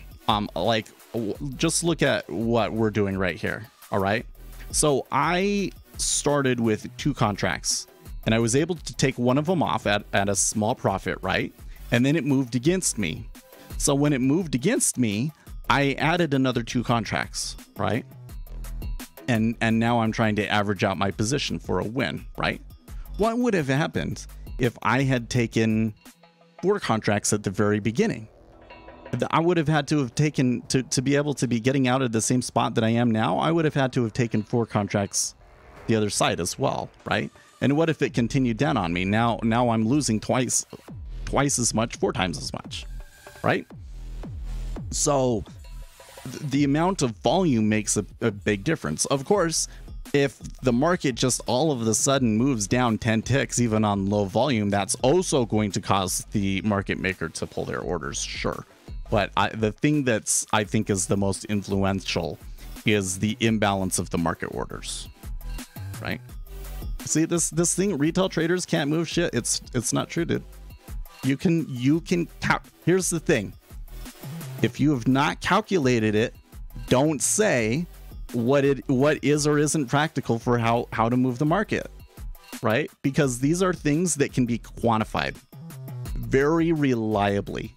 Just look at what we're doing right here. All right. So I started with 2 contracts and I was able to take one of them off at a small profit, right? And then it moved against me. So when it moved against me, I added another 2 contracts, right? And now I'm trying to average out my position for a win, right? What would have happened if I had taken 4 contracts at the very beginning? I would have had to have taken, to be able to be getting out of the same spot that I am now, I would have had to have taken 4 contracts the other side as well, right? And what if it continued down on me? Now I'm losing twice as much, 4 times as much, right? So the amount of volume makes a big difference. Of course, if the market just all of a sudden moves down 10 ticks, even on low volume, that's also going to cause the market maker to pull their orders, sure. But the thing that's, I think, is the most influential is the imbalance of the market orders, right? See, this thing, retail traders can't move shit. It's not true, dude. You can here's the thing. If you have not calculated it, don't say what is or isn't practical for how to move the market, right? Because these are things that can be quantified very reliably.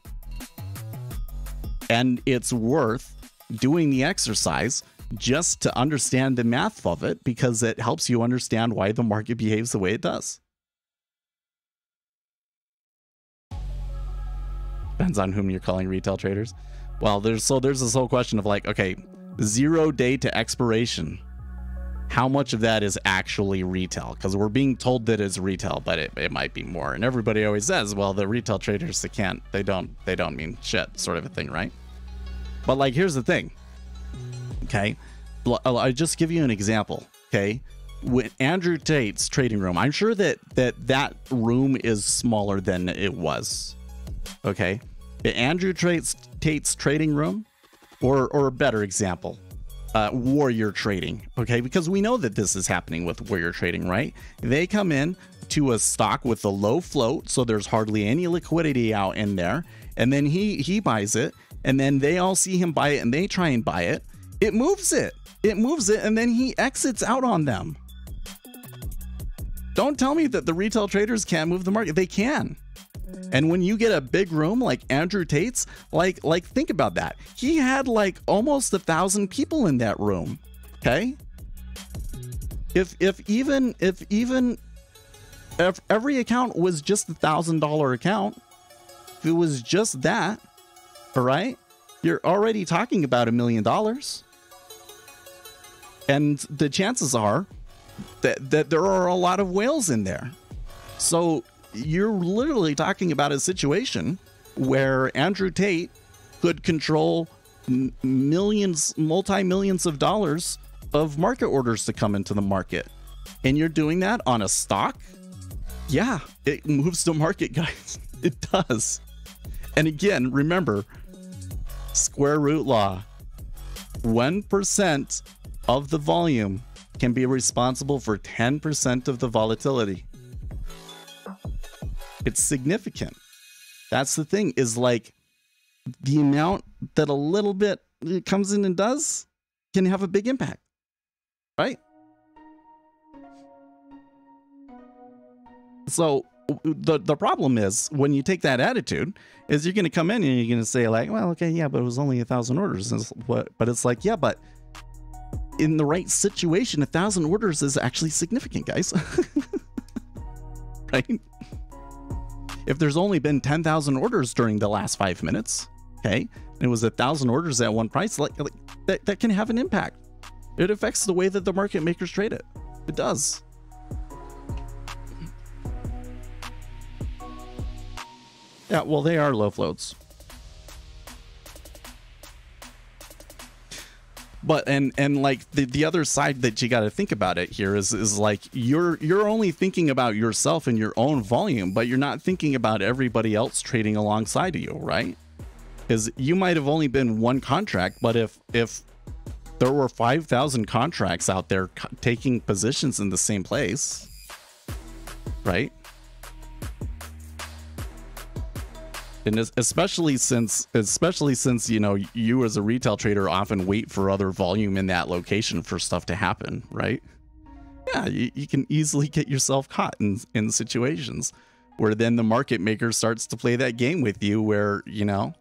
And it's worth doing the exercise just to understand the math of it, because it helps you understand why the market behaves the way it does. Depends on whom you're calling retail traders. Well, there's this whole question of like, okay, 0 day to expiration. How much of that is actually retail? Because we're being told that it's retail, but it might be more. And everybody always says, well, the retail traders, they don't mean shit, sort of a thing, right? But like, here's the thing. Okay, I'll just give you an example. Okay, with Andrew Tate's trading room, I'm sure that room is smaller than it was. Okay, Andrew Tate's trading room, or a better example, warrior trading. Okay, because we know that this is happening with warrior trading, right? They come in to a stock with a low float, so there's hardly any liquidity out in there, and then he buys it, and then they all see him buy it and they try and buy it. It moves it, and then he exits out on them. Don't tell me that the retail traders can't move the market. They can. And when you get a big room like Andrew Tate's, like think about that. He had like almost 1,000 people in that room. Okay. If every account was just $1,000 account, if it was just that, all right, you're already talking about $1 million. And the chances are that there are a lot of whales in there. So you're literally talking about a situation where Andrew Tate could control millions, multi-millions of dollars of market orders to come into the market. And you're doing that on a stock? Yeah, it moves the market, guys. It does. And again, remember, square root law. 1% of the volume can be responsible for 10% of the volatility. It's significant. That's the thing, is like the amount that a little bit comes in and does can have a big impact, right? So the problem is, when you take that attitude, is you're going to come in and you're going to say like, well, okay, yeah, but it was only 1,000 orders. But it's like, yeah, but in the right situation, 1,000 orders is actually significant, guys. Right? If there's only been 10,000 orders during the last 5 minutes, okay, and it was 1,000 orders at one price, like that can have an impact. It affects the way that the market makers trade it. It does. Yeah, well, they are low floats. But and like the other side that you got to think about it here is like you're only thinking about yourself and your own volume, but you're not thinking about everybody else trading alongside of you, right? Because you might have only been one contract, but if there were 5,000 contracts out there taking positions in the same place, right? And especially since, you know, you as a retail trader often wait for other volume in that location for stuff to happen, right? Yeah, you can easily get yourself caught in situations where then the market maker starts to play that game with you, where, you know,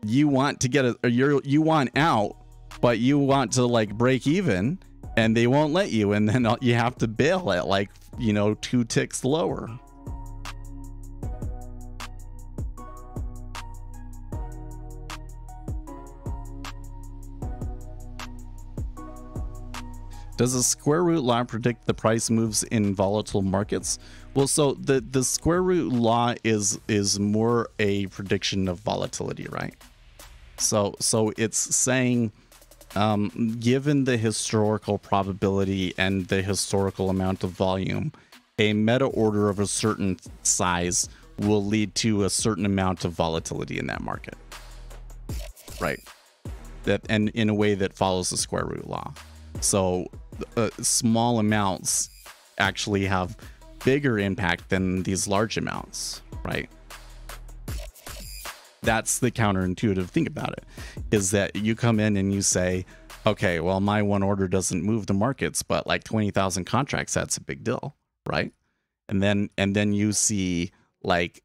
you want to get you want out, but you want to like break even, and they won't let you, and then you have to bail at like, you know, 2 ticks lower. Does the square root law predict the price moves in volatile markets? Well, so the square root law is more a prediction of volatility, right? So it's saying, given the historical probability and the historical amount of volume, a meta order of a certain size will lead to a certain amount of volatility in that market, right? That, and in a way that follows the square root law. So small amounts actually have bigger impact than these large amounts, right? That's the counterintuitive thing about it, is that you come in and you say, okay, well, my one order doesn't move the markets, but like 20,000 contracts, that's a big deal, right? And then you see like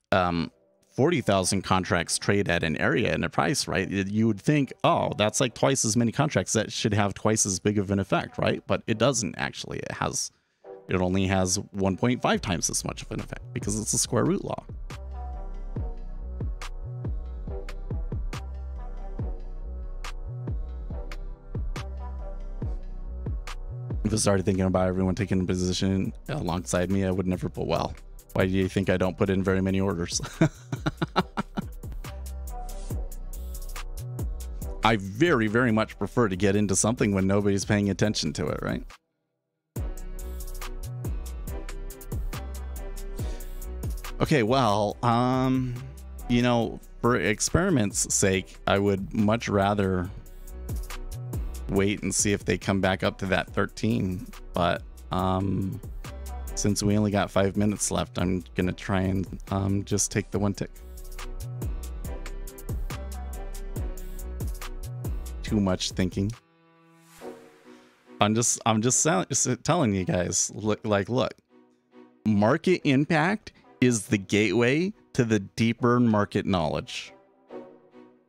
40,000 contracts trade at an area and a price, right? You would think, oh, that's like twice as many contracts, that should have twice as big of an effect, right? But it doesn't actually. It only has 1.5 times as much of an effect, because it's a square root law. If I started thinking about everyone taking a position alongside me, I would never put well. Why do you think I don't put in very many orders? I very, very much prefer to get into something when nobody's paying attention to it, right? Okay, well, you know, for experiment's sake, I would much rather wait and see if they come back up to that 13, but since we only got 5 minutes left, I'm gonna try and just take the 1 tick. Too much thinking. I'm just telling you guys, look, market impact is the gateway to the deeper market knowledge.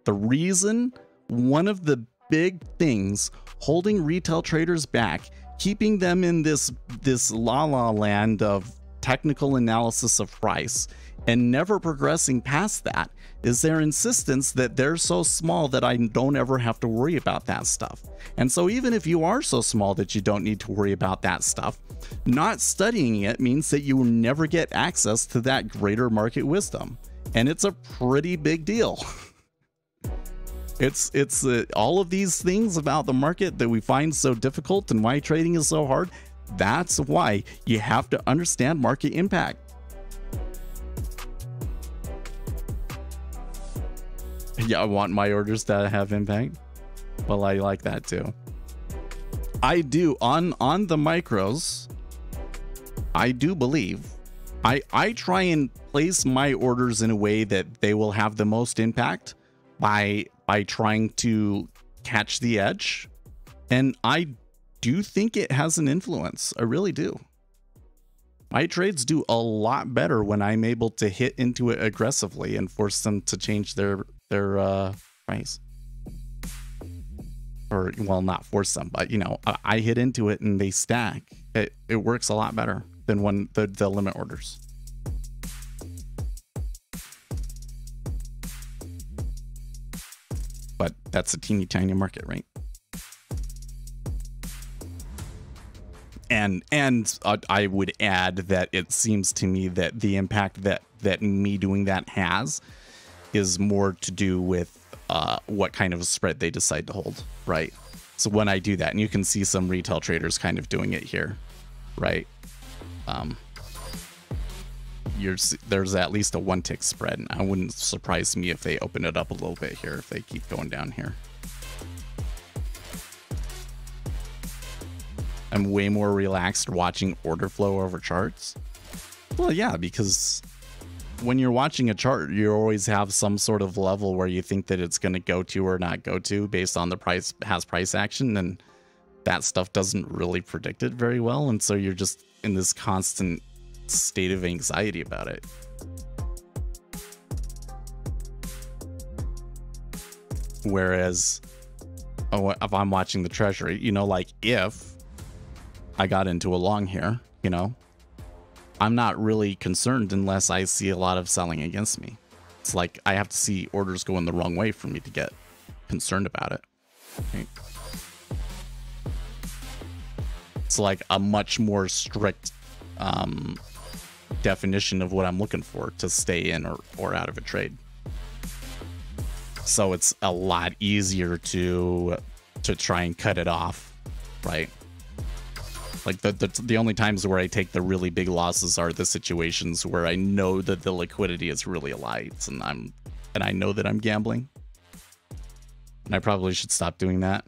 The reason, one of the big things holding retail traders back, keeping them in this la la land of technical analysis of price, and never progressing past that is their insistence that they're so small that I don't ever have to worry about that stuff. And so even if you are so small that you don't need to worry about that stuff, not studying it means that you will never get access to that greater market wisdom. And it's a pretty big deal. It's all of these things about the market that we find so difficult and why trading is so hard. That's why you have to understand market impact. Yeah, I want my orders to have impact. Well, I like that too. I do on the micros. I do believe I try and place my orders in a way that they will have the most impact by trying to catch the edge. And I do think it has an influence. I really do. My trades do a lot better when I'm able to hit into it aggressively and force them to change their price. Or, well, not force them, but you know, I hit into it and they stack. It works a lot better than when the limit orders. But that's a teeny tiny market, right? And I would add that it seems to me that the impact that me doing that has is more to do with what kind of a spread they decide to hold, right? So when I do that, and you can see some retail traders kind of doing it here, right? There's at least a 1 tick spread, and it wouldn't surprise me if they open it up a little bit here if they keep going down here. I'm way more relaxed watching order flow over charts. Well, yeah, because when you're watching a chart, you always have some sort of level where you think that it's going to go to or not go to based on the price action, and that stuff doesn't really predict it very well, and so you're just in this constant state of anxiety about it. Whereas if I'm watching the treasury, you know, like if I got into a long here, you know, I'm not really concerned unless I see a lot of selling against me. It's like I have to see orders going the wrong way for me to get concerned about it. Right? It's like a much more strict definition of what I'm looking for to stay in or out of a trade. So it's a lot easier to try and cut it off, right? Like the only times where I take the really big losses are the situations where I know that the liquidity is really light and I know that I'm gambling. And I probably should stop doing that.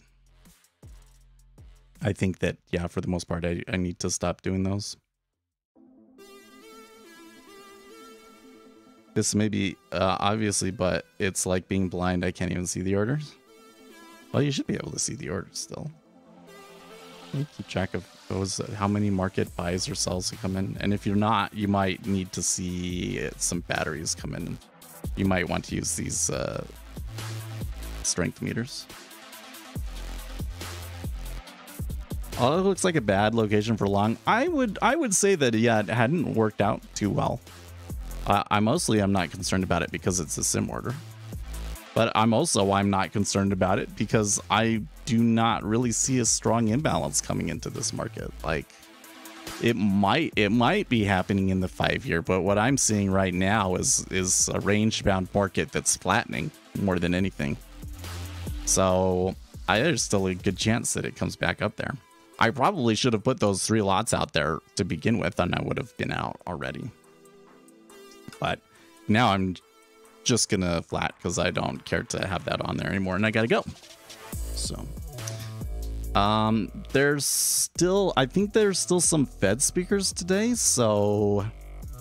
I think that, yeah, for the most part, I need to stop doing those. This may be obviously, but it's like being blind. I can't even see the orders. Well, you should be able to see the orders still. Keep track of those, how many market buys or sells come in. And if you're not, you might need to see some batteries come in. You might want to use these strength meters. Oh, it looks like a bad location for long. I would say that, yeah, it hadn't worked out too well. I'm not concerned about it because it's a sim order. But I'm not concerned about it because I do not really see a strong imbalance coming into this market. Like it might be happening in the 5-year, but what I'm seeing right now is a range bound market that's flattening more than anything. So there's still a good chance that it comes back up there. I probably should have put those 3 lots out there to begin with, and I would have been out already. But now I'm just gonna flat because I don't care to have that on there anymore, and I gotta go. So I think there's still some Fed speakers today. So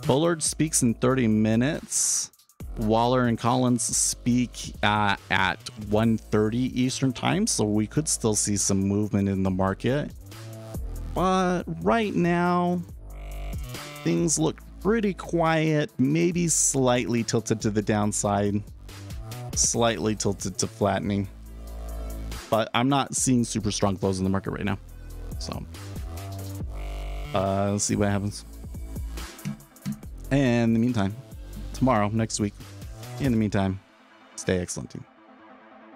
Bullard speaks in 30 minutes. Waller and Collins speak at 1:30 Eastern time, so we could still see some movement in the market. But right now, things look pretty quiet, maybe slightly tilted to the downside, slightly tilted to flattening. But I'm not seeing super strong flows in the market right now. So let's see what happens. And in the meantime, tomorrow, next week. In the meantime, stay excellent, team.